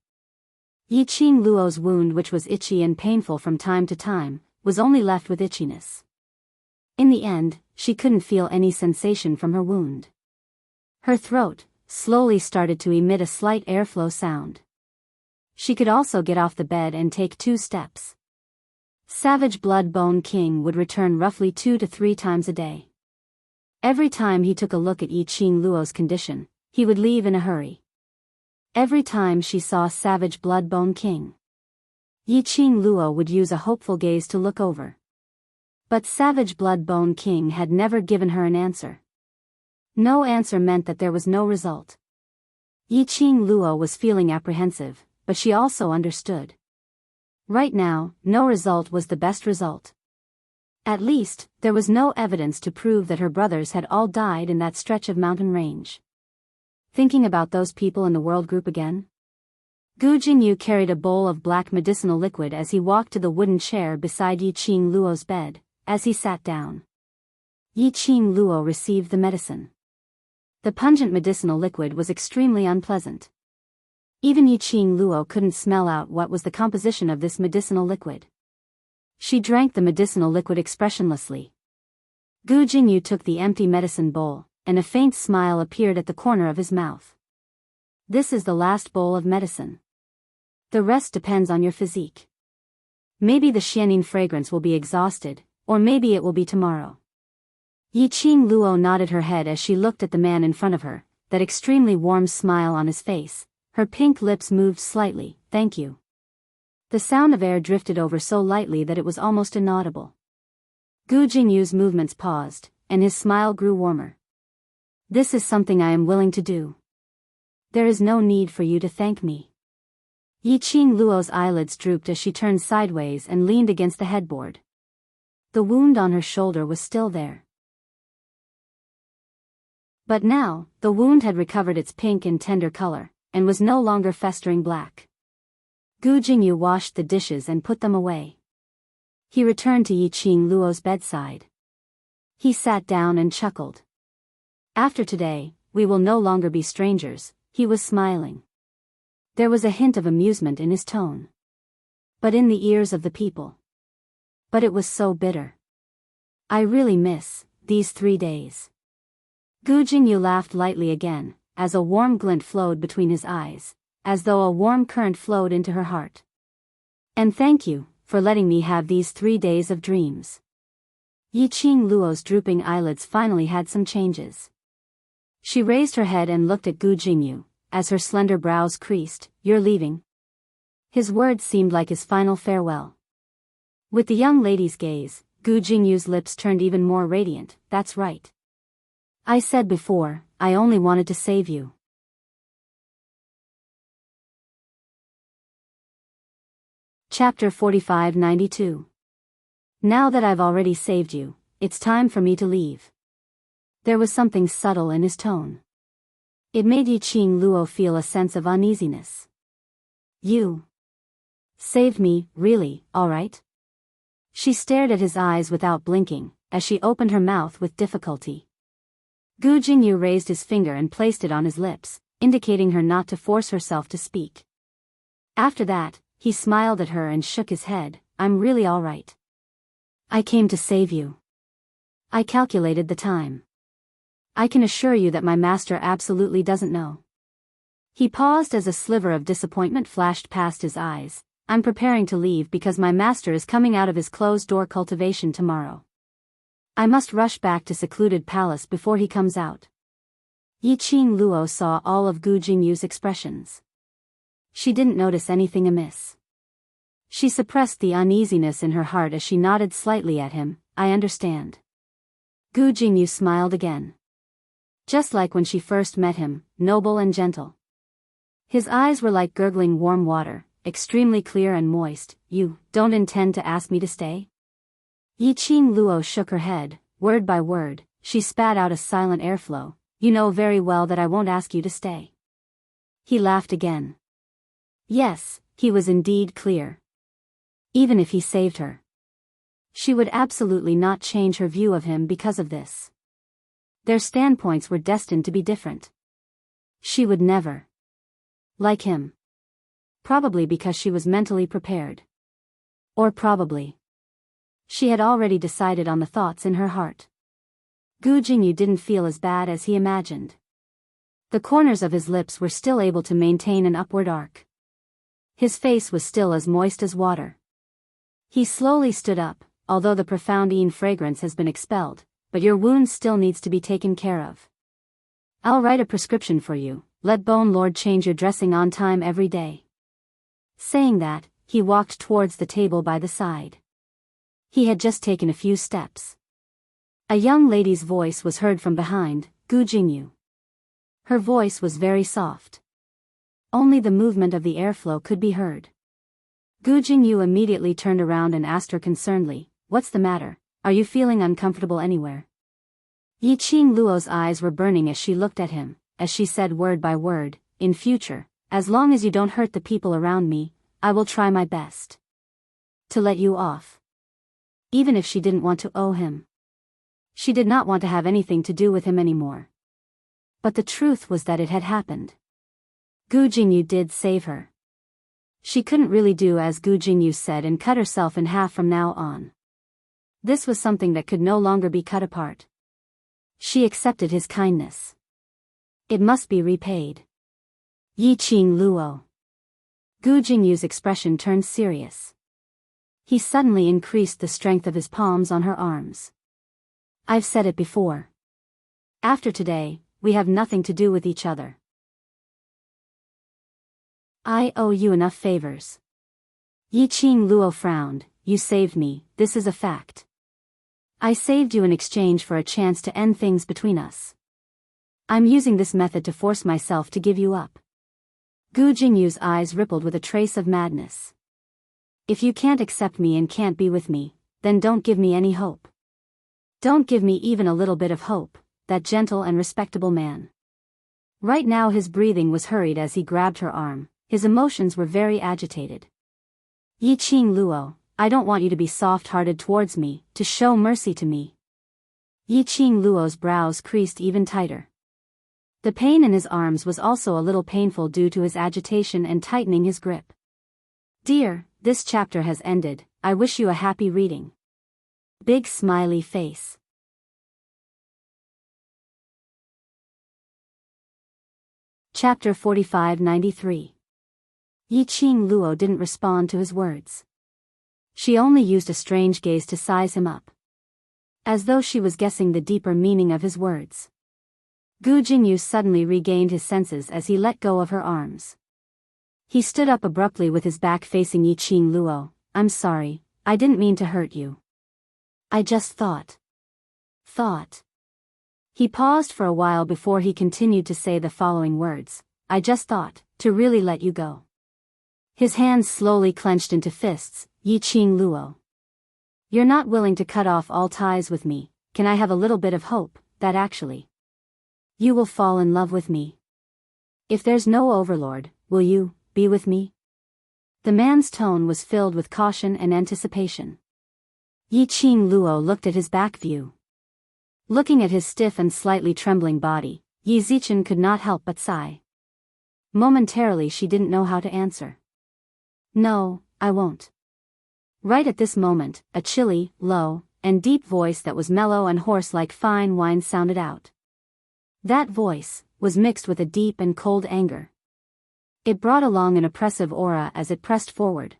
Yi Qing Luo's wound, which was itchy and painful from time to time, was only left with itchiness. In the end, she couldn't feel any sensation from her wound. Her throat slowly started to emit a slight airflow sound. She could also get off the bed and take 2 steps. Savage Blood Bone King would return roughly 2 to 3 times a day. Every time he took a look at Yi Qing Luo's condition, he would leave in a hurry. Every time she saw Savage Blood Bone King, Yi Qing Luo would use a hopeful gaze to look over. But Savage Blood Bone King had never given her an answer. No answer meant that there was no result. Yi Qing Luo was feeling apprehensive, but she also understood. Right now, no result was the best result. At least, there was no evidence to prove that her brothers had all died in that stretch of mountain range. Thinking about those people in the world group again? Gu Jingyu carried a bowl of black medicinal liquid as he walked to the wooden chair beside Yi Qing Luo's bed. As he sat down, Yi Qing Luo received the medicine. The pungent medicinal liquid was extremely unpleasant. Even Yi Qing Luo couldn't smell out what was the composition of this medicinal liquid. She drank the medicinal liquid expressionlessly. Gu Jingyu took the empty medicine bowl, and a faint smile appeared at the corner of his mouth. This is the last bowl of medicine. The rest depends on your physique. Maybe the xianin fragrance will be exhausted, or maybe it will be tomorrow. Yi Qing Luo nodded her head as she looked at the man in front of her, that extremely warm smile on his face. Her pink lips moved slightly, "Thank you." The sound of air drifted over so lightly that it was almost inaudible. Gu Jingyu's movements paused, and his smile grew warmer. "This is something I am willing to do. There is no need for you to thank me." Yi Qing Luo's eyelids drooped as she turned sideways and leaned against the headboard. The wound on her shoulder was still there. But now, the wound had recovered its pink and tender color, and was no longer festering black. Gu Jingyu washed the dishes and put them away. He returned to Yi Qing Luo's bedside. He sat down and chuckled. "After today, we will no longer be strangers," he was smiling. There was a hint of amusement in his tone. But in the ears of the people. But it was so bitter. "I really miss these 3 days." Gu Jingyu laughed lightly again, as a warm glint flowed between his eyes, as though a warm current flowed into her heart. "And thank you for letting me have these 3 days of dreams." Yi Qing Luo's drooping eyelids finally had some changes. She raised her head and looked at Gu Jingyu, as her slender brows creased. "You're leaving?" His words seemed like his final farewell. With the young lady's gaze, Gu Jingyu's lips turned even more radiant. "That's right. I said before, I only wanted to save you." Chapter 4592. Now that I've already saved you, it's time for me to leave. There was something subtle in his tone. It made Yi Qing Luo feel a sense of uneasiness. "You saved me, really, all right?" She stared at his eyes without blinking, as she opened her mouth with difficulty. Gu Jingyu raised his finger and placed it on his lips, indicating her not to force herself to speak. After that, he smiled at her and shook his head. "I'm really all right. I came to save you. I calculated the time. I can assure you that my master absolutely doesn't know." He paused as a sliver of disappointment flashed past his eyes. "I'm preparing to leave because my master is coming out of his closed-door cultivation tomorrow. I must rush back to secluded palace before he comes out." Yi Qing Luo saw all of Gu Jingyu's expressions. She didn't notice anything amiss. She suppressed the uneasiness in her heart as she nodded slightly at him. "I understand." Gu Jingyu smiled again. Just like when she first met him, noble and gentle. His eyes were like gurgling warm water, extremely clear and moist. "You don't intend to ask me to stay?" Yi Qing Luo shook her head. Word by word, she spat out a silent airflow. "You know very well that I won't ask you to stay." He laughed again. Yes, he was indeed clear. Even if he saved her, she would absolutely not change her view of him because of this. Their standpoints were destined to be different. She would never like him. Probably because she was mentally prepared. Or probably She had already decided on the thoughts in her heart. Gu Jingyu didn't feel as bad as he imagined. The corners of his lips were still able to maintain an upward arc. His face was still as moist as water. He slowly stood up, although the profound fragrance has been expelled, but your wound still needs to be taken care of. I'll write a prescription for you, let Bone Lord change your dressing on time every day. Saying that, he walked towards the table by the side. He had just taken a few steps. A young lady's voice was heard from behind, Gu Jingyu. Her voice was very soft. Only the movement of the airflow could be heard. Gu Jingyu immediately turned around and asked her concernedly, "What's the matter? Are you feeling uncomfortable anywhere?" Yi Qing Luo's eyes were burning as she looked at him, as she said word by word, "In future, as long as you don't hurt the people around me, I will try my best to let you off." Even if she didn't want to owe him. She did not want to have anything to do with him anymore. But the truth was that it had happened. Gu Jingyu did save her. She couldn't really do as Gu Jingyu said and cut herself in half from now on. This was something that could no longer be cut apart. She accepted his kindness. It must be repaid. Yi Qing Luo. Gu Jingyu's expression turned serious. He suddenly increased the strength of his palms on her arms. "I've said it before. After today, we have nothing to do with each other. I owe you enough favors." Yi Qing Luo frowned. "You saved me, this is a fact. I saved you in exchange for a chance to end things between us. I'm using this method to force myself to give you up." Gu Jingyu's eyes rippled with a trace of madness. "If you can't accept me and can't be with me, then don't give me any hope. Don't give me even a little bit of hope," that gentle and respectable man. Right now his breathing was hurried as he grabbed her arm, his emotions were very agitated. "Yi Qing Luo, I don't want you to be soft-hearted towards me, to show mercy to me." Yi Qing Luo's brows creased even tighter. The pain in his arms was also a little painful due to his agitation and tightening his grip. "Dear, this chapter has ended, I wish you a happy reading." Big smiley face. Chapter 45-93. Yi Qing Luo didn't respond to his words. She only used a strange gaze to size him up. As though she was guessing the deeper meaning of his words. Gu Jingyu suddenly regained his senses as he let go of her arms. He stood up abruptly with his back facing Yi Qing Luo. "I'm sorry, I didn't mean to hurt you. I just thought. He paused for a while before he continued to say the following words, "I just thought, to really let you go." His hands slowly clenched into fists. "Yi Qing Luo. You're not willing to cut off all ties with me, can I have a little bit of hope, that actually you will fall in love with me? If there's no overlord, will you be with me?" The man's tone was filled with caution and anticipation. Yi Qing Luo looked at his back view. Looking at his stiff and slightly trembling body, Yi Zichen could not help but sigh. Momentarily she didn't know how to answer. "No, I won't." Right at this moment, a chilly, low, and deep voice that was mellow and hoarse like fine wine sounded out. That voice was mixed with a deep and cold anger. It brought along an oppressive aura as it pressed forward.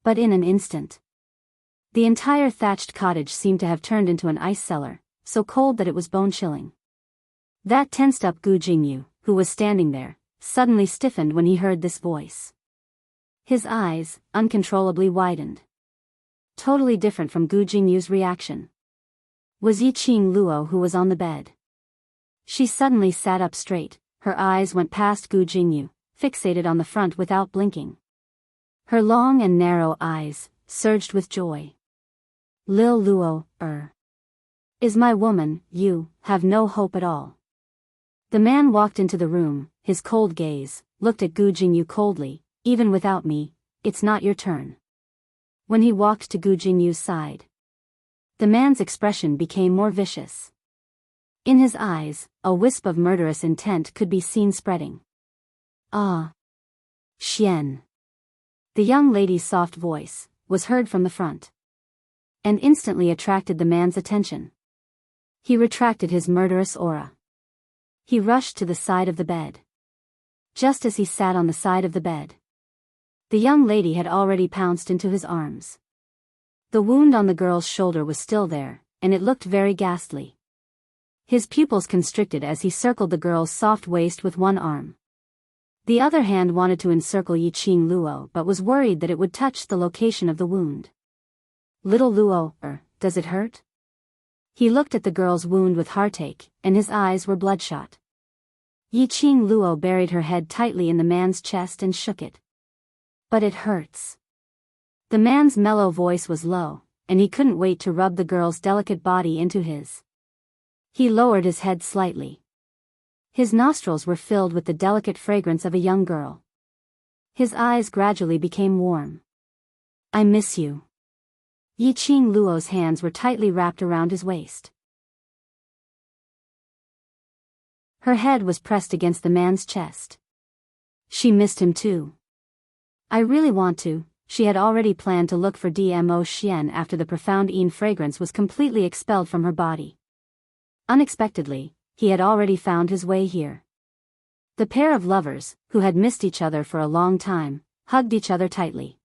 But in an instant, the entire thatched cottage seemed to have turned into an ice cellar, so cold that it was bone-chilling. That tensed up Gu Jingyu, who was standing there, suddenly stiffened when he heard this voice. His eyes, uncontrollably widened. Totally different from Gu Jingyu's reaction was Yi Qing Luo, who was on the bed. She suddenly sat up straight, her eyes went past Gu Jingyu, fixated on the front without blinking. Her long and narrow eyes surged with joy. "Lil Luo, is my woman, you have no hope at all." The man walked into the room, his cold gaze looked at Gu Jingyu coldly. "Even without me, it's not your turn." When he walked to Gu Jingyu's side, the man's expression became more vicious. In his eyes, a wisp of murderous intent could be seen spreading. "Ah. Xian." The young lady's soft voice was heard from the front. and instantly attracted the man's attention. He retracted his murderous aura. He rushed to the side of the bed. Just as he sat on the side of the bed, the young lady had already pounced into his arms. The wound on the girl's shoulder was still there, and it looked very ghastly. His pupils constricted as he circled the girl's soft waist with one arm. The other hand wanted to encircle Yiqing Luo but was worried that it would touch the location of the wound. "Little Luo, does it hurt?" He looked at the girl's wound with heartache, and his eyes were bloodshot. Yiqing Luo buried her head tightly in the man's chest and shook it. "But it hurts." The man's mellow voice was low, and he couldn't wait to rub the girl's delicate body into his. He lowered his head slightly. His nostrils were filled with the delicate fragrance of a young girl. His eyes gradually became warm. "I miss you." Yiqing Luo's hands were tightly wrapped around his waist. Her head was pressed against the man's chest. She missed him too. "I really want to." She had already planned to look for Dmo Xian after the profound Yin fragrance was completely expelled from her body. Unexpectedly, he had already found his way here. The pair of lovers, who had missed each other for a long time, hugged each other tightly.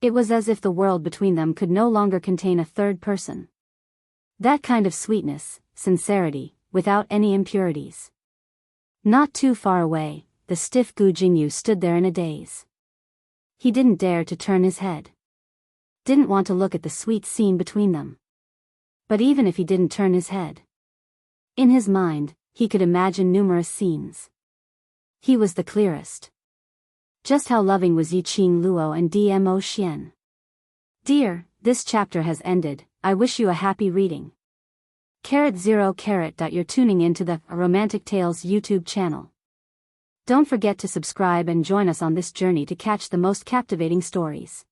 It was as if the world between them could no longer contain a third person. That kind of sweetness, sincerity, without any impurities. Not too far away, the stiff Gu Jingyu stood there in a daze. He didn't dare to turn his head. Didn't want to look at the sweet scene between them. But even if he didn't turn his head, in his mind, he could imagine numerous scenes. He was the clearest. Just how loving was Yiqing Luo and Dmo Xian. Dear, this chapter has ended. I wish you a happy reading. *0. You're tuning into the Romantic Tales YouTube channel. Don't forget to subscribe and join us on this journey to catch the most captivating stories.